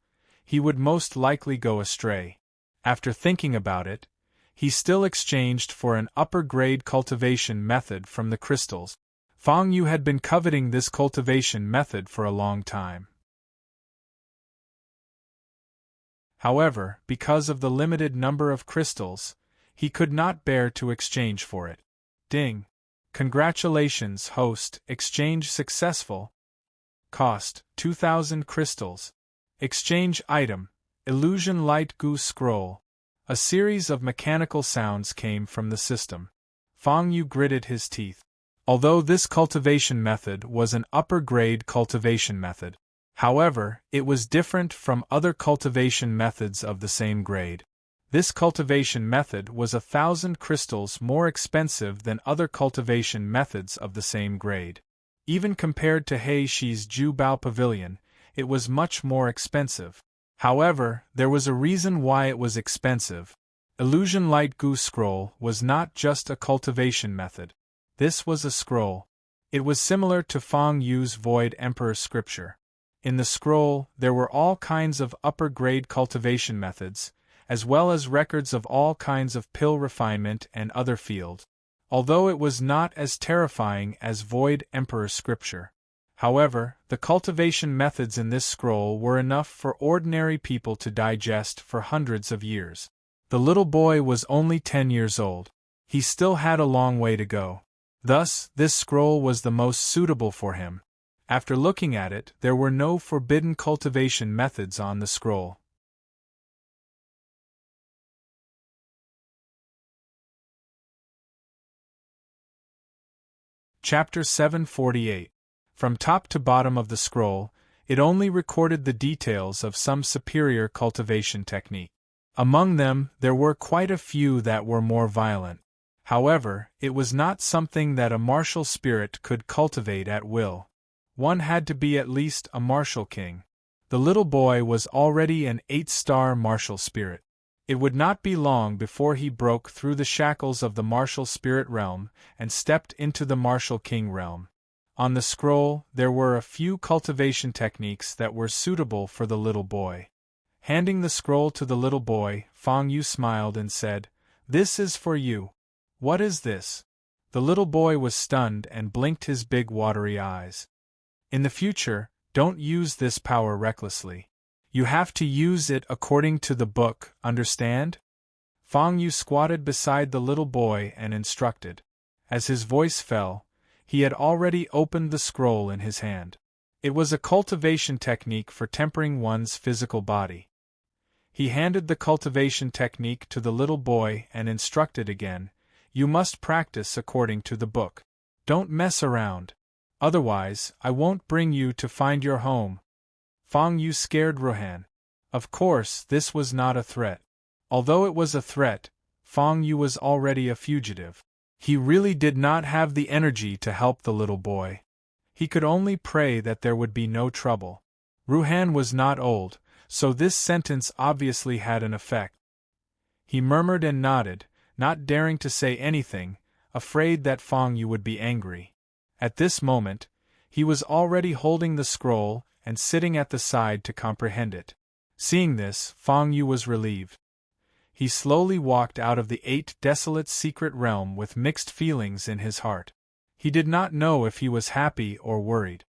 he would most likely go astray. After thinking about it, he still exchanged for an upper-grade cultivation method from the crystals. Fang Yu had been coveting this cultivation method for a long time. However, because of the limited number of crystals, he could not bear to exchange for it. Ding! Congratulations, host, exchange successful. Cost, 2,000 crystals. Exchange item, illusion light goose scroll. A series of mechanical sounds came from the system. Fang Yu gritted his teeth. Although this cultivation method was an upper-grade cultivation method, however, it was different from other cultivation methods of the same grade. This cultivation method was 1,000 crystals more expensive than other cultivation methods of the same grade. Even compared to He Shi's Jubao Pavilion, it was much more expensive. However, there was a reason why it was expensive. Illusion Light Goose Scroll was not just a cultivation method. This was a scroll. It was similar to Fang Yu's Void Emperor scripture. In the scroll, there were all kinds of upper-grade cultivation methods, as well as records of all kinds of pill refinement and other fields. Although it was not as terrifying as Void Emperor scripture. However, the cultivation methods in this scroll were enough for ordinary people to digest for hundreds of years. The little boy was only 10 years old. He still had a long way to go. Thus, this scroll was the most suitable for him. After looking at it, there were no forbidden cultivation methods on the scroll. Chapter 748. From top to bottom of the scroll, it only recorded the details of some superior cultivation technique. Among them, there were quite a few that were more violent. However, it was not something that a martial spirit could cultivate at will. One had to be at least a martial king. The little boy was already an 8-star martial spirit. It would not be long before he broke through the shackles of the martial spirit realm and stepped into the martial king realm. On the scroll, there were a few cultivation techniques that were suitable for the little boy. Handing the scroll to the little boy, Fang Yu smiled and said, "This is for you." "What is this?" The little boy was stunned and blinked his big watery eyes. "In the future, don't use this power recklessly. You have to use it according to the book, understand?" Fang Yu squatted beside the little boy and instructed. As his voice fell, he had already opened the scroll in his hand. It was a cultivation technique for tempering one's physical body. He handed the cultivation technique to the little boy and instructed again, "You must practice according to the book. Don't mess around. Otherwise, I won't bring you to find your home." Fang Yu scared Ruhan. Of course, this was not a threat. Although it was a threat, Fang Yu was already a fugitive. He really did not have the energy to help the little boy. He could only pray that there would be no trouble. Ruhan was not old, so this sentence obviously had an effect. He murmured and nodded, not daring to say anything, afraid that Fang Yu would be angry. At this moment, he was already holding the scroll and sitting at the side to comprehend it. Seeing this, Fang Yu was relieved. He slowly walked out of the 8 desolate secret realm with mixed feelings in his heart. He did not know if he was happy or worried.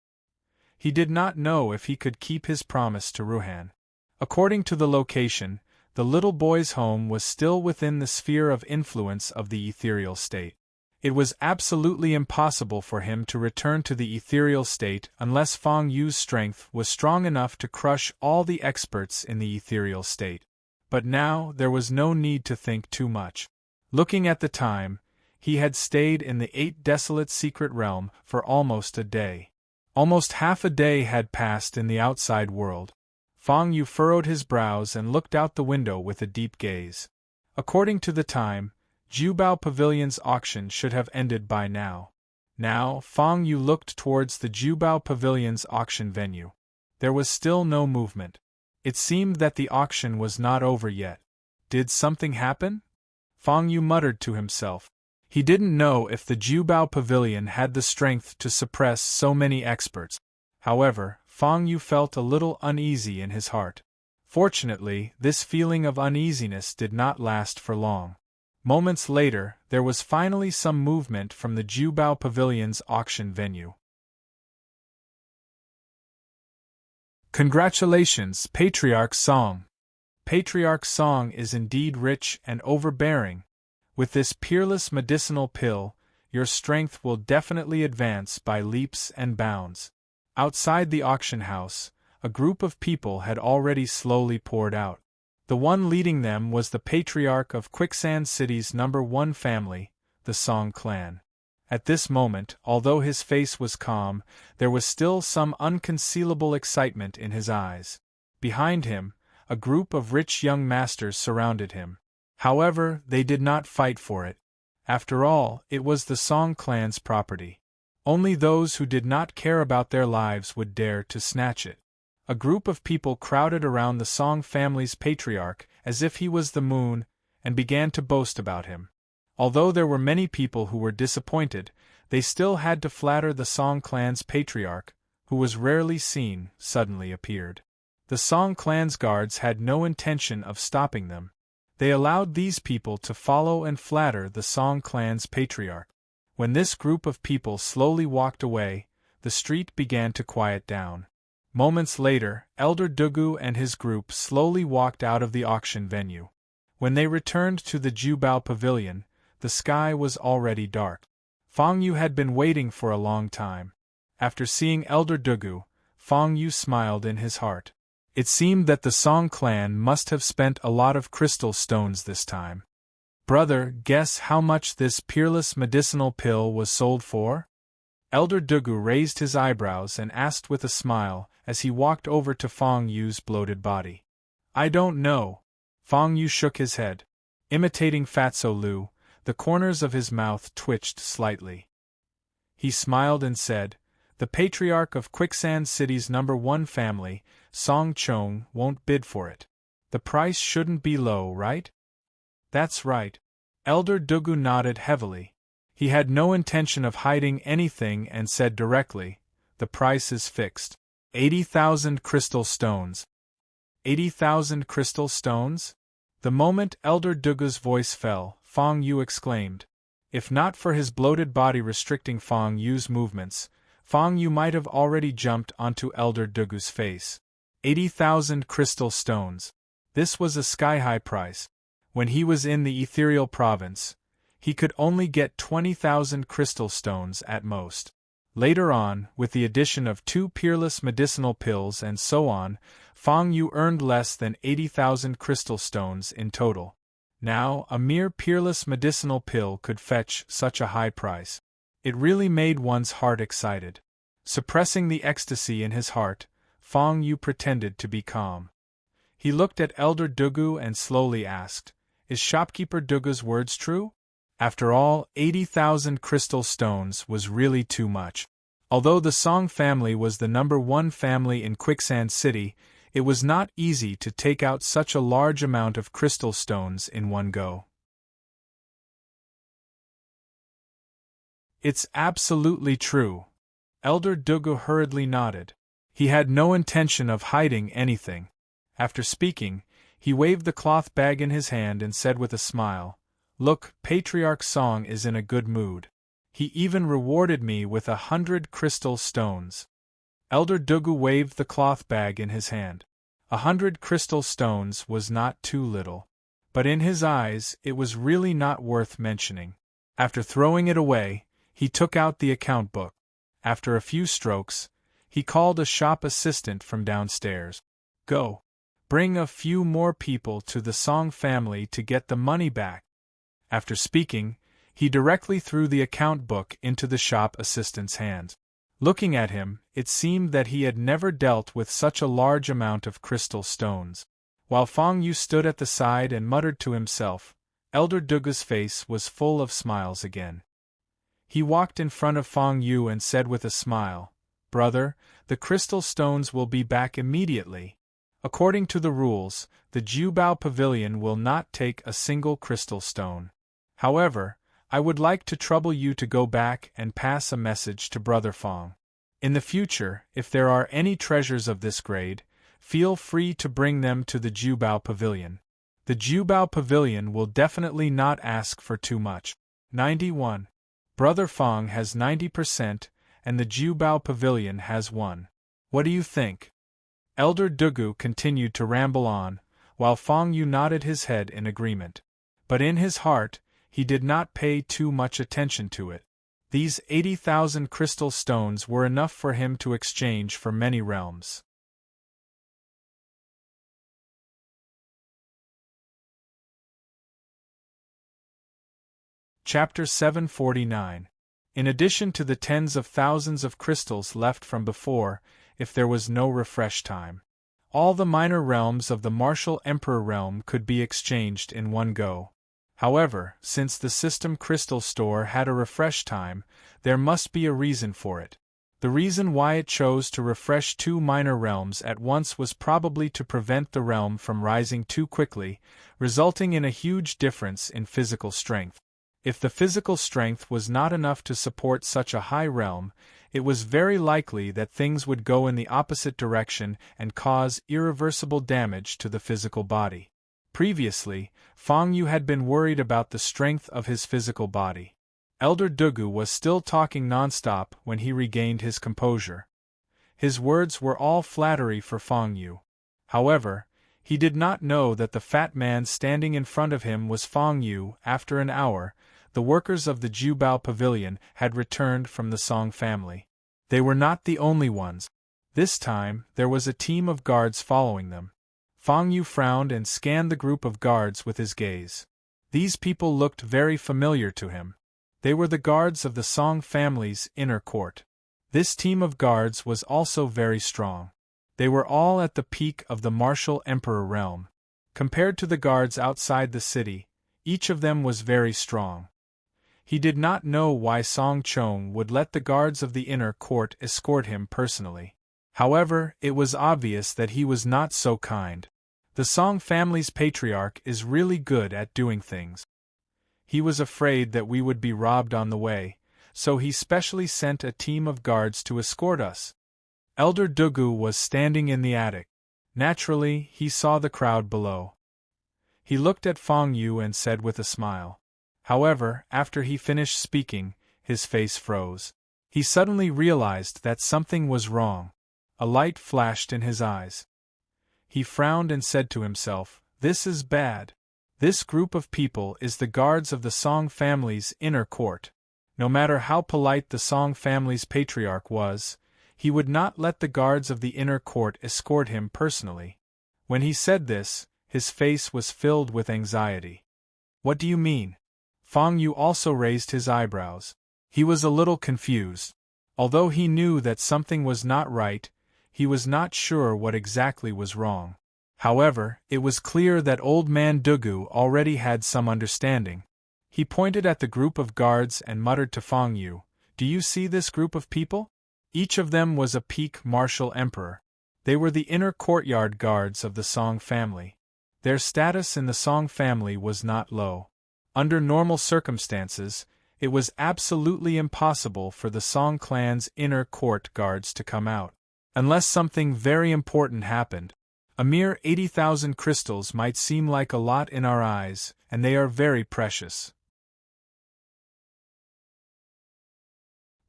He did not know if he could keep his promise to Ruhan. According to the location, the little boy's home was still within the sphere of influence of the ethereal state. It was absolutely impossible for him to return to the ethereal state unless Fang Yu's strength was strong enough to crush all the experts in the ethereal state. But now there was no need to think too much. Looking at the time, he had stayed in the 8 desolate secret realm for almost a day. Almost half a day had passed in the outside world. Fang Yu furrowed his brows and looked out the window with a deep gaze. According to the time, Jiubao Pavilion's auction should have ended by now. Now, Fang Yu looked towards the Jiubao Pavilion's auction venue. There was still no movement. It seemed that the auction was not over yet. Did something happen? Fang Yu muttered to himself. He didn't know if the Jiubao Pavilion had the strength to suppress so many experts. However, Fang Yu felt a little uneasy in his heart. Fortunately, this feeling of uneasiness did not last for long. Moments later, there was finally some movement from the Jiubao Pavilion's auction venue. Congratulations, Patriarch Song! Patriarch Song is indeed rich and overbearing. With this peerless medicinal pill, your strength will definitely advance by leaps and bounds. Outside the auction house, a group of people had already slowly poured out. The one leading them was the patriarch of Quicksand City's #1 family, the Song clan. At this moment, although his face was calm, there was still some unconcealable excitement in his eyes. Behind him, a group of rich young masters surrounded him. However, they did not fight for it. After all, it was the Song clan's property. Only those who did not care about their lives would dare to snatch it. A group of people crowded around the Song family's patriarch as if he was the moon, and began to boast about him. Although there were many people who were disappointed, they still had to flatter the Song clan's patriarch, who was rarely seen, suddenly appeared. The Song clan's guards had no intention of stopping them. They allowed these people to follow and flatter the Song clan's patriarch. When this group of people slowly walked away, the street began to quiet down. Moments later, Elder Dugu and his group slowly walked out of the auction venue. When they returned to the Jiubao Pavilion, the sky was already dark. Fang Yu had been waiting for a long time. After seeing Elder Dugu, Fang Yu smiled in his heart. It seemed that the Song clan must have spent a lot of crystal stones this time. Brother, guess how much this peerless medicinal pill was sold for? Elder Dugu raised his eyebrows and asked with a smile as he walked over to Fang Yu's bloated body. I don't know. Fang Yu shook his head. Imitating Fatso Lu, the corners of his mouth twitched slightly. He smiled and said, the patriarch of Quicksand City's #1 family, Song Chong, won't bid for it. The price shouldn't be low, right? That's right. Elder Dugu nodded heavily. He had no intention of hiding anything and said directly, the price is fixed. 80,000 crystal stones. 80,000 crystal stones? The moment Elder Dugu's voice fell, Fang Yu exclaimed. If not for his bloated body restricting Fang Yu's movements, Fang Yu might have already jumped onto Elder Dugu's face. 80,000 crystal stones. This was a sky-high price. When he was in the ethereal province, he could only get 20,000 crystal stones at most. Later on, with the addition of 2 peerless medicinal pills and so on, Fang Yu earned less than 80,000 crystal stones in total. Now, a mere peerless medicinal pill could fetch such a high price. It really made one's heart excited. Suppressing the ecstasy in his heart, Fang Yu pretended to be calm. He looked at Elder Dugu and slowly asked, is shopkeeper Dugu's words true? After all, 80,000 crystal stones was really too much. Although the Song family was the #1 family in Quicksand City, it was not easy to take out such a large amount of crystal stones in one go. It's absolutely true. Elder Dugu hurriedly nodded. He had no intention of hiding anything. After speaking, he waved the cloth bag in his hand and said with a smile, Look, Patriarch Song is in a good mood. He even rewarded me with 100 crystal stones. Elder Dugu waved the cloth bag in his hand. 100 crystal stones was not too little. But in his eyes, it was really not worth mentioning. After throwing it away, he took out the account book. After a few strokes, he called a shop assistant from downstairs. Go. Bring a few more people to the Song family to get the money back. After speaking, he directly threw the account book into the shop assistant's hands. Looking at him, it seemed that he had never dealt with such a large amount of crystal stones. While Fong Yu stood at the side and muttered to himself, Elder Dugu's face was full of smiles again. He walked in front of Fong Yu and said with a smile, "Brother, the crystal stones will be back immediately. According to the rules, the Jiubao Pavilion will not take a single crystal stone. However, I would like to trouble you to go back and pass a message to Brother Fong. In the future, if there are any treasures of this grade, feel free to bring them to the Jiubao Pavilion. The Jiubao Pavilion will definitely not ask for too much." 91. Brother Fong has 90%, and the Jiubao Pavilion has 1. What do you think? Elder Dugu continued to ramble on, while Fong Yu nodded his head in agreement. But in his heart, he did not pay too much attention to it. These 80,000 crystal stones were enough for him to exchange for many realms. Chapter 749. In addition to the tens of thousands of crystals left from before, if there was no refresh time, all the minor realms of the Martial Emperor realm could be exchanged in one go. However, since the system crystal store had a refresh time, there must be a reason for it. The reason why it chose to refresh 2 minor realms at once was probably to prevent the realm from rising too quickly, resulting in a huge difference in physical strength. If the physical strength was not enough to support such a high realm, it was very likely that things would go in the opposite direction and cause irreversible damage to the physical body. Previously, Fong Yu had been worried about the strength of his physical body. Elder Dugu was still talking nonstop when he regained his composure. His words were all flattery for Fong Yu. However, he did not know that the fat man standing in front of him was Fong Yu. After an hour, the workers of the Jiubao Pavilion had returned from the Song family. They were not the only ones. This time, there was a team of guards following them. Fong Yu frowned and scanned the group of guards with his gaze. These people looked very familiar to him. They were the guards of the Song family's inner court. This team of guards was also very strong. They were all at the peak of the Martial Emperor realm. Compared to the guards outside the city, each of them was very strong. He did not know why Song Chong would let the guards of the inner court escort him personally. However, it was obvious that he was not so kind. The Song family's patriarch is really good at doing things. He was afraid that we would be robbed on the way, so he specially sent a team of guards to escort us. Elder Dugu was standing in the attic. Naturally, he saw the crowd below. He looked at Fong Yu and said with a smile. However, after he finished speaking, his face froze. He suddenly realized that something was wrong. A light flashed in his eyes. He frowned and said to himself, "This is bad. This group of people is the guards of the Song family's inner court. No matter how polite the Song family's patriarch was, he would not let the guards of the inner court escort him personally." When he said this, his face was filled with anxiety. "What do you mean?" Fong Yu also raised his eyebrows. He was a little confused. Although he knew that something was not right, he was not sure what exactly was wrong. However, it was clear that Old Man Dugu already had some understanding. He pointed at the group of guards and muttered to Fong Yu, "Do you see this group of people? Each of them was a peak martial emperor. They were the inner courtyard guards of the Song family. Their status in the Song family was not low. Under normal circumstances, it was absolutely impossible for the Song clan's inner court guards to come out. Unless something very important happened. A mere 80,000 crystals might seem like a lot in our eyes, and they are very precious.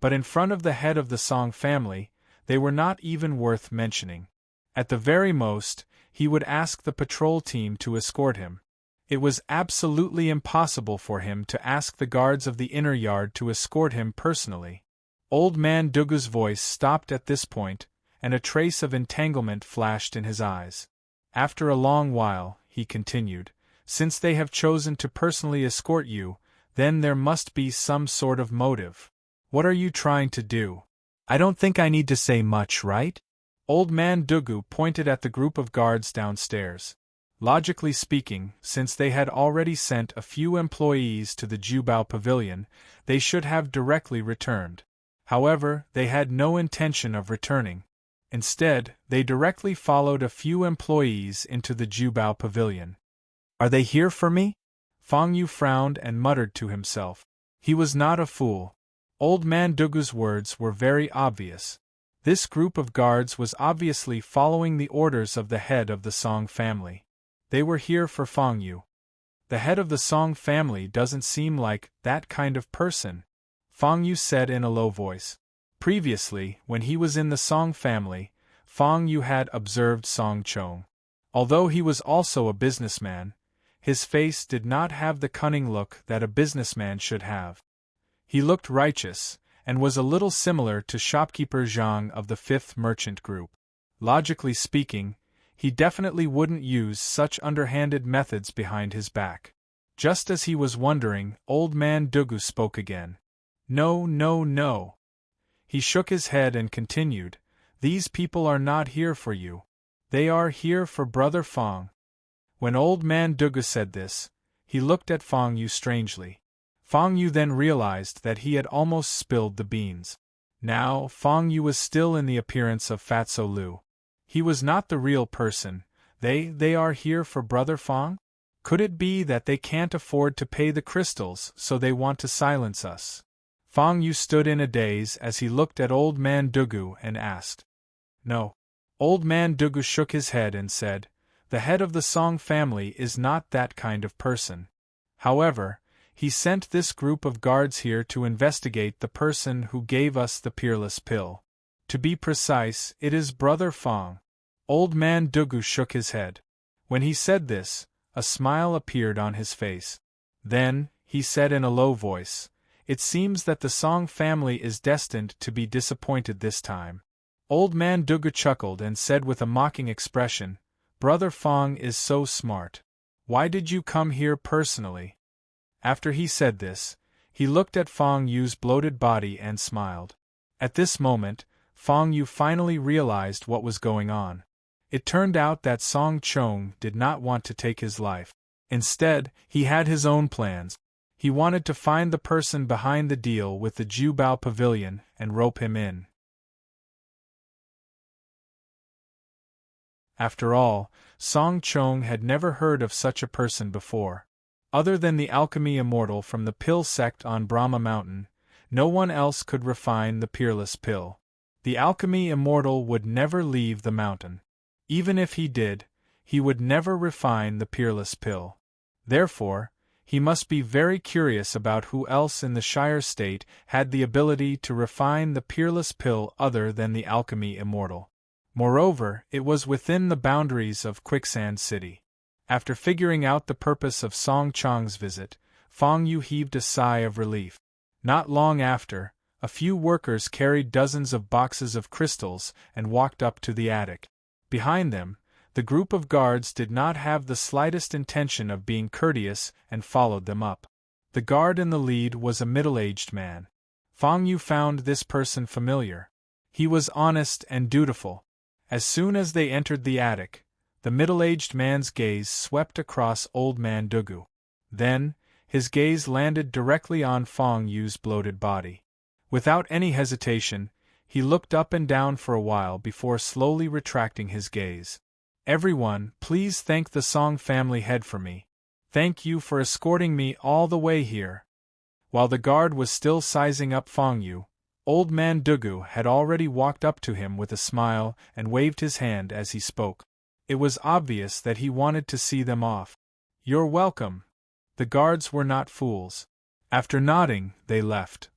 But in front of the head of the Song family, they were not even worth mentioning. At the very most, he would ask the patrol team to escort him. It was absolutely impossible for him to ask the guards of the inner yard to escort him personally. Old Man Dugu's voice stopped at this point, and a trace of entanglement flashed in his eyes. After a long while, he continued, since they have chosen to personally escort you, then there must be some sort of motive. What are you trying to do? I don't think I need to say much, right? Old Man Dugu pointed at the group of guards downstairs. Logically speaking, since they had already sent a few employees to the Jubao Pavilion, they should have directly returned. However, they had no intention of returning. Instead, they directly followed a few employees into the Jubao Pavilion. Are they here for me? Fang Yu frowned and muttered to himself. He was not a fool. Old Man Dugu's words were very obvious. This group of guards was obviously following the orders of the head of the Song family. They were here for Fang Yu. The head of the Song family doesn't seem like that kind of person, Fang Yu said in a low voice. Previously, when he was in the Song family, Fang Yu had observed Song Chong. Although he was also a businessman, his face did not have the cunning look that a businessman should have. He looked righteous, and was a little similar to shopkeeper Zhang of the Fifth Merchant Group. Logically speaking, he definitely wouldn't use such underhanded methods behind his back. Just as he was wondering, Old Man Dugu spoke again. No, no, no. He shook his head and continued, these people are not here for you. They are here for Brother Fang. When Old Man Dugu said this, he looked at Fang Yu strangely. Fang Yu then realized that he had almost spilled the beans. Now, Fang Yu was still in the appearance of Fatso Lu. He was not the real person. They are here for Brother Fang? Could it be that they can't afford to pay the crystals, so they want to silence us? Fang Yu stood in a daze as he looked at Old Man Dugu and asked. No. Old Man Dugu shook his head and said, the head of the Song family is not that kind of person. However, he sent this group of guards here to investigate the person who gave us the peerless pill. To be precise, it is Brother Fang. Old Man Dugu shook his head. When he said this, a smile appeared on his face. Then, he said in a low voice, it seems that the Song family is destined to be disappointed this time. Old Man Dugu chuckled and said with a mocking expression, Brother Fang is so smart. Why did you come here personally? After he said this, he looked at Fang Yu's bloated body and smiled. At this moment, Fang Yu finally realized what was going on. It turned out that Song Chong did not want to take his life. Instead, he had his own plans. He wanted to find the person behind the deal with the Jubao Pavilion and rope him in. After all, Song Chong had never heard of such a person before. Other than the alchemy immortal from the pill sect on Brahma Mountain, no one else could refine the peerless pill. The alchemy immortal would never leave the mountain. Even if he did, he would never refine the peerless pill. Therefore, he must be very curious about who else in the Shire State had the ability to refine the peerless pill other than the alchemy immortal. Moreover, it was within the boundaries of Quicksand City. After figuring out the purpose of Song Chong's visit, Fang Yu heaved a sigh of relief. Not long after, a few workers carried dozens of boxes of crystals and walked up to the attic. Behind them, the group of guards did not have the slightest intention of being courteous and followed them up. The guard in the lead was a middle-aged man. Fang Yu found this person familiar. He was honest and dutiful. As soon as they entered the attic, the middle-aged man's gaze swept across Old Man Dugu. Then, his gaze landed directly on Fang Yu's bloated body. Without any hesitation, he looked up and down for a while before slowly retracting his gaze. Everyone, please thank the Song family head for me. Thank you for escorting me all the way here. While the guard was still sizing up Fang Yu, Old Man Dugu had already walked up to him with a smile and waved his hand as he spoke. It was obvious that he wanted to see them off. You're welcome. The guards were not fools. After nodding, they left.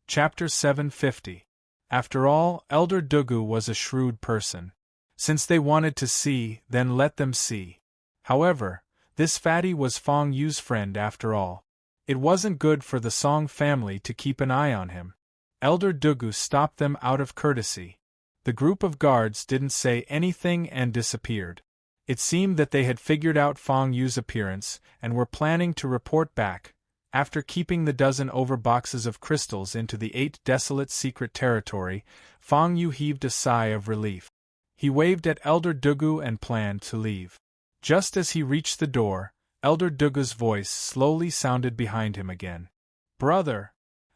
Chapter 750. After all, Elder Dugu was a shrewd person. Since they wanted to see, then let them see. However, this fatty was Fong Yu's friend after all. It wasn't good for the Song family to keep an eye on him. Elder Dugu stopped them out of courtesy. The group of guards didn't say anything and disappeared. It seemed that they had figured out Fong Yu's appearance and were planning to report back. After keeping the dozen over boxes of crystals into the 8 desolate secret territory, Fong Yu heaved a sigh of relief. He waved at Elder Dugu and planned to leave. Just as he reached the door, Elder Dugu's voice slowly sounded behind him again. "Brother,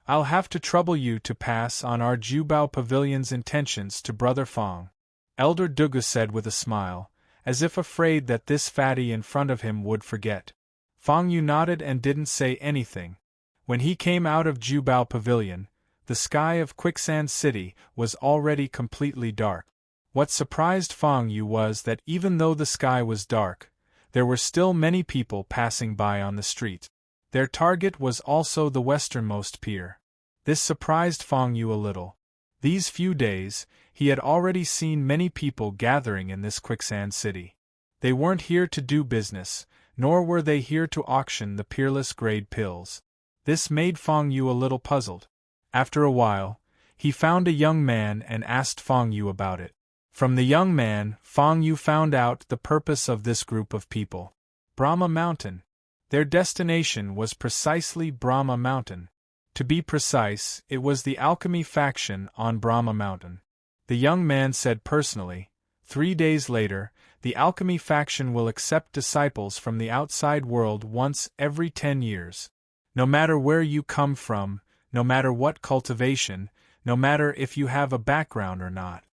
I'll have to trouble you to pass on our Jubao Pavilion's intentions to Brother Fong," Elder Dugu said with a smile, as if afraid that this fatty in front of him would forget. Fong Yu nodded and didn't say anything. When he came out of Jubao Pavilion, the sky of Quicksand City was already completely dark. What surprised Fong Yu was that even though the sky was dark, there were still many people passing by on the street. Their target was also the westernmost pier. This surprised Fong Yu a little. These few days, he had already seen many people gathering in this Quicksand City. They weren't here to do business, nor were they here to auction the peerless grade pills. This made Fong Yu a little puzzled. After a while, he found a young man and asked Fong Yu about it. From the young man, Fong Yu found out the purpose of this group of people. Brahma Mountain. Their destination was precisely Brahma Mountain. To be precise, it was the alchemy faction on Brahma Mountain. The young man said personally, 3 days later, the alchemy faction will accept disciples from the outside world once every 10 years. No matter where you come from, no matter what cultivation, no matter if you have a background or not,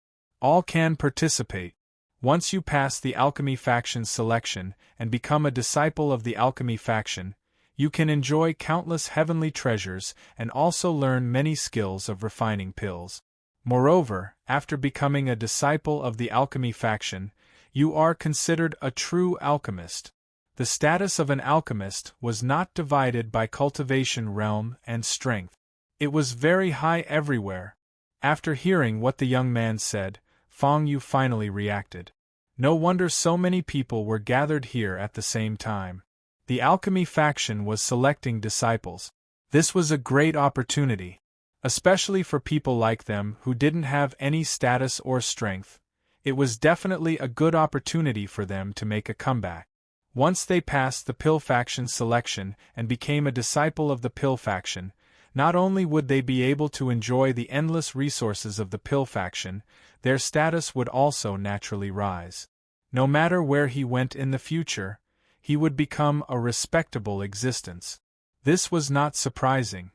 all can participate. Once you pass the alchemy faction selection and become a disciple of the alchemy faction, you can enjoy countless heavenly treasures and also learn many skills of refining pills. Moreover, after becoming a disciple of the alchemy faction, you are considered a true alchemist. The status of an alchemist was not divided by cultivation realm and strength. It was very high everywhere. After hearing what the young man said, Fong Yu finally reacted. No wonder so many people were gathered here at the same time. The alchemy faction was selecting disciples. This was a great opportunity, especially for people like them who didn't have any status or strength. It was definitely a good opportunity for them to make a comeback. Once they passed the pill faction selection and became a disciple of the pill faction, not only would they be able to enjoy the endless resources of the pill faction, their status would also naturally rise. No matter where he went in the future, he would become a respectable existence. This was not surprising.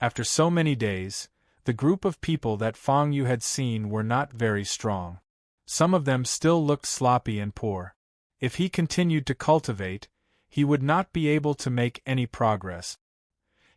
After so many days, the group of people that Fong Yu had seen were not very strong. Some of them still looked sloppy and poor. If he continued to cultivate, he would not be able to make any progress.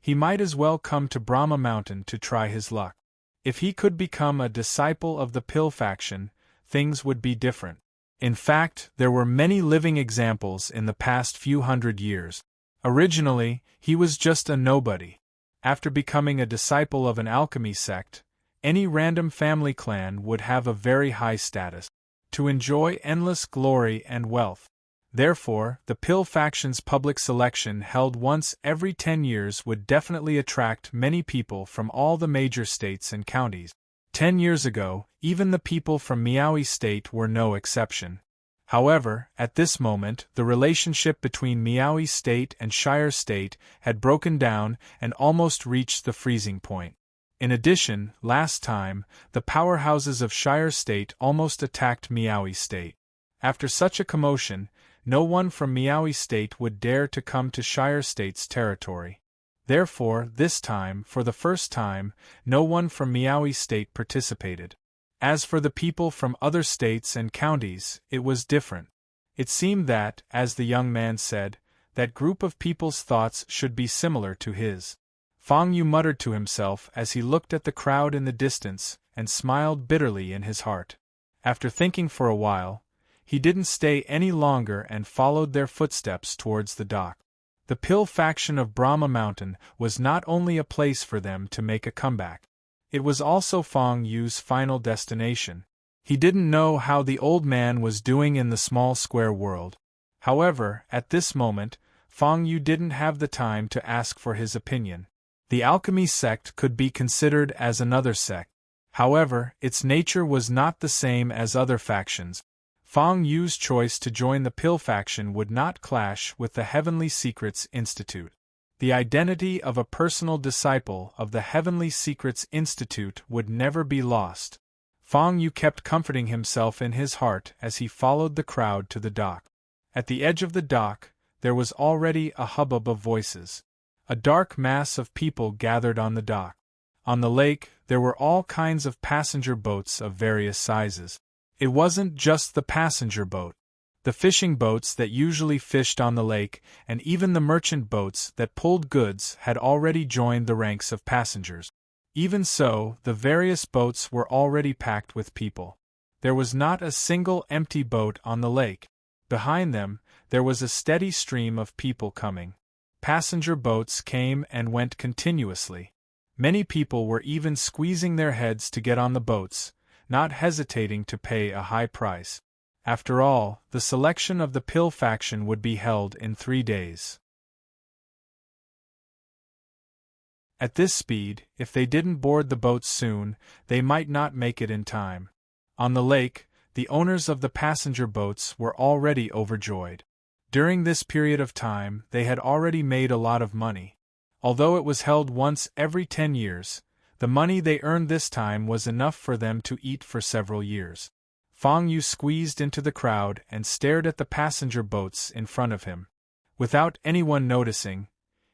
He might as well come to Brahma Mountain to try his luck. If he could become a disciple of the pill faction, things would be different. In fact, there were many living examples in the past few hundred years. Originally, he was just a nobody. After becoming a disciple of an alchemy sect, any random family clan would have a very high status, to enjoy endless glory and wealth. Therefore, the pill faction's public selection held once every 10 years would definitely attract many people from all the major states and counties. 10 years ago, even the people from Miaoi State were no exception. However, at this moment, the relationship between Miaoi State and Shire State had broken down and almost reached the freezing point. In addition, last time, the powerhouses of Shire State almost attacked Miaoi State. After such a commotion, no one from Miaoi State would dare to come to Shire State's territory. Therefore, this time, for the first time, no one from Miaoi State participated. As for the people from other states and counties, it was different. It seemed that, as the young man said, that group of people's thoughts should be similar to his. Fong Yu muttered to himself as he looked at the crowd in the distance and smiled bitterly in his heart. After thinking for a while, he didn't stay any longer and followed their footsteps towards the dock. The Pill faction of Brahma Mountain was not only a place for them to make a comeback. It was also Fang Yu's final destination. He didn't know how the old man was doing in the small square world. However, at this moment, Fang Yu didn't have the time to ask for his opinion. The alchemy sect could be considered as another sect. However, its nature was not the same as other factions. Fang Yu's choice to join the Pill faction would not clash with the Heavenly Secrets Institute. The identity of a personal disciple of the Heavenly Secrets Institute would never be lost. Fang Yu kept comforting himself in his heart as he followed the crowd to the dock. At the edge of the dock, there was already a hubbub of voices. A dark mass of people gathered on the dock. On the lake, there were all kinds of passenger boats of various sizes. It wasn't just the passenger boat. The fishing boats that usually fished on the lake, and even the merchant boats that pulled goods had already joined the ranks of passengers. Even so, the various boats were already packed with people. There was not a single empty boat on the lake. Behind them, there was a steady stream of people coming. Passenger boats came and went continuously. Many people were even squeezing their heads to get on the boats, not hesitating to pay a high price. After all, the selection of the Pill faction would be held in 3 days. At this speed, if they didn't board the boats soon, they might not make it in time. On the lake, the owners of the passenger boats were already overjoyed. During this period of time, they had already made a lot of money. Although it was held once every 10 years, the money they earned this time was enough for them to eat for several years. Fang Yu squeezed into the crowd and stared at the passenger boats in front of him. Without anyone noticing,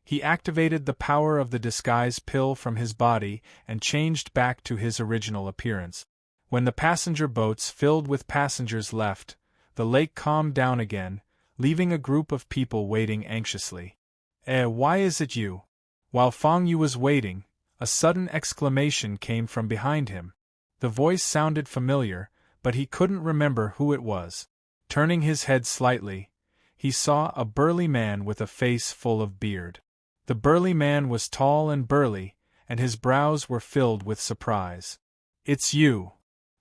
he activated the power of the disguise pill from his body and changed back to his original appearance. When the passenger boats filled with passengers left, the lake calmed down again, leaving a group of people waiting anxiously. Why is it you?" While Fang Yu was waiting, a sudden exclamation came from behind him. The voice sounded familiar, but he couldn't remember who it was. Turning his head slightly, he saw a burly man with a face full of beard. The burly man was tall and burly, and his brows were filled with surprise. "It's you!"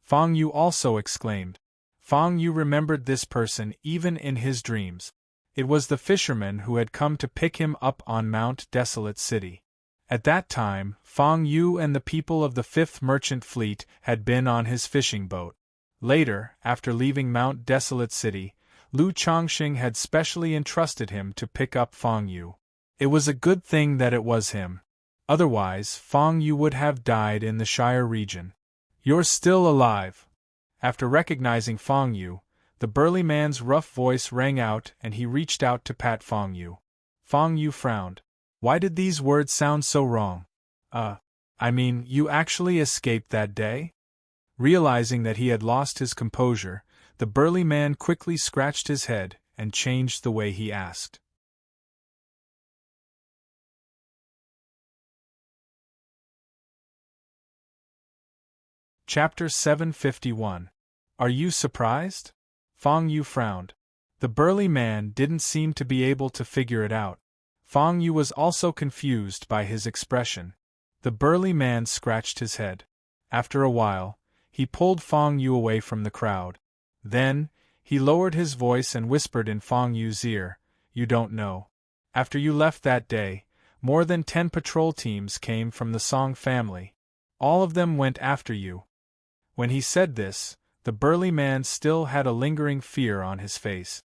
Fang Yu also exclaimed. Fang Yu remembered this person even in his dreams. It was the fisherman who had come to pick him up on Mount Desolate City. At that time, Fang Yu and the people of the 5th Merchant Fleet had been on his fishing boat. Later, after leaving Mount Desolate City, Lu Chongqing had specially entrusted him to pick up Fang Yu. It was a good thing that it was him. Otherwise, Fang Yu would have died in the Shire region. "You're still alive." After recognizing Fang Yu, the burly man's rough voice rang out and he reached out to pat Fang Yu. Fang Yu frowned. Why did these words sound so wrong? I mean, you actually escaped that day? Realizing that he had lost his composure, the burly man quickly scratched his head and changed the way he asked. Chapter 751. Are you surprised? Fang Yu frowned. The burly man didn't seem to be able to figure it out. Fang Yu was also confused by his expression. The burly man scratched his head. After a while, he pulled Fang Yu away from the crowd. Then, he lowered his voice and whispered in Fang Yu's ear, "You don't know. After you left that day, more than 10 patrol teams came from the Song family. All of them went after you." When he said this, the burly man still had a lingering fear on his face.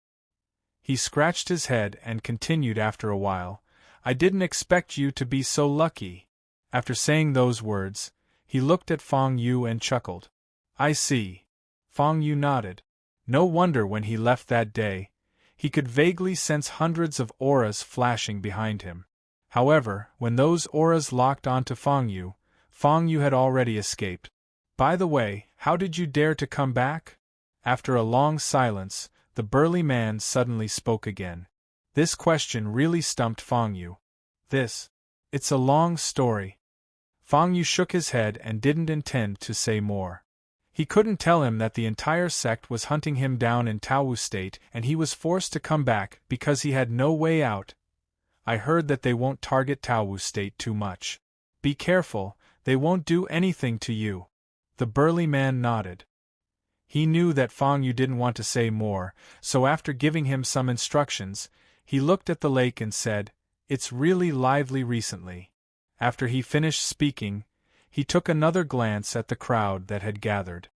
He scratched his head and continued after a while, "I didn't expect you to be so lucky." After saying those words, he looked at Fang Yu and chuckled. "I see." Fang Yu nodded. No wonder when he left that day, he could vaguely sense hundreds of auras flashing behind him. However, when those auras locked onto Fang Yu had already escaped. "By the way, how did you dare to come back?" After a long silence, the burly man suddenly spoke again. This question really stumped Fang Yu. It's a long story." Fang Yu shook his head and didn't intend to say more. He couldn't tell him that the entire sect was hunting him down in Taowu State and he was forced to come back because he had no way out. I heard that they won't target Taowu State too much. Be careful, they won't do anything to you. The burly man nodded. He knew that Fang Yu didn't want to say more, so after giving him some instructions, he looked at the lake and said, "It's really lively recently." After he finished speaking, he took another glance at the crowd that had gathered.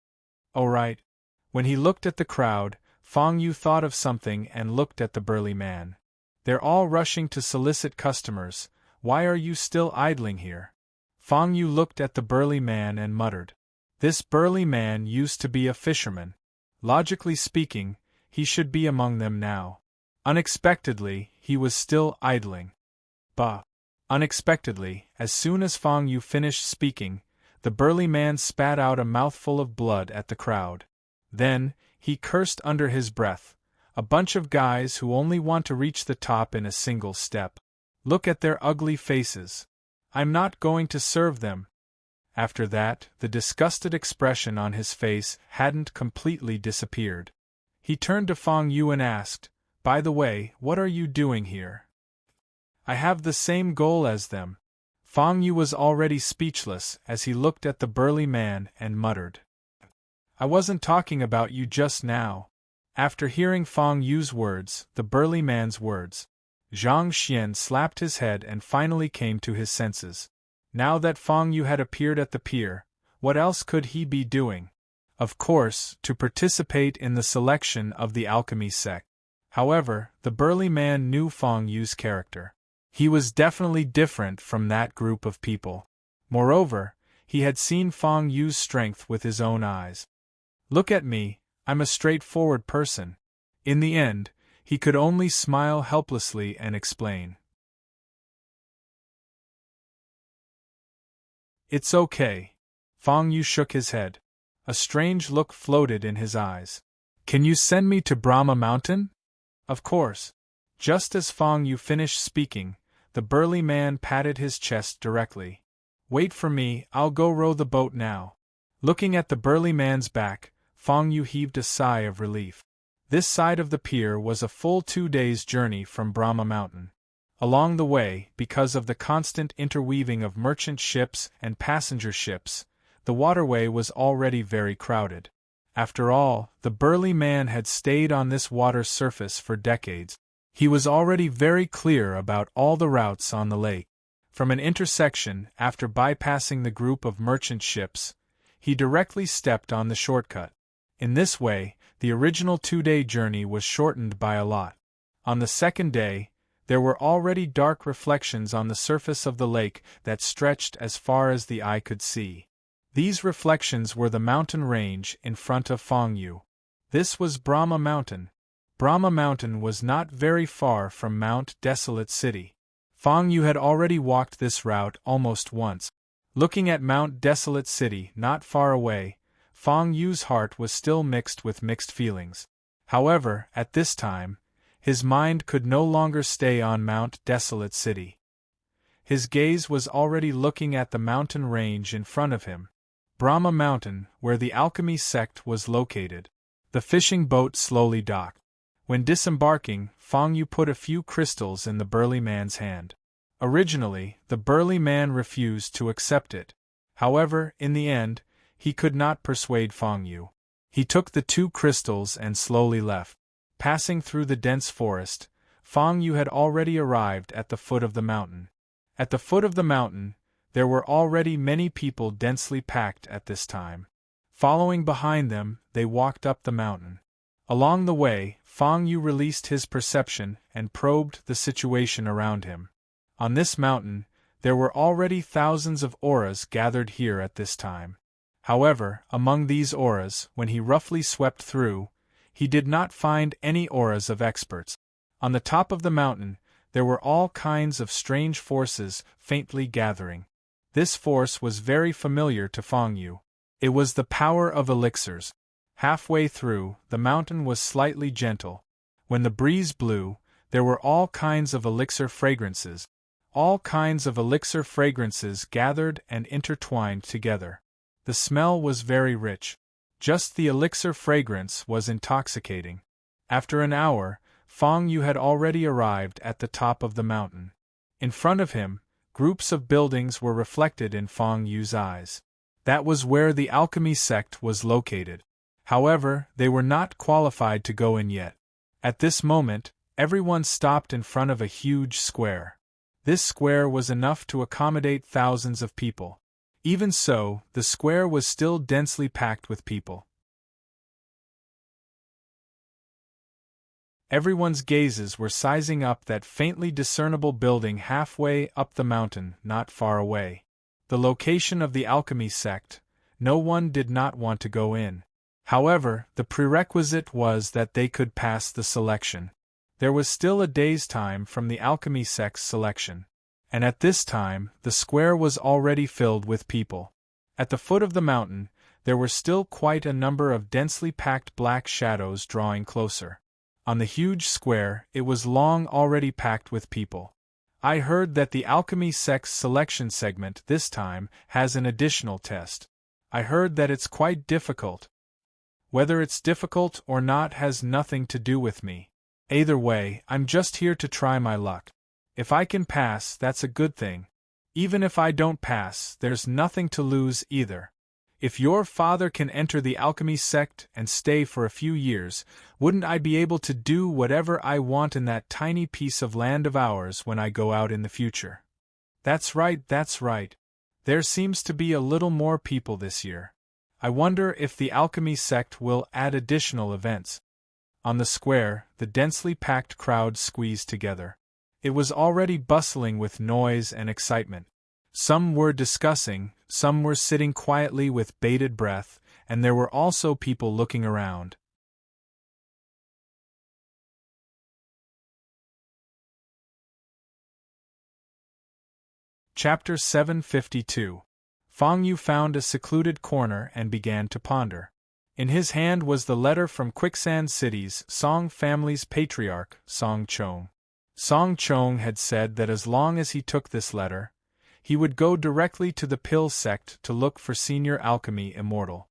"All right." When he looked at the crowd, Fang Yu thought of something and looked at the burly man. "They're all rushing to solicit customers. Why are you still idling here?" Fang Yu looked at the burly man and muttered. This burly man used to be a fisherman. Logically speaking, he should be among them now. Unexpectedly, he was still idling. Bah! Unexpectedly, as soon as Fang Yu finished speaking, the burly man spat out a mouthful of blood at the crowd. Then, he cursed under his breath, "A bunch of guys who only want to reach the top in a single step. Look at their ugly faces. I'm not going to serve them." After that, the disgusted expression on his face hadn't completely disappeared. He turned to Fang Yu and asked, "By the way, what are you doing here?" "I have the same goal as them." Fang Yu was already speechless as he looked at the burly man and muttered, "I wasn't talking about you just now." After hearing Fang Yu's words, the burly man's words, Zhang Xian slapped his head and finally came to his senses. Now that Fang Yu had appeared at the pier, what else could he be doing? Of course, to participate in the selection of the alchemy sect. However, the burly man knew Fang Yu's character. He was definitely different from that group of people. Moreover, he had seen Fang Yu's strength with his own eyes. "Look at me, I'm a straightforward person." In the end, he could only smile helplessly and explain, "It's okay." Fang Yu shook his head. A strange look floated in his eyes. "Can you send me to Brahma Mountain?" "Of course." Just as Fang Yu finished speaking, the burly man patted his chest directly. "Wait for me, I'll go row the boat now." Looking at the burly man's back, Fang Yu heaved a sigh of relief. This side of the pier was a full 2 days' journey from Brahma Mountain. Along the way, because of the constant interweaving of merchant ships and passenger ships, the waterway was already very crowded. After all, the burly man had stayed on this water's surface for decades. He was already very clear about all the routes on the lake. From an intersection, after bypassing the group of merchant ships, he directly stepped on the shortcut. In this way, the original 2-day journey was shortened by a lot. On the second day, there were already dark reflections on the surface of the lake that stretched as far as the eye could see. These reflections were the mountain range in front of Fang Yu. This was Brahma Mountain. Brahma Mountain was not very far from Mount Desolate City. Fang Yu had already walked this route almost once. Looking at Mount Desolate City not far away, Fang Yu's heart was still mixed with mixed feelings. However, at this time, his mind could no longer stay on Mount Desolate City. His gaze was already looking at the mountain range in front of him. Brahma Mountain, where the alchemy sect was located. The fishing boat slowly docked. When disembarking, Fang Yu put a few crystals in the burly man's hand. Originally, the burly man refused to accept it. However, in the end, he could not persuade Fang Yu. He took the 2 crystals and slowly left. Passing through the dense forest, Fang Yu had already arrived at the foot of the mountain. At the foot of the mountain, there were already many people densely packed at this time. Following behind them, they walked up the mountain. Along the way, Fang Yu released his perception and probed the situation around him. On this mountain, there were already thousands of auras gathered here at this time. However, among these auras, when he roughly swept through, he did not find any auras of experts. On the top of the mountain, there were all kinds of strange forces faintly gathering. This force was very familiar to Fang Yu. It was the power of elixirs. Halfway through, the mountain was slightly gentle. When the breeze blew, there were all kinds of elixir fragrances. All kinds of elixir fragrances gathered and intertwined together. The smell was very rich. Just the elixir fragrance was intoxicating. After an hour, Fang Yu had already arrived at the top of the mountain. In front of him, groups of buildings were reflected in Feng Yu's eyes. That was where the alchemy sect was located. However, they were not qualified to go in yet. At this moment, everyone stopped in front of a huge square. This square was enough to accommodate thousands of people. Even so, the square was still densely packed with people. Everyone's gazes were sizing up that faintly discernible building halfway up the mountain, not far away. The location of the alchemy sect. No one did not want to go in. However, the prerequisite was that they could pass the selection. There was still a day's time from the alchemy sect's selection. And at this time, the square was already filled with people. At the foot of the mountain, there were still quite a number of densely packed black shadows drawing closer. On the huge square, it was long already packed with people. I heard that the alchemy sect's selection segment this time has an additional test. I heard that it's quite difficult. Whether it's difficult or not has nothing to do with me. Either way, I'm just here to try my luck. If I can pass, that's a good thing. Even if I don't pass, there's nothing to lose either. If your father can enter the alchemy sect and stay for a few years, wouldn't I be able to do whatever I want in that tiny piece of land of ours when I go out in the future? That's right, that's right. There seems to be a little more people this year. I wonder if the alchemy sect will add additional events. On the square, the densely packed crowd squeezed together. It was already bustling with noise and excitement. Some were discussing, some were sitting quietly with bated breath, and there were also people looking around. Chapter 752. Feng Yu found a secluded corner and began to ponder. In his hand was the letter from Quicksand City's Song family's patriarch, Song Chong. Song Chong had said that as long as he took this letter, he would go directly to the Pill sect to look for Senior Alchemy Immortal.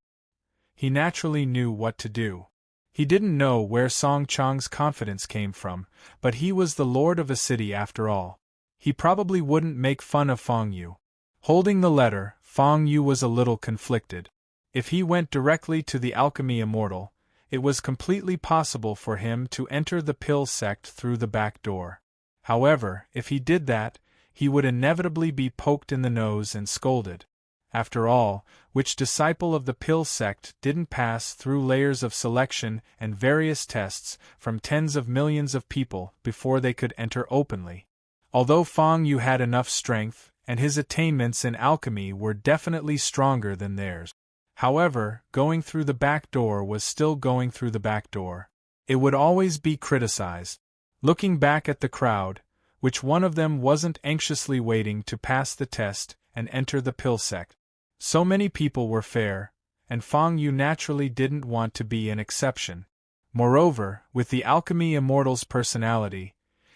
He naturally knew what to do. He didn't know where Song Chong's confidence came from, but he was the lord of a city after all. He probably wouldn't make fun of Feng Yu. Holding the letter, Feng Yu was a little conflicted. If he went directly to the Alchemy Immortal, it was completely possible for him to enter the Pill sect through the back door. However, if he did that, he would inevitably be poked in the nose and scolded. After all, which disciple of the Pill sect didn't pass through layers of selection and various tests from tens of millions of people before they could enter openly? Although Feng Yu had enough strength, and his attainments in alchemy were definitely stronger than theirs. However, going through the back door was still going through the back door. It would always be criticized. Looking back at the crowd, which one of them wasn't anxiously waiting to pass the test and enter the Pill sect? So many people were fair, and Feng Yu naturally didn't want to be an exception. Moreover, with the Alchemy Immortal's personality,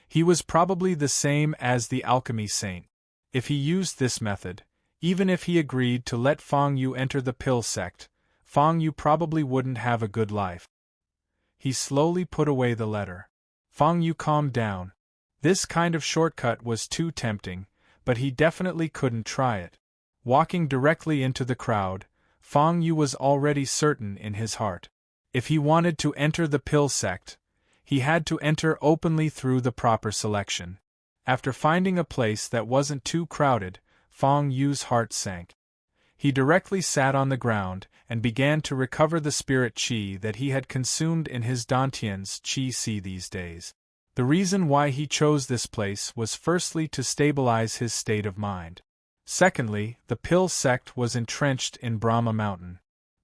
he was probably the same as the Alchemy Saint. If he used this method, even if he agreed to let Feng Yu enter the Pill sect, Feng Yu probably wouldn't have a good life. He slowly put away the letter. Feng Yu calmed down. This kind of shortcut was too tempting, but he definitely couldn't try it. Walking directly into the crowd, Feng Yu was already certain in his heart. If he wanted to enter the Pill sect, he had to enter openly through the proper selection. After finding a place that wasn't too crowded, Feng Yu's heart sank. He directly sat on the ground and began to recover the spirit qi that he had consumed in his Dantian's qi si these days. The reason why he chose this place was firstly to stabilize his state of mind. Secondly, the Pill sect was entrenched in Brahma Mountain.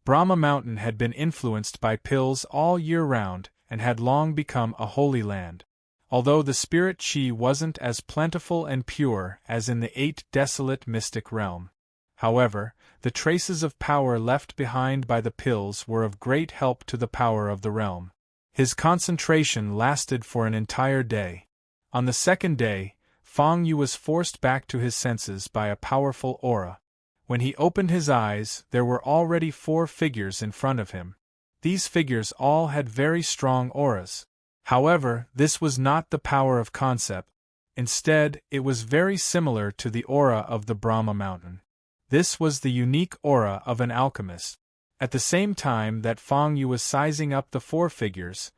Brahma Mountain had been influenced by pills all year round and had long become a holy land. Although the spirit qi wasn't as plentiful and pure as in the 8 desolate mystic realm. However, the traces of power left behind by the pills were of great help to the power of the realm. His concentration lasted for an entire day. On the second day, Feng Yu was forced back to his senses by a powerful aura. When he opened his eyes, there were already 4 figures in front of him. These figures all had very strong auras. However, this was not the power of concept. Instead, it was very similar to the aura of the Brahma mountain. This was the unique aura of an alchemist. At the same time that Feng Yu was sizing up the four figures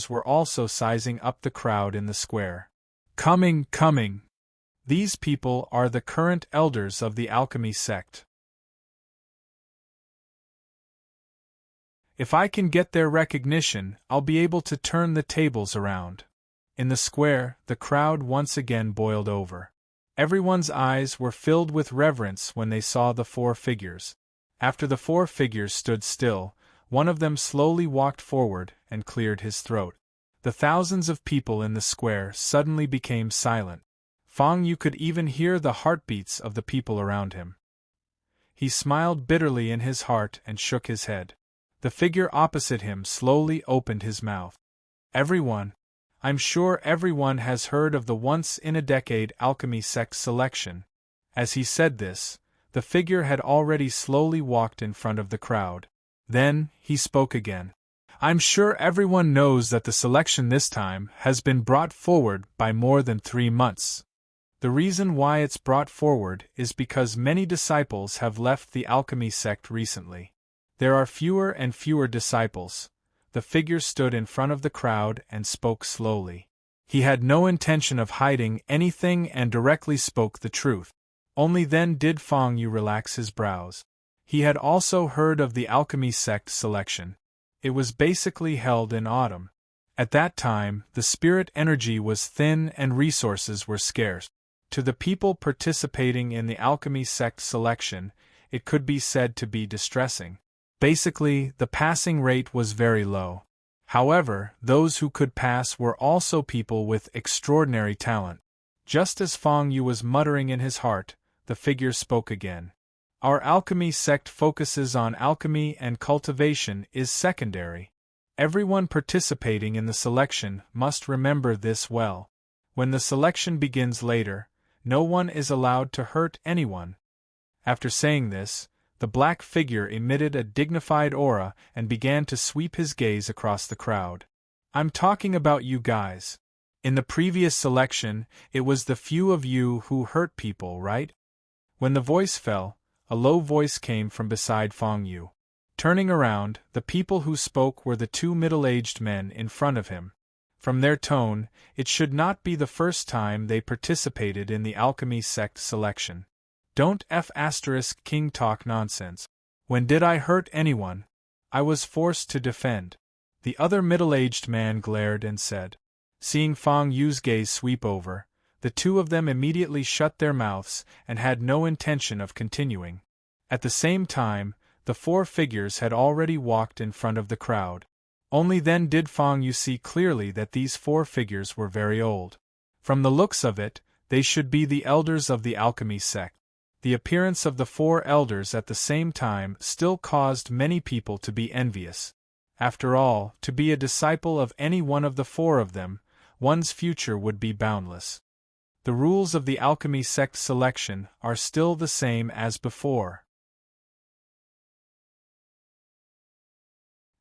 were also sizing up the crowd in the square. Coming. These people are the current elders of the alchemy sect. If I can get their recognition, I'll be able to turn the tables around. In the square, the crowd once again boiled over. Everyone's eyes were filled with reverence when they saw the four figures. After the four figures stood still, one of them slowly walked forward and cleared his throat. The thousands of people in the square suddenly became silent. Feng Yu could even hear the heartbeats of the people around him. He smiled bitterly in his heart and shook his head. The figure opposite him slowly opened his mouth. I'm sure everyone has heard of the once-in-a-decade alchemy sect selection. As he said this, the figure had already slowly walked in front of the crowd. Then, he spoke again. I'm sure everyone knows that the selection this time has been brought forward by more than 3 months. The reason why it's brought forward is because many disciples have left the alchemy sect recently. There are fewer and fewer disciples. The figure stood in front of the crowd and spoke slowly. He had no intention of hiding anything and directly spoke the truth. Only then did Feng Yu relax his brows. He had also heard of the alchemy sect selection. It was basically held in autumn. At that time, the spirit energy was thin and resources were scarce. To the people participating in the alchemy sect selection, it could be said to be distressing. Basically, the passing rate was very low. However, those who could pass were also people with extraordinary talent. Just as Feng Yu was muttering in his heart, the figure spoke again. Our alchemy sect focuses on alchemy and cultivation is secondary. Everyone participating in the selection must remember this well. When the selection begins later, no one is allowed to hurt anyone. After saying this, the black figure emitted a dignified aura and began to sweep his gaze across the crowd. I'm talking about you guys. In the previous selection, it was the few of you who hurt people, right? When the voice fell, a low voice came from beside Feng Yu. Turning around, the people who spoke were the 2 middle-aged men in front of him. From their tone, it should not be the first time they participated in the alchemy sect selection. Don't King talk nonsense. When did I hurt anyone? I was forced to defend. The other middle-aged man glared and said. Seeing Feng Yu's gaze sweep over, the 2 of them immediately shut their mouths and had no intention of continuing. At the same time, the 4 figures had already walked in front of the crowd. Only then did Feng Yu see clearly that these 4 figures were very old. From the looks of it, they should be the elders of the alchemy sect. The appearance of the 4 elders at the same time still caused many people to be envious. After all, to be a disciple of any one of the 4 of them, one's future would be boundless. The rules of the alchemy sect selection are still the same as before.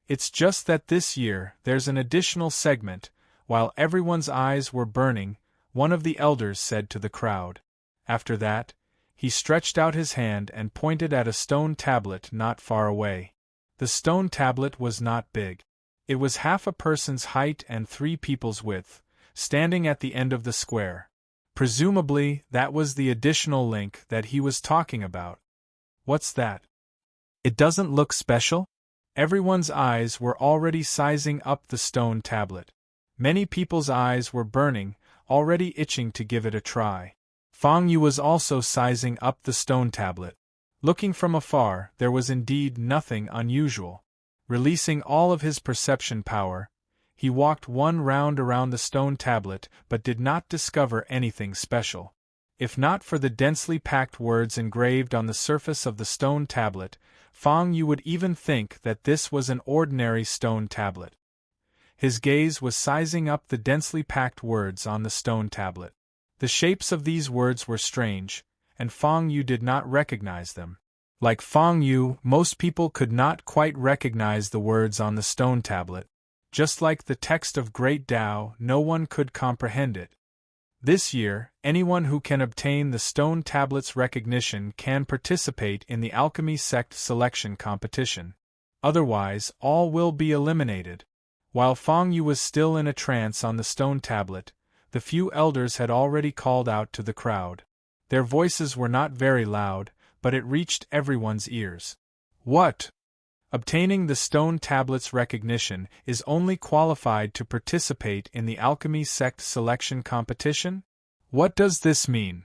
It's just that this year there's an additional segment. While everyone's eyes were burning, one of the elders said to the crowd. After that, he stretched out his hand and pointed at a stone tablet not far away. The stone tablet was not big. It was half a person's height and 3 people's width, standing at the end of the square. Presumably, that was the additional link that he was talking about. What's that? It doesn't look special? Everyone's eyes were already sizing up the stone tablet. Many people's eyes were burning, already itching to give it a try. Feng Yu was also sizing up the stone tablet. Looking from afar, there was indeed nothing unusual. Releasing all of his perception power, he walked 1 round around the stone tablet but did not discover anything special. If not for the densely packed words engraved on the surface of the stone tablet, Feng Yu would even think that this was an ordinary stone tablet. His gaze was sizing up the densely packed words on the stone tablet. The shapes of these words were strange, and Feng Yu did not recognize them. Like Feng Yu, most people could not quite recognize the words on the stone tablet. Just like the text of Great Tao, no one could comprehend it. This year, anyone who can obtain the stone tablet's recognition can participate in the alchemy sect selection competition. Otherwise, all will be eliminated. While Feng Yu was still in a trance on the stone tablet, the few elders had already called out to the crowd. Their voices were not very loud, but it reached everyone's ears. What? Obtaining the stone tablet's recognition is only qualified to participate in the alchemy sect selection competition? What does this mean?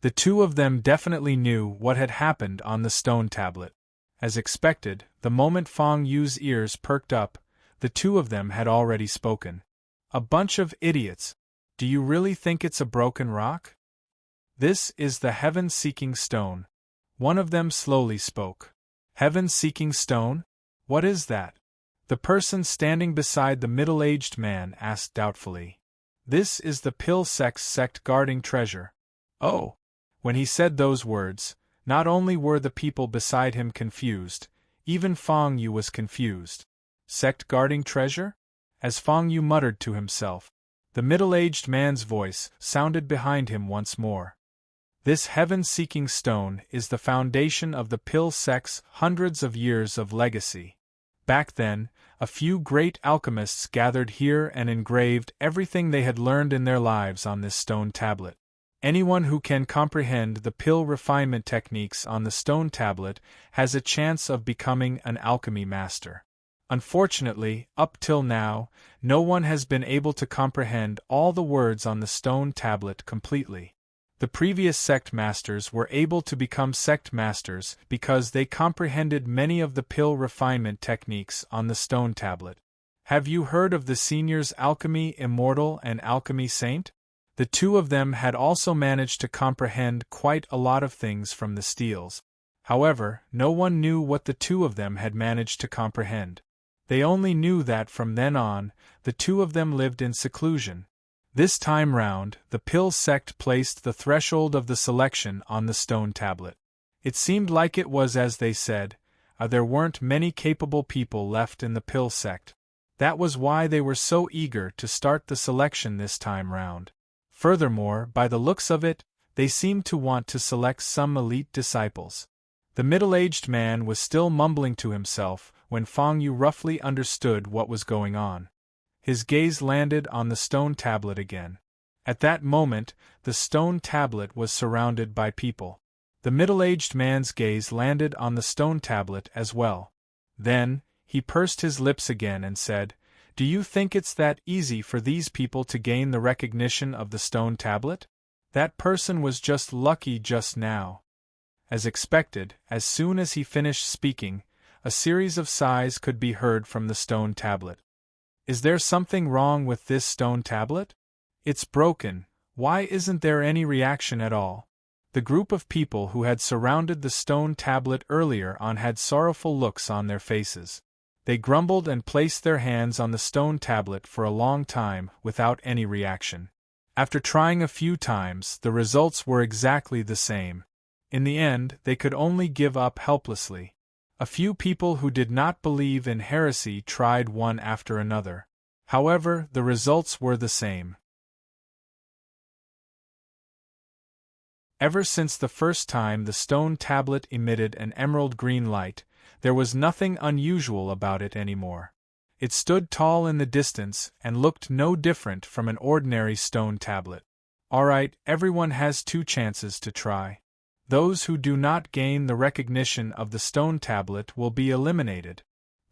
The two of them definitely knew what had happened on the stone tablet. As expected, the moment Feng Yu's ears perked up, the two of them had already spoken. A bunch of idiots. Do you really think it's a broken rock? This is the heaven-seeking stone. One of them slowly spoke. Heaven-seeking stone? What is that? The person standing beside the middle-aged man asked doubtfully. This is the pill sect guarding treasure. Oh! When he said those words, not only were the people beside him confused, even Feng Yu was confused. Sect guarding treasure? As Feng Yu muttered to himself, the middle-aged man's voice sounded behind him once more. This heaven-seeking stone is the foundation of the pill sect's hundreds of years of legacy. Back then, a few great alchemists gathered here and engraved everything they had learned in their lives on this stone tablet. Anyone who can comprehend the pill refinement techniques on the stone tablet has a chance of becoming an alchemy master. Unfortunately, up till now, no one has been able to comprehend all the words on the stone tablet completely. The previous sect masters were able to become sect masters because they comprehended many of the pill refinement techniques on the stone tablet. Have you heard of the seniors Alchemy Immortal and Alchemy Saint? The two of them had also managed to comprehend quite a lot of things from the steels. However, no one knew what the two of them had managed to comprehend. They only knew that from then on, the two of them lived in seclusion. This time round, the pill sect placed the threshold of the selection on the stone tablet. It seemed like it was as they said, there weren't many capable people left in the pill sect. That was why they were so eager to start the selection this time round. Furthermore, by the looks of it, they seemed to want to select some elite disciples. The middle-aged man was still mumbling to himself when Feng Yu roughly understood what was going on. His gaze landed on the stone tablet again. At that moment, the stone tablet was surrounded by people. The middle-aged man's gaze landed on the stone tablet as well. Then, he pursed his lips again and said, "Do you think it's that easy for these people to gain the recognition of the stone tablet? That person was just lucky just now." As expected, as soon as he finished speaking, a series of sighs could be heard from the stone tablet. Is there something wrong with this stone tablet? It's broken. Why isn't there any reaction at all? The group of people who had surrounded the stone tablet earlier on had sorrowful looks on their faces. They grumbled and placed their hands on the stone tablet for a long time without any reaction. After trying a few times, the results were exactly the same. In the end, they could only give up helplessly. A few people who did not believe in heresy tried one after another. However, the results were the same. Ever since the first time the stone tablet emitted an emerald green light, there was nothing unusual about it anymore. It stood tall in the distance and looked no different from an ordinary stone tablet. Alright, everyone has two chances to try. Those who do not gain the recognition of the stone tablet will be eliminated.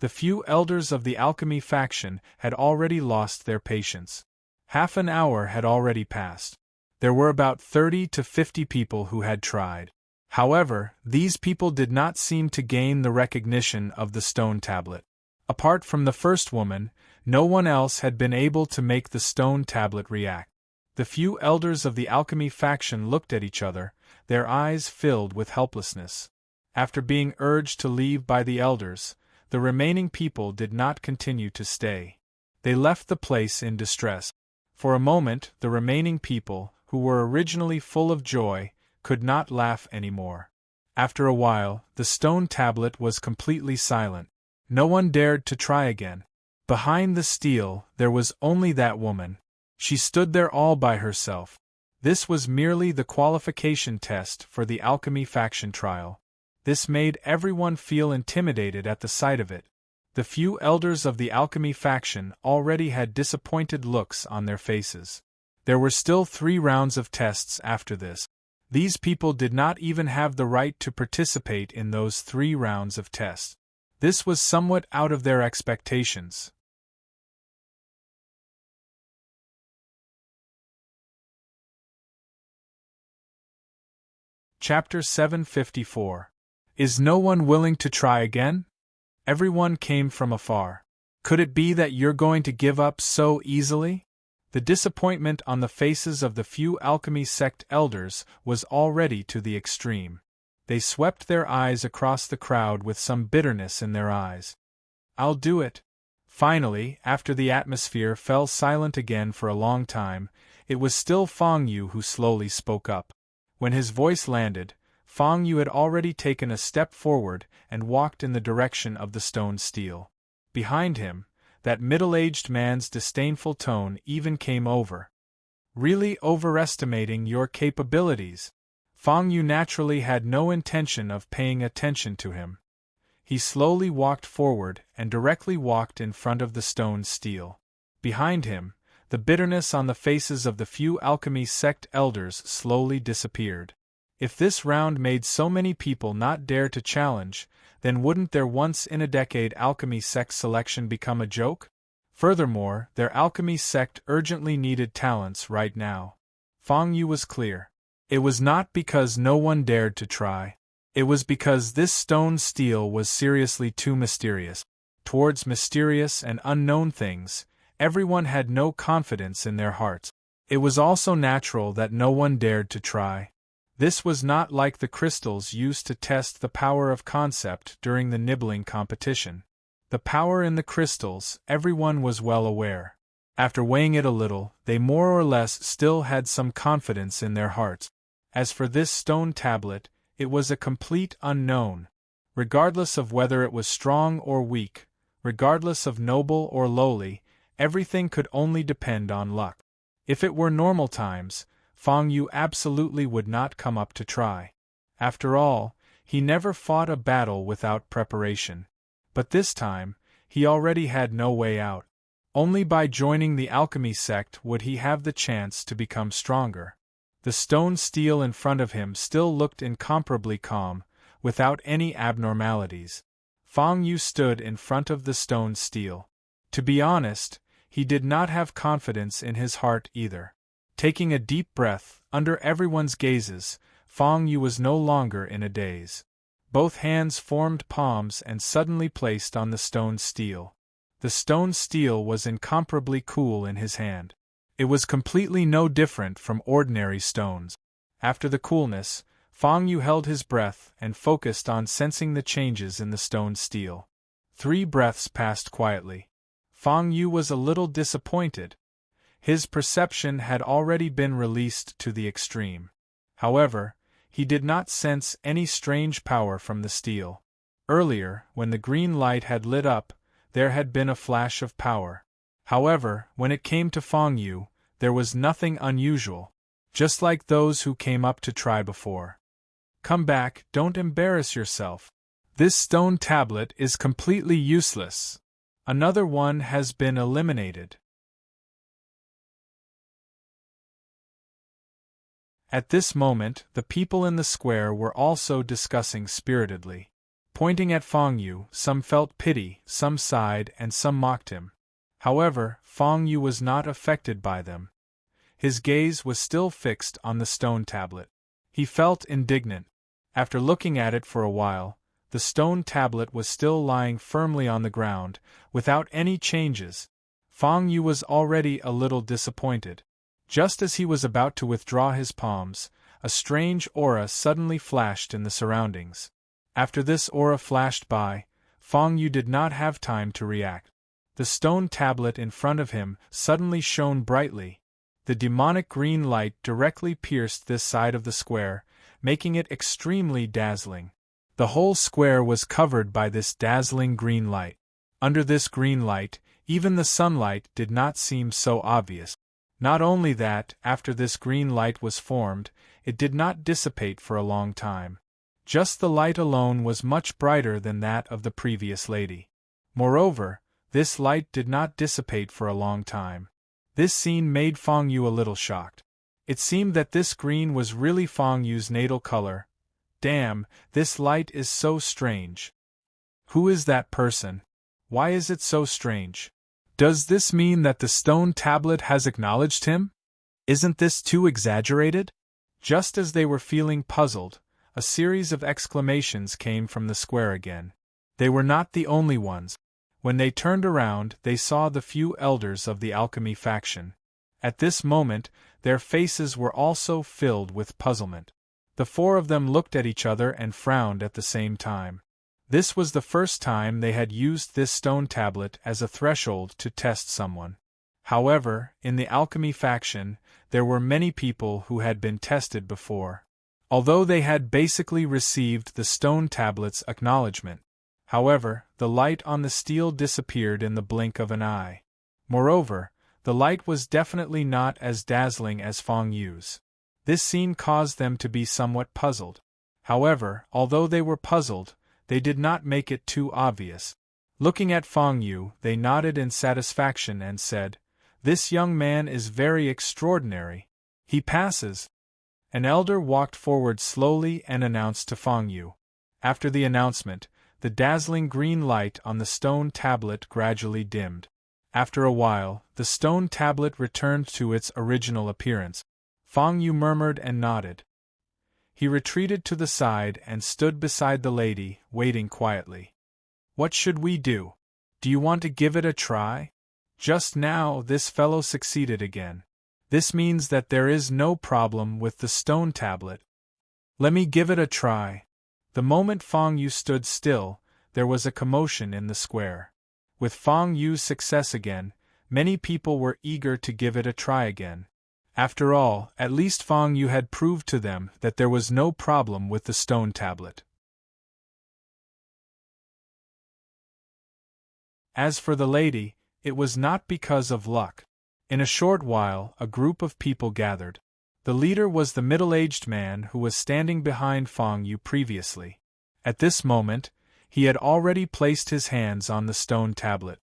The few elders of the alchemy faction had already lost their patience. Half an hour had already passed. There were about 30 to 50 people who had tried. However, these people did not seem to gain the recognition of the stone tablet. Apart from the first woman, no one else had been able to make the stone tablet react. The few elders of the alchemy faction looked at each other, their eyes filled with helplessness. After being urged to leave by the elders, the remaining people did not continue to stay. They left the place in distress. For a moment, the remaining people, who were originally full of joy, could not laugh any more. After a while, the stone tablet was completely silent. No one dared to try again. Behind the steel, there was only that woman. She stood there all by herself. This was merely the qualification test for the alchemy faction trial. This made everyone feel intimidated at the sight of it. The few elders of the alchemy faction already had disappointed looks on their faces. There were still 3 rounds of tests after this. These people did not even have the right to participate in those 3 rounds of tests. This was somewhat out of their expectations. Chapter 754. Is no one willing to try again? Everyone came from afar. Could it be that you're going to give up so easily? The disappointment on the faces of the few alchemy sect elders was already to the extreme. They swept their eyes across the crowd with some bitterness in their eyes. I'll do it. Finally, after the atmosphere fell silent again for a long time, it was still Feng Yu who slowly spoke up. When his voice landed, Feng Yu had already taken a step forward and walked in the direction of the stone steel. Behind him, that middle-aged man's disdainful tone even came over. Really overestimating your capabilities. Feng Yu naturally had no intention of paying attention to him. He slowly walked forward and directly walked in front of the stone steel. Behind him, the bitterness on the faces of the few alchemy sect elders slowly disappeared. If this round made so many people not dare to challenge, then wouldn't their once-in-a-decade alchemy sect selection become a joke? Furthermore, their alchemy sect urgently needed talents right now. Feng Yu was clear. It was not because no one dared to try. It was because this stone steel was seriously too mysterious. Towards mysterious and unknown things, everyone had no confidence in their hearts. It was also natural that no one dared to try. This was not like the crystals used to test the power of concept during the nibbling competition. The power in the crystals, everyone was well aware. After weighing it a little, they more or less still had some confidence in their hearts. As for this stone tablet, it was a complete unknown. Regardless of whether it was strong or weak, regardless of noble or lowly, everything could only depend on luck. If it were normal times, Feng Yu absolutely would not come up to try. After all, he never fought a battle without preparation. But this time, he already had no way out. Only by joining the alchemy sect would he have the chance to become stronger. The stone steel in front of him still looked incomparably calm, without any abnormalities. Feng Yu stood in front of the stone steel. To be honest, he did not have confidence in his heart either. Taking a deep breath, under everyone's gazes, Feng Yu was no longer in a daze. Both hands formed palms and suddenly placed on the stone steel. The stone steel was incomparably cool in his hand. It was completely no different from ordinary stones. After the coolness, Feng Yu held his breath and focused on sensing the changes in the stone steel. 3 breaths passed quietly. Feng Yu was a little disappointed. His perception had already been released to the extreme. However, he did not sense any strange power from the steel. Earlier, when the green light had lit up, there had been a flash of power. However, when it came to Feng Yu, there was nothing unusual. Just like those who came up to try before. Come back, don't embarrass yourself. This stone tablet is completely useless. Another one has been eliminated. At this moment, the people in the square were also discussing spiritedly. Pointing at Feng Yu, some felt pity, some sighed, and some mocked him. However, Feng Yu was not affected by them. His gaze was still fixed on the stone tablet. He felt indignant. After looking at it for a while, the stone tablet was still lying firmly on the ground, without any changes. Feng Yu was already a little disappointed. Just as he was about to withdraw his palms, a strange aura suddenly flashed in the surroundings. After this aura flashed by, Feng Yu did not have time to react. The stone tablet in front of him suddenly shone brightly. The demonic green light directly pierced this side of the square, making it extremely dazzling. The whole square was covered by this dazzling green light. Under this green light, even the sunlight did not seem so obvious. Not only that, after this green light was formed, it did not dissipate for a long time. Just the light alone was much brighter than that of the previous lady. Moreover, this light did not dissipate for a long time. This scene made Feng Yu a little shocked. It seemed that this green was really Feng Yu's natal color. Damn, this light is so strange. Who is that person? Why is it so strange? Does this mean that the stone tablet has acknowledged him? Isn't this too exaggerated? Just as they were feeling puzzled, a series of exclamations came from the square again. They were not the only ones. When they turned around, they saw the few elders of the alchemy faction. At this moment, their faces were also filled with puzzlement. The four of them looked at each other and frowned at the same time. This was the first time they had used this stone tablet as a threshold to test someone. However, in the alchemy faction, there were many people who had been tested before. Although they had basically received the stone tablet's acknowledgement. However, the light on the steel disappeared in the blink of an eye. Moreover, the light was definitely not as dazzling as Feng Yu's. This scene caused them to be somewhat puzzled. However, although they were puzzled, they did not make it too obvious. Looking at Feng Yu, they nodded in satisfaction and said, "This young man is very extraordinary. He passes." An elder walked forward slowly and announced to Feng Yu. After the announcement, the dazzling green light on the stone tablet gradually dimmed. After a while, the stone tablet returned to its original appearance. Feng Yu murmured and nodded. He retreated to the side and stood beside the lady, waiting quietly. "What should we do? Do you want to give it a try?" Just now, this fellow succeeded again. This means that there is no problem with the stone tablet. Let me give it a try. The moment Feng Yu stood still, there was a commotion in the square. With Feng Yu's success again, many people were eager to give it a try again. After all, at least Feng Yu had proved to them that there was no problem with the stone tablet. As for the lady, it was not because of luck. In a short while, a group of people gathered. The leader was the middle-aged man who was standing behind Feng Yu previously. At this moment, he had already placed his hands on the stone tablet.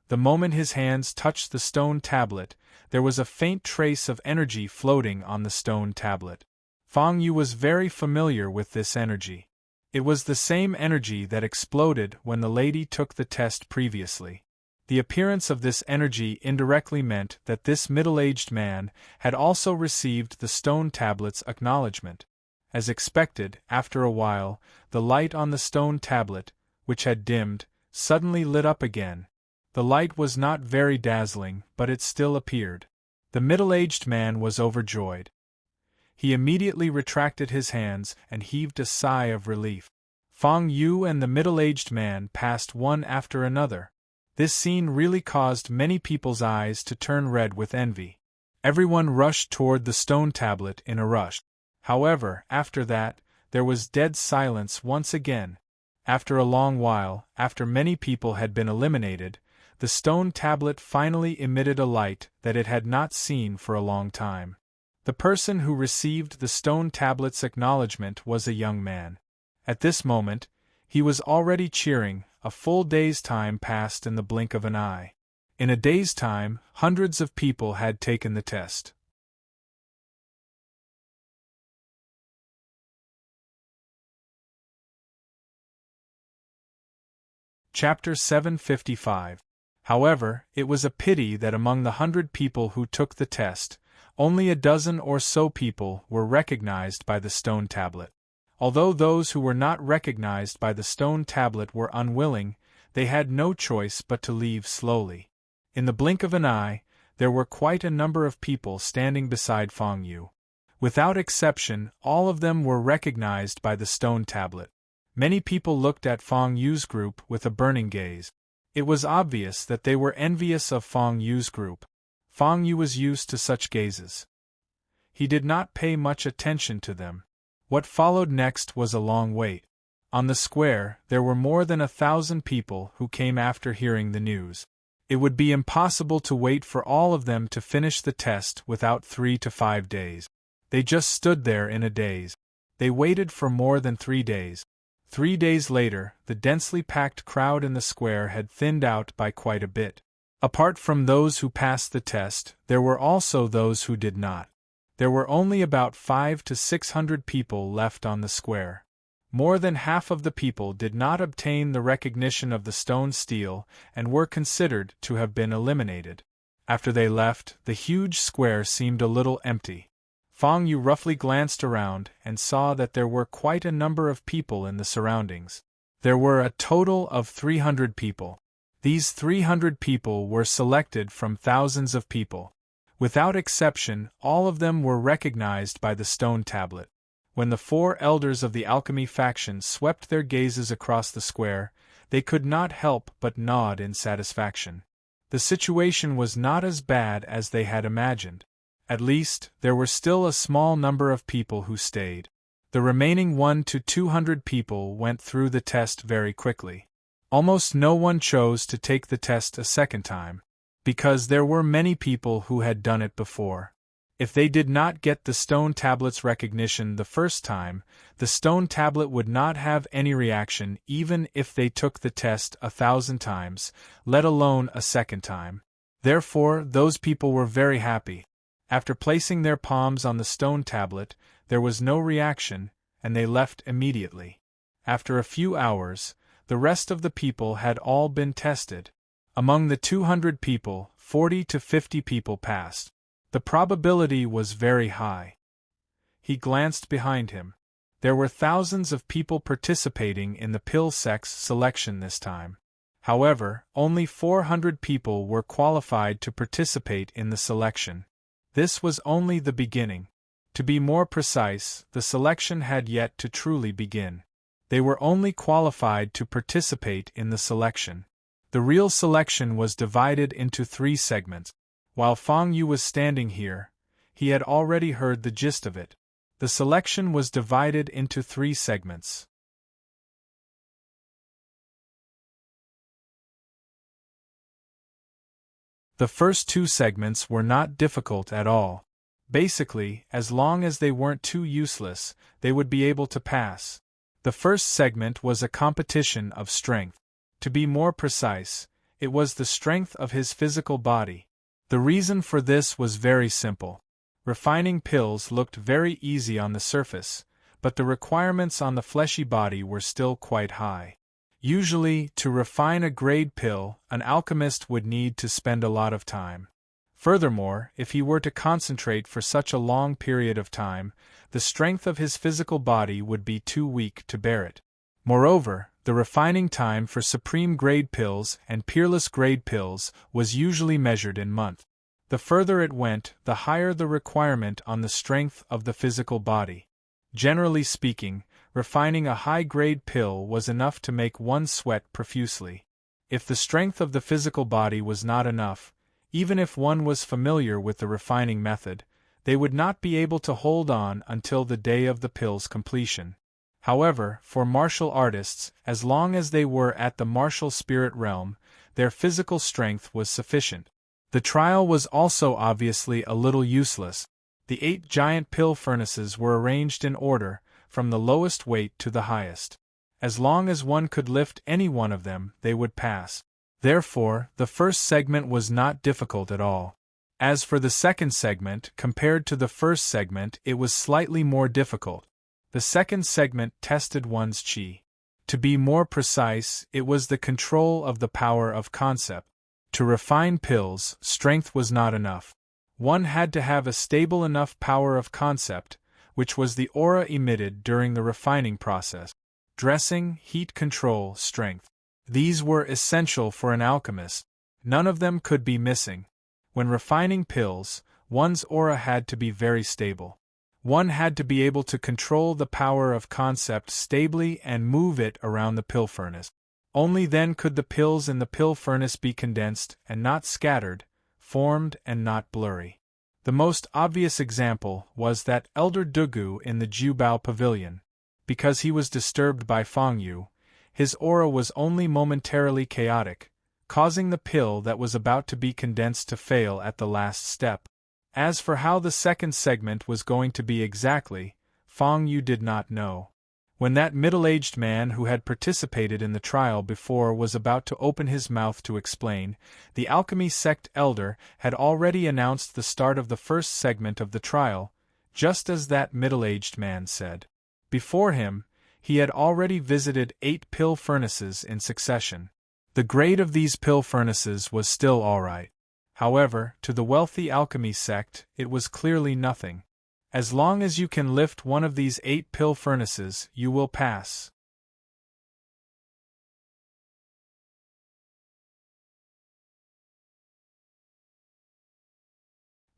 The moment his hands touched the stone tablet, there was a faint trace of energy floating on the stone tablet. Feng Yu was very familiar with this energy. It was the same energy that exploded when the lady took the test previously. The appearance of this energy indirectly meant that this middle-aged man had also received the stone tablet's acknowledgement. As expected, after a while, the light on the stone tablet, which had dimmed, suddenly lit up again. The light was not very dazzling, but it still appeared. The middle-aged man was overjoyed. He immediately retracted his hands and heaved a sigh of relief. Feng Yu and the middle-aged man passed one after another. This scene really caused many people's eyes to turn red with envy. Everyone rushed toward the stone tablet in a rush. However, after that, there was dead silence once again. After a long while, after many people had been eliminated, the stone tablet finally emitted a light that it had not seen for a long time. The person who received the stone tablet's acknowledgement was a young man. At this moment, he was already cheering. A full day's time passed in the blink of an eye. In a day's time, hundreds of people had taken the test. Chapter 755. However, it was a pity that among the 100 people who took the test, only a dozen or so people were recognized by the stone tablet. Although those who were not recognized by the stone tablet were unwilling, they had no choice but to leave slowly. In the blink of an eye, there were quite a number of people standing beside Feng Yu. Without exception, all of them were recognized by the stone tablet. Many people looked at Feng Yu's group with a burning gaze. It was obvious that they were envious of Feng Yu's group. Feng Yu was used to such gazes. He did not pay much attention to them. What followed next was a long wait. On the square, there were more than 1,000 people who came after hearing the news. It would be impossible to wait for all of them to finish the test without 3 to 5 days. They just stood there in a daze. They waited for more than 3 days. 3 days later, the densely packed crowd in the square had thinned out by quite a bit. Apart from those who passed the test, there were also those who did not. There were only about 500 to 600 people left on the square. More than half of the people did not obtain the recognition of the stone steel and were considered to have been eliminated. After they left, the huge square seemed a little empty. Fang Yu roughly glanced around and saw that there were quite a number of people in the surroundings. There were a total of 300 people. These 300 people were selected from thousands of people. Without exception, all of them were recognized by the stone tablet. When the 4 elders of the alchemy faction swept their gazes across the square, they could not help but nod in satisfaction. The situation was not as bad as they had imagined. At least, there were still a small number of people who stayed. The remaining 100 to 200 people went through the test very quickly. Almost no one chose to take the test a second time, because there were many people who had done it before. If they did not get the stone tablet's recognition the first time, the stone tablet would not have any reaction even if they took the test 1,000 times, let alone a second time. Therefore, those people were very happy. After placing their palms on the stone tablet, there was no reaction, and they left immediately. After a few hours, the rest of the people had all been tested. Among the 200 people, 40 to 50 people passed. The probability was very high. He glanced behind him. There were thousands of people participating in the pill sex selection this time. However, only 400 people were qualified to participate in the selection. This was only the beginning. To be more precise, the selection had yet to truly begin. They were only qualified to participate in the selection. The real selection was divided into 3 segments. While Fang Yu was standing here, he had already heard the gist of it. The selection was divided into 3 segments. The first 2 segments were not difficult at all. Basically, as long as they weren't too useless, they would be able to pass. The first segment was a competition of strength. To be more precise, it was the strength of his physical body. The reason for this was very simple. Refining pills looked very easy on the surface, but the requirements on the fleshy body were still quite high. Usually, to refine a grade pill, an alchemist would need to spend a lot of time. Furthermore, if he were to concentrate for such a long period of time, the strength of his physical body would be too weak to bear it. Moreover, the refining time for supreme grade pills and peerless grade pills was usually measured in months. The further it went, the higher the requirement on the strength of the physical body. Generally speaking, refining a high-grade pill was enough to make one sweat profusely. If the strength of the physical body was not enough, even if one was familiar with the refining method, they would not be able to hold on until the day of the pill's completion. However, for martial artists, as long as they were at the martial spirit realm, their physical strength was sufficient. The trial was also obviously a little useless. The 8 giant pill furnaces were arranged in order, from the lowest weight to the highest. As long as one could lift any one of them, they would pass. Therefore, the first segment was not difficult at all. As for the second segment, compared to the first segment, it was slightly more difficult. The second segment tested one's chi. To be more precise, it was the control of the power of concept. To refine pills, strength was not enough. One had to have a stable enough power of concept, which was the aura emitted during the refining process. Dressing, heat control, strength. These were essential for an alchemist. None of them could be missing. When refining pills, one's aura had to be very stable. One had to be able to control the power of concept stably and move it around the pill furnace. Only then could the pills in the pill furnace be condensed and not scattered, formed and not blurry. The most obvious example was that Elder Dugu in the Jubao Pavilion. Because he was disturbed by Feng Yu, his aura was only momentarily chaotic, causing the pill that was about to be condensed to fail at the last step. As for how the second segment was going to be exactly, Feng Yu did not know. When that middle-aged man who had participated in the trial before was about to open his mouth to explain, the alchemy sect elder had already announced the start of the first segment of the trial, just as that middle-aged man said. Before him, he had already visited 8 pill furnaces in succession. The grade of these pill furnaces was still alright. However, to the wealthy alchemy sect, it was clearly nothing. As long as you can lift one of these 8 pill furnaces, you will pass.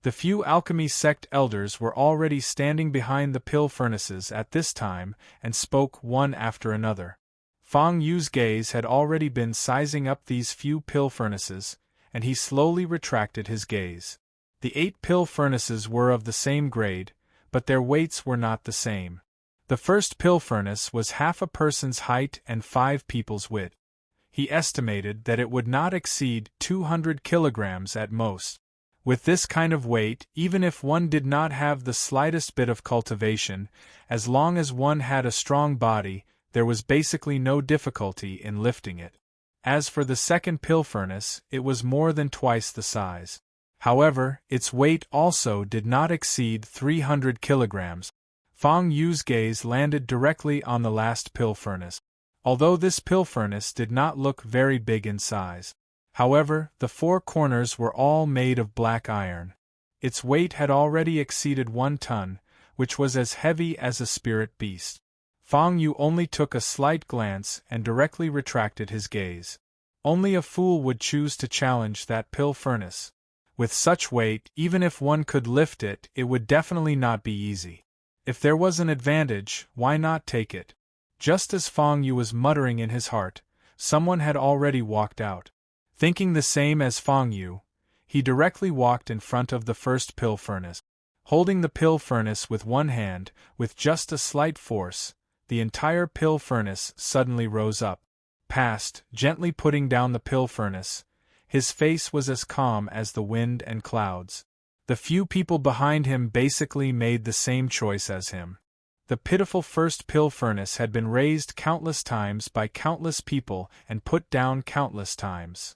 The few alchemy sect elders were already standing behind the pill furnaces at this time and spoke one after another. Feng Yu's gaze had already been sizing up these few pill furnaces, and he slowly retracted his gaze. The 8 pill furnaces were of the same grade, but their weights were not the same. The first pill furnace was half a person's height and 5 people's width. He estimated that it would not exceed 200 kilograms at most. With this kind of weight, even if one did not have the slightest bit of cultivation, as long as one had a strong body, there was basically no difficulty in lifting it. As for the second pill furnace, it was more than twice the size. However, its weight also did not exceed 300 kilograms. Feng Yu's gaze landed directly on the last pill furnace. Although this pill furnace did not look very big in size. However, the 4 corners were all made of black iron. Its weight had already exceeded 1 ton, which was as heavy as a spirit beast. Feng Yu only took a slight glance and directly retracted his gaze. Only a fool would choose to challenge that pill furnace. With such weight, even if one could lift it, it would definitely not be easy. If there was an advantage, why not take it? Just as Feng Yu was muttering in his heart, someone had already walked out. Thinking the same as Feng Yu, he directly walked in front of the first pill furnace. Holding the pill furnace with one hand, with just a slight force, the entire pill furnace suddenly rose up. Past, gently putting down the pill furnace, his face was as calm as the wind and clouds. The few people behind him basically made the same choice as him. The pitiful first pill furnace had been raised countless times by countless people and put down countless times.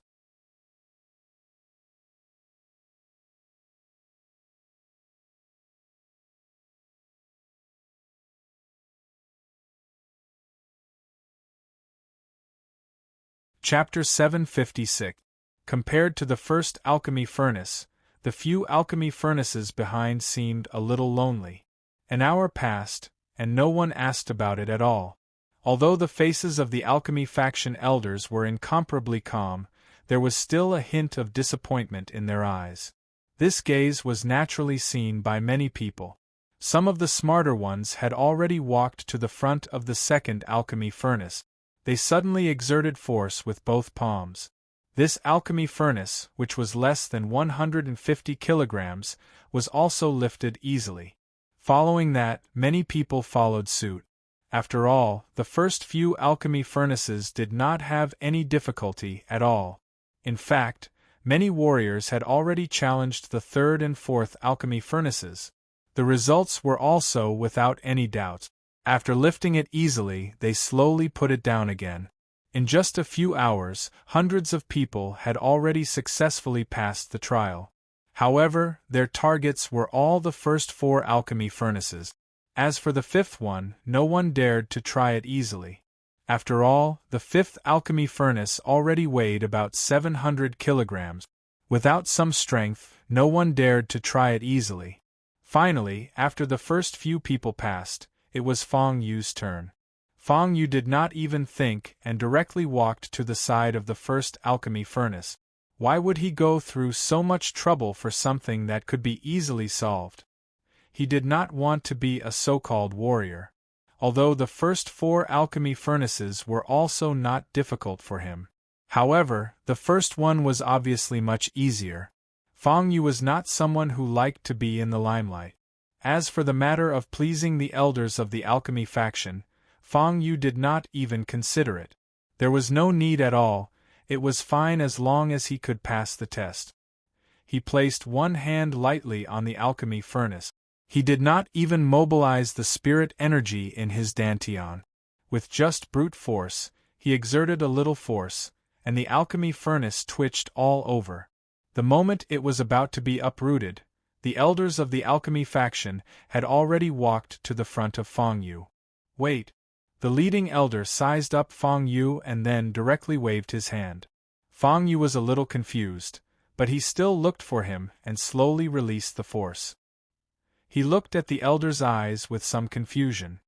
Chapter 756. Compared to the first alchemy furnace, the few alchemy furnaces behind seemed a little lonely. An hour passed, and no one asked about it at all. Although the faces of the alchemy faction elders were incomparably calm, there was still a hint of disappointment in their eyes. This gaze was naturally seen by many people. Some of the smarter ones had already walked to the front of the second alchemy furnace. They suddenly exerted force with both palms. This alchemy furnace, which was less than 150 kilograms, was also lifted easily. Following that, many people followed suit. After all, the first few alchemy furnaces did not have any difficulty at all. In fact, many warriors had already challenged the third and fourth alchemy furnaces. The results were also without any doubt. After lifting it easily, they slowly put it down again. In just a few hours, hundreds of people had already successfully passed the trial. However, their targets were all the first 4 alchemy furnaces. As for the 5th one, no one dared to try it easily. After all, the 5th alchemy furnace already weighed about 700 kilograms. Without some strength, no one dared to try it easily. Finally, after the first few people passed, it was Feng Yu's turn. Feng Yu did not even think and directly walked to the side of the first alchemy furnace. Why would he go through so much trouble for something that could be easily solved? He did not want to be a so-called warrior. Although the first 4 alchemy furnaces were also not difficult for him. However, the first one was obviously much easier. Fang Yu was not someone who liked to be in the limelight. As for the matter of pleasing the elders of the alchemy faction, Fang Yu did not even consider it. There was no need at all, it was fine as long as he could pass the test. He placed one hand lightly on the alchemy furnace. He did not even mobilize the spirit energy in his dantian. With just brute force, he exerted a little force, and the alchemy furnace twitched all over. The moment it was about to be uprooted, the elders of the alchemy faction had already walked to the front of Fang Yu. Wait! The leading elder sized up Fang Yu and then directly waved his hand. Fang Yu was a little confused, but he still looked for him and slowly released the force. He looked at the elder's eyes with some confusion.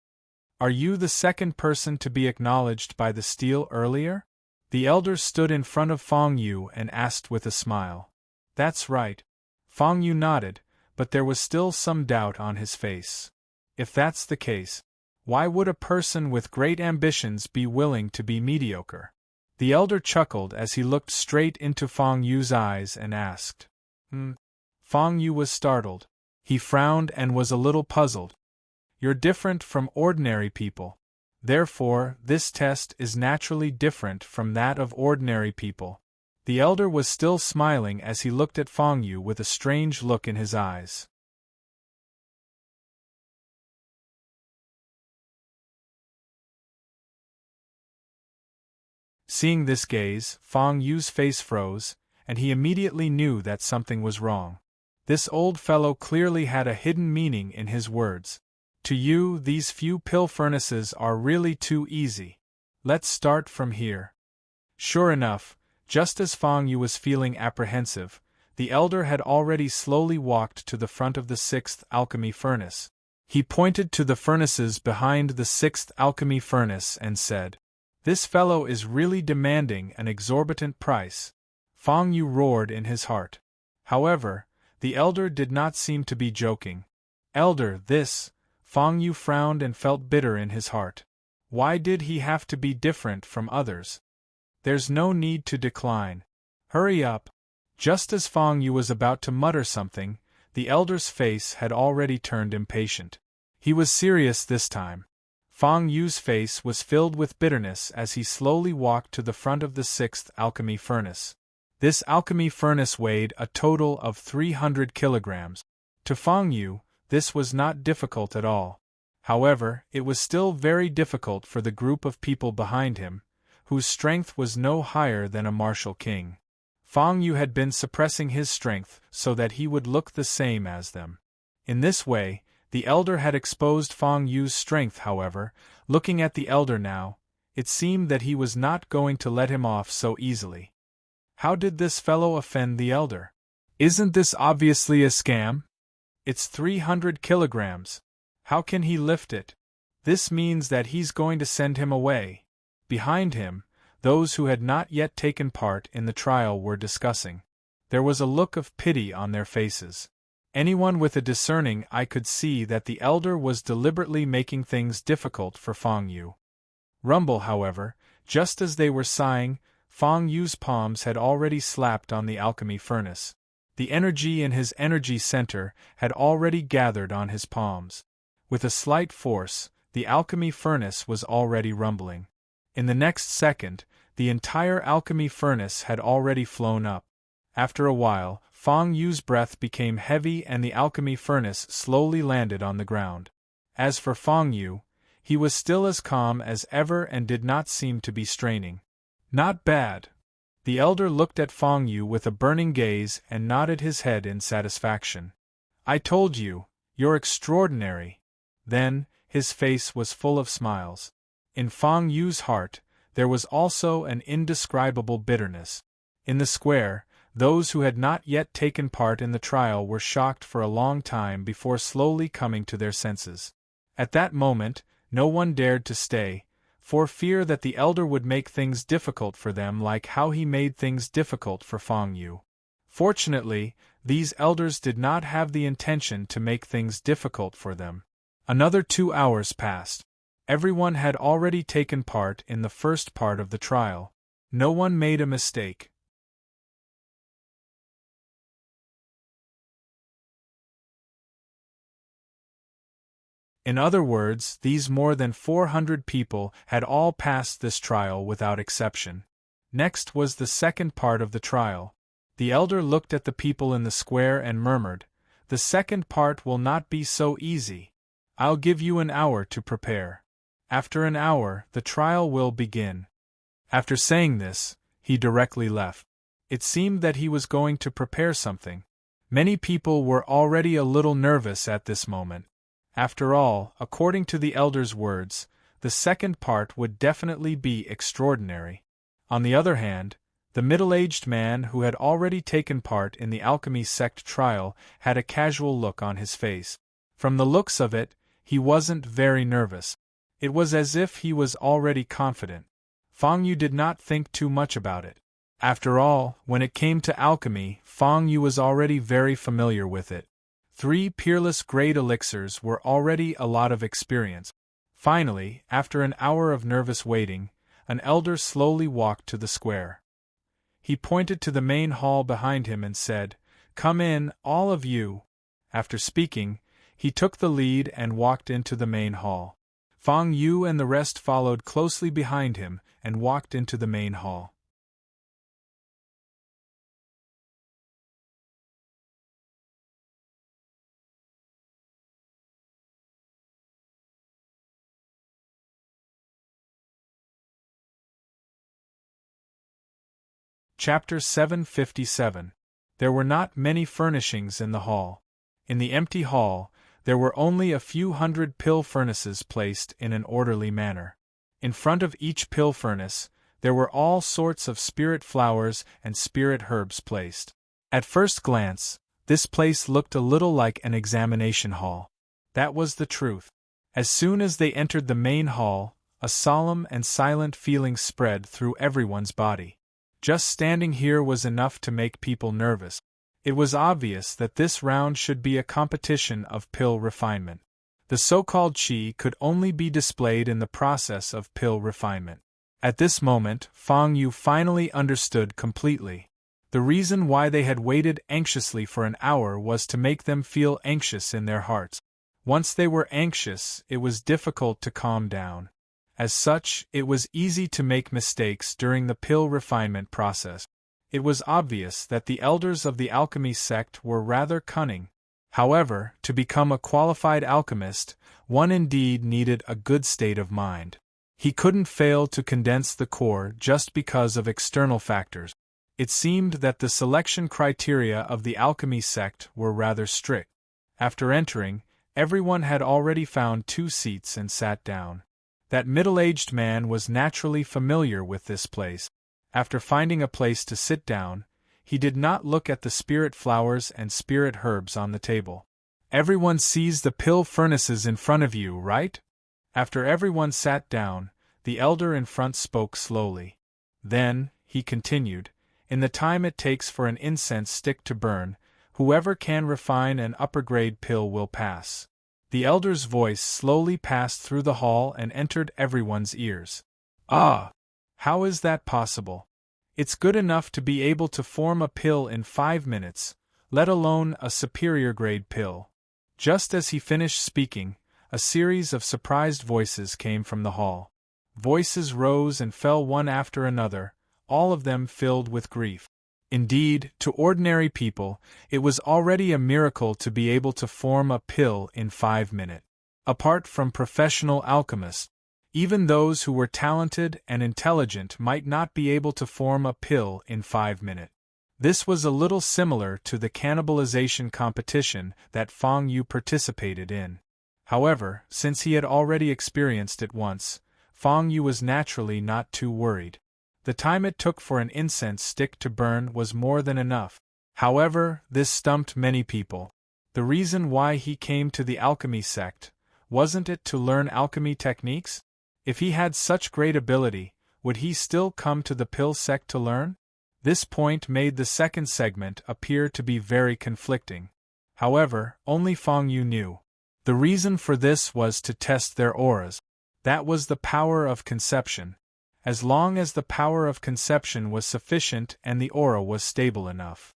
Are you the second person to be acknowledged by the steel earlier? The elder stood in front of Fang Yu and asked with a smile. That's right. Fang Yu nodded, but there was still some doubt on his face. If that's the case, why would a person with great ambitions be willing to be mediocre? The elder chuckled as he looked straight into Fang Yu's eyes and asked. Fang Yu was startled. He frowned and was a little puzzled. You're different from ordinary people. Therefore, this test is naturally different from that of ordinary people. The elder was still smiling as he looked at Fang Yu with a strange look in his eyes. Seeing this gaze, Fang Yu's face froze, and he immediately knew that something was wrong. This old fellow clearly had a hidden meaning in his words. To you, these few pill furnaces are really too easy. Let's start from here. Sure enough, just as Fang Yu was feeling apprehensive, the elder had already slowly walked to the front of the sixth alchemy furnace. He pointed to the furnaces behind the sixth alchemy furnace and said, "This fellow is really demanding an exorbitant price." Fang Yu roared in his heart. However, the elder did not seem to be joking. Elder, this... Fang Yu frowned and felt bitter in his heart. Why did he have to be different from others? There's no need to decline. Hurry up. Just as Fang Yu was about to mutter something, the elder's face had already turned impatient. He was serious this time. Fang Yu's face was filled with bitterness as he slowly walked to the front of the sixth alchemy furnace. This alchemy furnace weighed a total of 300 kilograms. To Fang Yu, this was not difficult at all. However, it was still very difficult for the group of people behind him, whose strength was no higher than a martial king. Fang Yu had been suppressing his strength so that he would look the same as them. In this way, the elder had exposed Fang Yu's strength. However, looking at the elder now, it seemed that he was not going to let him off so easily. How did this fellow offend the elder? Isn't this obviously a scam? It's 300 kilograms. How can he lift it? This means that he's going to send him away. Behind him, those who had not yet taken part in the trial were discussing. There was a look of pity on their faces. Anyone with a discerning eye could see that the elder was deliberately making things difficult for Fang Yu. Rumble, however, just as they were sighing, Fang Yu's palms had already slapped on the alchemy furnace. The energy in his energy center had already gathered on his palms. With a slight force, the alchemy furnace was already rumbling. In the next second, the entire alchemy furnace had already flown up. After a while, Fang Yu's breath became heavy and the alchemy furnace slowly landed on the ground. As for Fang Yu, he was still as calm as ever and did not seem to be straining. Not bad. The elder looked at Fang Yu with a burning gaze and nodded his head in satisfaction. I told you, you're extraordinary. Then, his face was full of smiles. In Fang Yu's heart, there was also an indescribable bitterness. In the square, those who had not yet taken part in the trial were shocked for a long time before slowly coming to their senses. At that moment, no one dared to stay, for fear that the elder would make things difficult for them like how he made things difficult for Fang Yu. Fortunately, these elders did not have the intention to make things difficult for them. Another 2 hours passed. Everyone had already taken part in the first part of the trial. No one made a mistake. In other words, these more than 400 people had all passed this trial without exception. Next was the second part of the trial. The elder looked at the people in the square and murmured, "The second part will not be so easy. I'll give you an hour to prepare. After an hour, the trial will begin." After saying this, he directly left. It seemed that he was going to prepare something. Many people were already a little nervous at this moment. After all, according to the elder's words, the second part would definitely be extraordinary. On the other hand, the middle-aged man who had already taken part in the alchemy sect trial had a casual look on his face. From the looks of it, he wasn't very nervous. It was as if he was already confident. Fang Yu did not think too much about it. After all, when it came to alchemy, Fang Yu was already very familiar with it. 3 peerless grade elixirs were already a lot of experience. Finally, after an hour of nervous waiting, an elder slowly walked to the square. He pointed to the main hall behind him and said, "Come in, all of you." After speaking, he took the lead and walked into the main hall. Fang Yu and the rest followed closely behind him and walked into the main hall. Chapter 757. There were not many furnishings in the hall. In the empty hall, there were only a few hundred pill furnaces placed in an orderly manner. In front of each pill furnace, there were all sorts of spirit flowers and spirit herbs placed. At first glance, this place looked a little like an examination hall. That was the truth. As soon as they entered the main hall, a solemn and silent feeling spread through everyone's body. Just standing here was enough to make people nervous. It was obvious that this round should be a competition of pill refinement. The so-called qi could only be displayed in the process of pill refinement. At this moment, Fang Yu finally understood completely. The reason why they had waited anxiously for an hour was to make them feel anxious in their hearts. Once they were anxious, it was difficult to calm down. As such, it was easy to make mistakes during the pill refinement process. It was obvious that the elders of the alchemy sect were rather cunning. However, to become a qualified alchemist, one indeed needed a good state of mind. He couldn't fail to condense the core just because of external factors. It seemed that the selection criteria of the alchemy sect were rather strict. After entering, everyone had already found 2 seats and sat down. That middle-aged man was naturally familiar with this place. After finding a place to sit down, he did not look at the spirit flowers and spirit herbs on the table. "Everyone sees the pill furnaces in front of you, right?" After everyone sat down, the elder in front spoke slowly. Then, he continued, "In the time it takes for an incense stick to burn, whoever can refine an upper-grade pill will pass." The elder's voice slowly passed through the hall and entered everyone's ears. "Ah! How is that possible? It's good enough to be able to form a pill in 5 minutes, let alone a superior-grade pill." Just as he finished speaking, a series of surprised voices came from the hall. Voices rose and fell one after another, all of them filled with grief. Indeed, to ordinary people, it was already a miracle to be able to form a pill in 5 minutes. Apart from professional alchemists, even those who were talented and intelligent might not be able to form a pill in 5 minutes. This was a little similar to the cannibalization competition that Fang Yu participated in. However, since he had already experienced it once, Fang Yu was naturally not too worried. The time it took for an incense stick to burn was more than enough. However, this stumped many people. The reason why he came to the alchemy sect, wasn't it to learn alchemy techniques? If he had such great ability, would he still come to the pill sect to learn? This point made the second segment appear to be very conflicting. However, only Fang Yu knew. The reason for this was to test their auras. That was the power of conception. As long as the power of conception was sufficient and the aura was stable enough.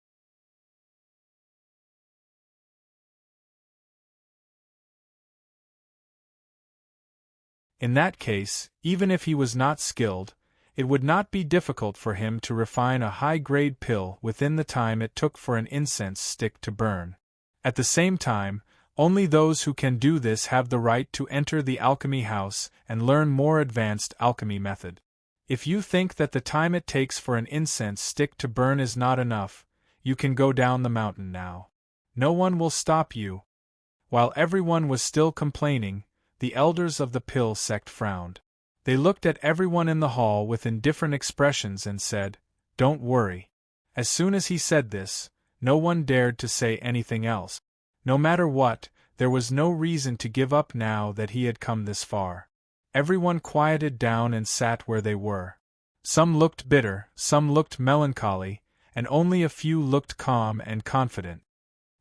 In that case, even if he was not skilled, it would not be difficult for him to refine a high-grade pill within the time it took for an incense stick to burn. At the same time, only those who can do this have the right to enter the alchemy house and learn more advanced alchemy method. If you think that the time it takes for an incense stick to burn is not enough, you can go down the mountain now. No one will stop you. While everyone was still complaining, the elders of the pill sect frowned. They looked at everyone in the hall with indifferent expressions and said, "Don't worry." As soon as he said this, no one dared to say anything else. No matter what, there was no reason to give up now that he had come this far. Everyone quieted down and sat where they were. Some looked bitter, some looked melancholy, and only a few looked calm and confident.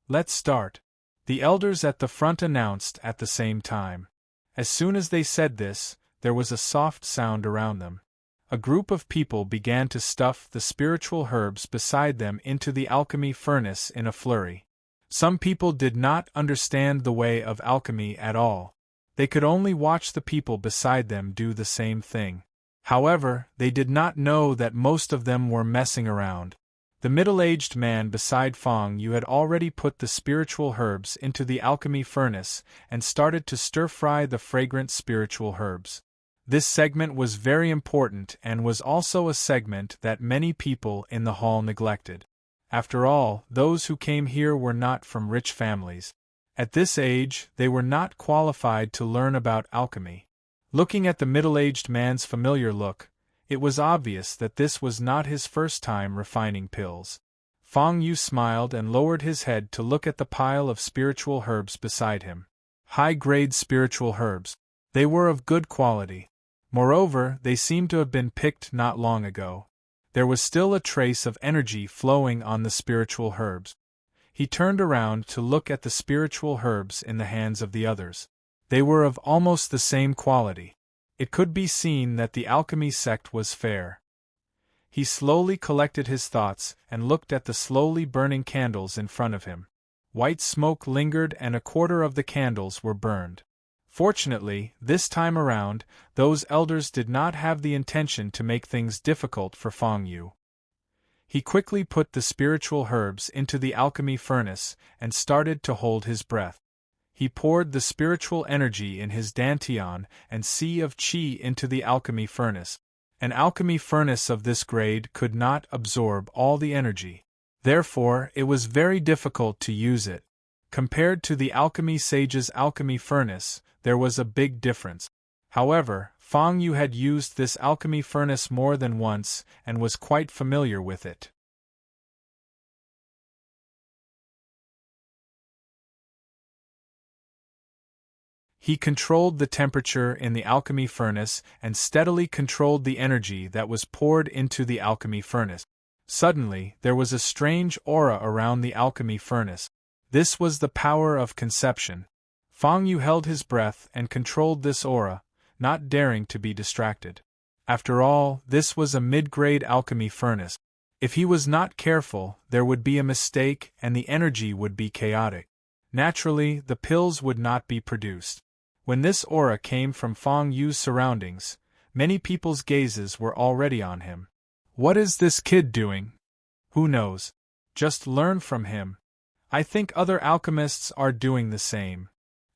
"Let's start," the elders at the front announced at the same time. As soon as they said this, there was a soft sound around them. A group of people began to stuff the spiritual herbs beside them into the alchemy furnace in a flurry. Some people did not understand the way of alchemy at all. They could only watch the people beside them do the same thing. However, they did not know that most of them were messing around. The middle-aged man beside Fong Yu had already put the spiritual herbs into the alchemy furnace and started to stir-fry the fragrant spiritual herbs. This segment was very important and was also a segment that many people in the hall neglected. After all, those who came here were not from rich families. At this age, they were not qualified to learn about alchemy. Looking at the middle-aged man's familiar look, it was obvious that this was not his first time refining pills. Fong Yu smiled and lowered his head to look at the pile of spiritual herbs beside him. High-grade spiritual herbs. They were of good quality. Moreover, they seemed to have been picked not long ago. There was still a trace of energy flowing on the spiritual herbs. He turned around to look at the spiritual herbs in the hands of the others. They were of almost the same quality. It could be seen that the alchemy sect was fair. He slowly collected his thoughts and looked at the slowly burning candles in front of him. White smoke lingered and a quarter of the candles were burned. Fortunately, this time around, those elders did not have the intention to make things difficult for Fong Yu. He quickly put the spiritual herbs into the alchemy furnace and started to hold his breath. He poured the spiritual energy in his dantian and sea of qi into the alchemy furnace. An alchemy furnace of this grade could not absorb all the energy. Therefore, it was very difficult to use it. Compared to the alchemy sage's alchemy furnace, there was a big difference. However, Fong Yu had used this alchemy furnace more than once and was quite familiar with it. He controlled the temperature in the alchemy furnace and steadily controlled the energy that was poured into the alchemy furnace. Suddenly, there was a strange aura around the alchemy furnace. This was the power of conception. Fong Yu held his breath and controlled this aura, not daring to be distracted. After all, this was a mid-grade alchemy furnace. If he was not careful, there would be a mistake and the energy would be chaotic. Naturally, the pills would not be produced. When this aura came from Fong Yu's surroundings, many people's gazes were already on him. What is this kid doing? Who knows? Just learn from him. I think other alchemists are doing the same.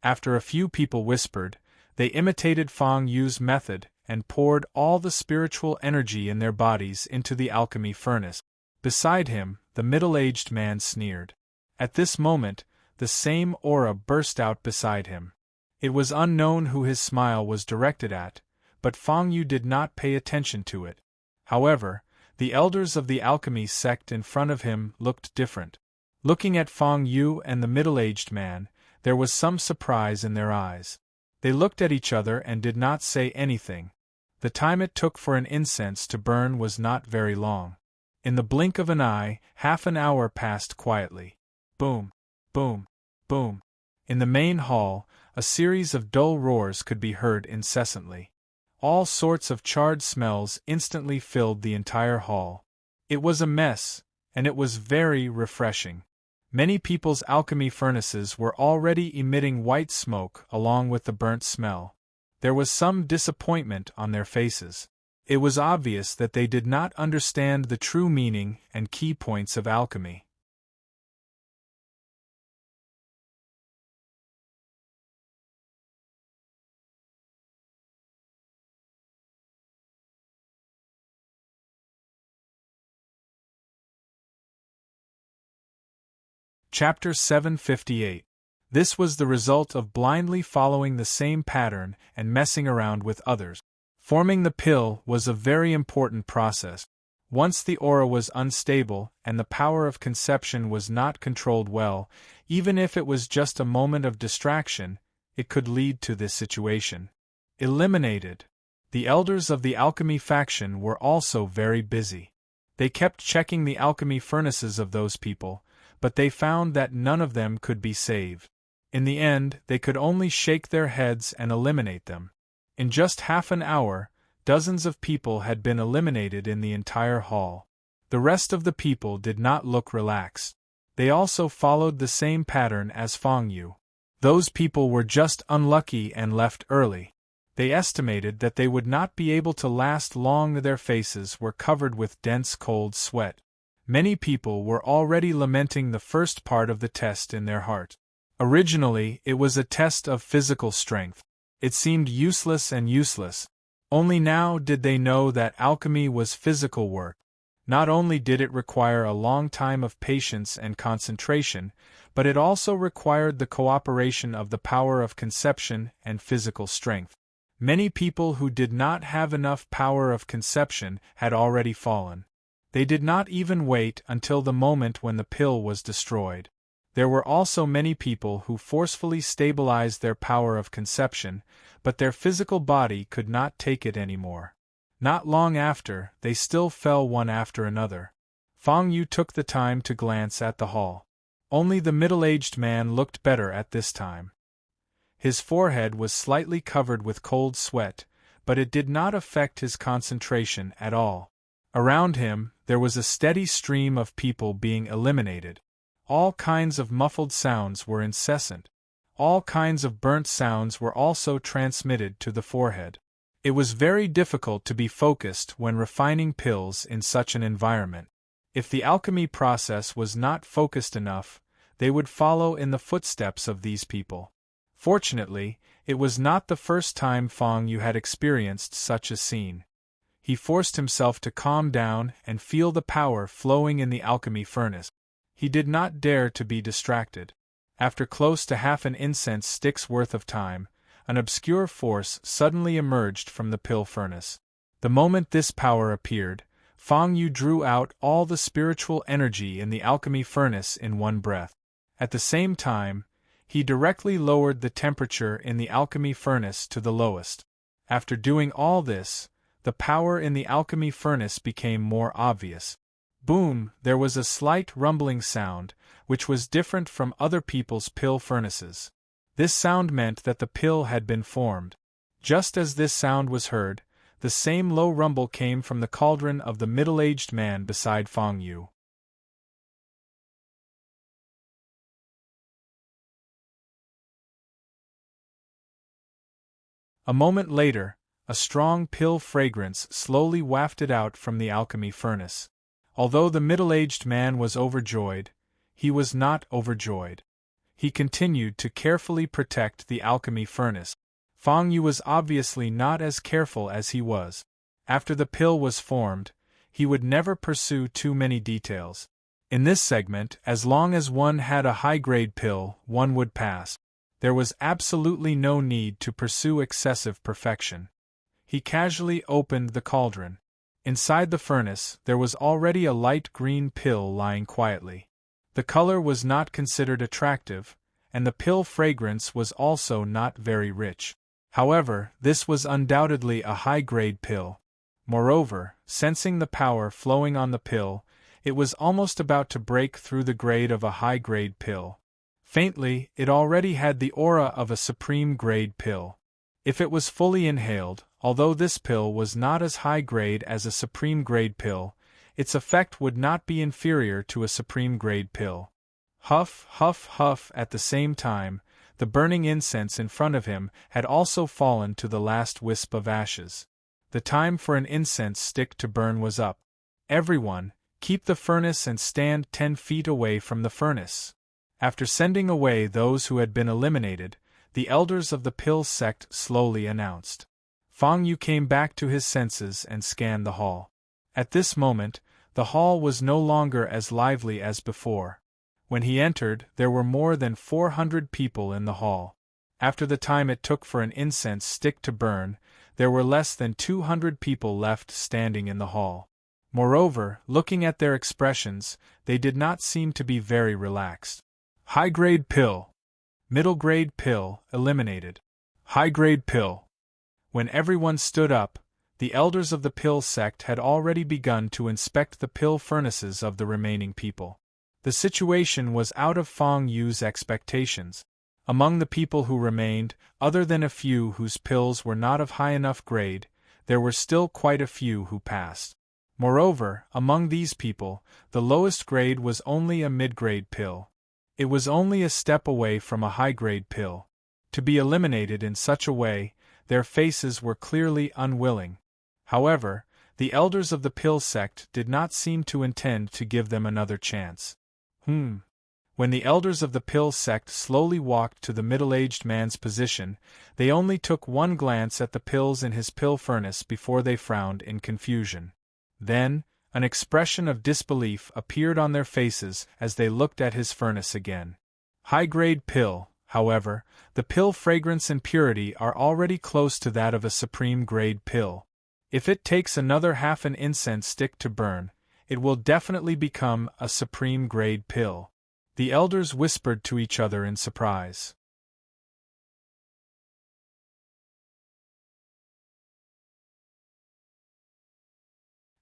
After a few people whispered, they imitated Fong Yu's method and poured all the spiritual energy in their bodies into the alchemy furnace. Beside him, the middle-aged man sneered. At this moment, the same aura burst out beside him. It was unknown who his smile was directed at, but Fong Yu did not pay attention to it. However, the elders of the alchemy sect in front of him looked different. Looking at Fong Yu and the middle-aged man, there was some surprise in their eyes. They looked at each other and did not say anything. The time it took for an incense to burn was not very long. In the blink of an eye, half an hour passed quietly. Boom, boom, boom. In the main hall, a series of dull roars could be heard incessantly. All sorts of charred smells instantly filled the entire hall. It was a mess, and it was very refreshing. Many people's alchemy furnaces were already emitting white smoke along with the burnt smell. There was some disappointment on their faces. It was obvious that they did not understand the true meaning and key points of alchemy. Chapter 758. This was the result of blindly following the same pattern and messing around with others. Forming the pill was a very important process. Once the aura was unstable and the power of conception was not controlled well, even if it was just a moment of distraction, it could lead to this situation. Eliminated. The elders of the alchemy faction were also very busy. They kept checking the alchemy furnaces of those people, but they found that none of them could be saved. In the end, they could only shake their heads and eliminate them. In just half an hour, dozens of people had been eliminated in the entire hall. The rest of the people did not look relaxed. They also followed the same pattern as Feng Yu. Those people were just unlucky and left early. They estimated that they would not be able to last long. Their faces were covered with dense cold sweat. Many people were already lamenting the first part of the test in their heart. Originally, it was a test of physical strength. It seemed useless and useless. Only now did they know that alchemy was physical work. Not only did it require a long time of patience and concentration, but it also required the cooperation of the power of conception and physical strength. Many people who did not have enough power of conception had already fallen. They did not even wait until the moment when the pill was destroyed. There were also many people who forcefully stabilized their power of conception, but their physical body could not take it anymore. Not long after, they still fell one after another. Feng Yu took the time to glance at the hall. Only the middle-aged man looked better at this time. His forehead was slightly covered with cold sweat, but it did not affect his concentration at all. Around him, there was a steady stream of people being eliminated. All kinds of muffled sounds were incessant. All kinds of burnt sounds were also transmitted to the forehead. It was very difficult to be focused when refining pills in such an environment. If the alchemy process was not focused enough, they would follow in the footsteps of these people. Fortunately, it was not the first time Feng Yu had experienced such a scene. He forced himself to calm down and feel the power flowing in the alchemy furnace. He did not dare to be distracted. After close to half an incense stick's worth of time, an obscure force suddenly emerged from the pill furnace. The moment this power appeared, Feng Yu drew out all the spiritual energy in the alchemy furnace in one breath. At the same time, he directly lowered the temperature in the alchemy furnace to the lowest. After doing all this, the power in the alchemy furnace became more obvious. Boom! There was a slight rumbling sound, which was different from other people's pill furnaces. This sound meant that the pill had been formed. Just as this sound was heard, the same low rumble came from the cauldron of the middle-aged man beside Feng Yu. A moment later, a strong pill fragrance slowly wafted out from the alchemy furnace. Although the middle-aged man was overjoyed, he was not overjoyed. He continued to carefully protect the alchemy furnace. Feng Yu was obviously not as careful as he was. After the pill was formed, he would never pursue too many details. In this segment, as long as one had a high-grade pill, one would pass. There was absolutely no need to pursue excessive perfection. He casually opened the cauldron. Inside the furnace, there was already a light green pill lying quietly. The color was not considered attractive, and the pill fragrance was also not very rich. However, this was undoubtedly a high-grade pill. Moreover, sensing the power flowing on the pill, it was almost about to break through the grade of a high-grade pill. Faintly, it already had the aura of a supreme-grade pill. If it was fully inhaled, although this pill was not as high-grade as a supreme-grade pill, its effect would not be inferior to a supreme-grade pill. Huff, huff, huff. At the same time, The burning incense in front of him had also fallen to the last wisp of ashes. The time for an incense stick to burn was up. Everyone, keep the furnace and stand 10 feet away from the furnace. After sending away those who had been eliminated, the elders of the Pill sect slowly announced. Fang Yu came back to his senses and scanned the hall. At this moment, the hall was no longer as lively as before. When he entered, there were more than 400 people in the hall. After the time it took for an incense stick to burn, there were less than 200 people left standing in the hall. Moreover, looking at their expressions, they did not seem to be very relaxed. High-grade pill. Middle-grade pill, eliminated. High-grade pill. When everyone stood up, the elders of the Pill sect had already begun to inspect the pill furnaces of the remaining people. The situation was out of Fang Yu's expectations. Among the people who remained, other than a few whose pills were not of high enough grade, there were still quite a few who passed. Moreover, among these people, the lowest grade was only a mid-grade pill. It was only a step away from a high-grade pill. To be eliminated in such a way, their faces were clearly unwilling. However, the elders of the Pill sect did not seem to intend to give them another chance. When the elders of the Pill sect slowly walked to the middle-aged man's position, they only took one glance at the pills in his pill furnace before they frowned in confusion. Then, an expression of disbelief appeared on their faces as they looked at his furnace again. High-grade pill, however, the pill fragrance and purity are already close to that of a supreme-grade pill. If it takes another half an incense stick to burn, it will definitely become a supreme-grade pill. The elders whispered to each other in surprise.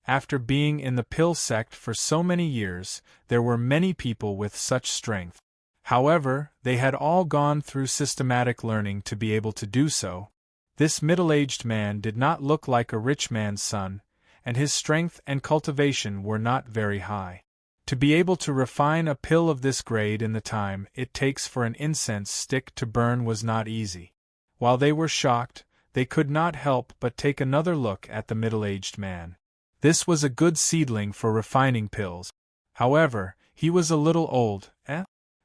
After being in the Pill sect for so many years, there were many people with such strength. However, they had all gone through systematic learning to be able to do so. This middle-aged man did not look like a rich man's son, and his strength and cultivation were not very high. To be able to refine a pill of this grade in the time it takes for an incense stick to burn was not easy. While they were shocked, they could not help but take another look at the middle-aged man. This was a good seedling for refining pills. However, he was a little old,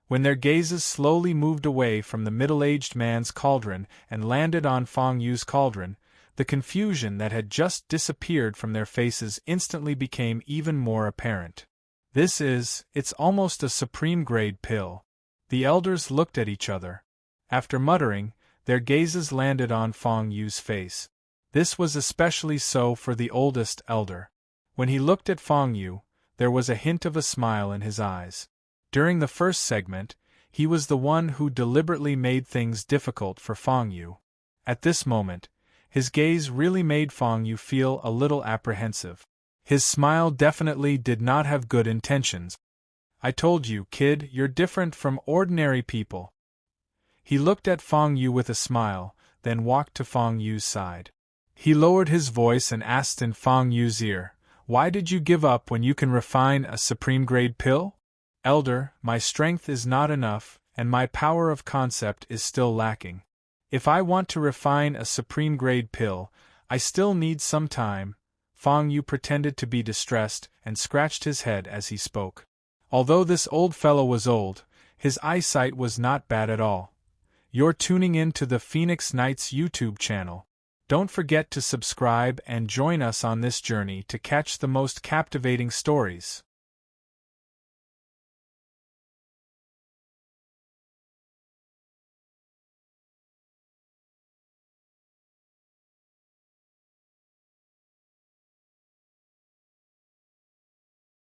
When their gazes slowly moved away from the middle-aged man's cauldron and landed on Fang Yu's cauldron, the confusion that had just disappeared from their faces instantly became even more apparent. It's almost a supreme-grade pill. The elders looked at each other. After muttering, their gazes landed on Fang Yu's face. This was especially so for the oldest elder. When he looked at Fang Yu, there was a hint of a smile in his eyes. During the first segment, he was the one who deliberately made things difficult for Fang Yu. At this moment, his gaze really made Fang Yu feel a little apprehensive. His smile definitely did not have good intentions. "I told you, kid, you're different from ordinary people." He looked at Fang Yu with a smile, then walked to Fang Yu's side. He lowered his voice and asked in Fang Yu's ear, "Why did you give up when you can refine a supreme-grade pill?" "Elder, my strength is not enough, and my power of concept is still lacking. If I want to refine a supreme-grade pill, I still need some time." Fang Yu pretended to be distressed and scratched his head as he spoke. Although this old fellow was old, his eyesight was not bad at all. You're tuning in to the Phoenix Knights YouTube channel. Don't forget to subscribe and join us on this journey to catch the most captivating stories.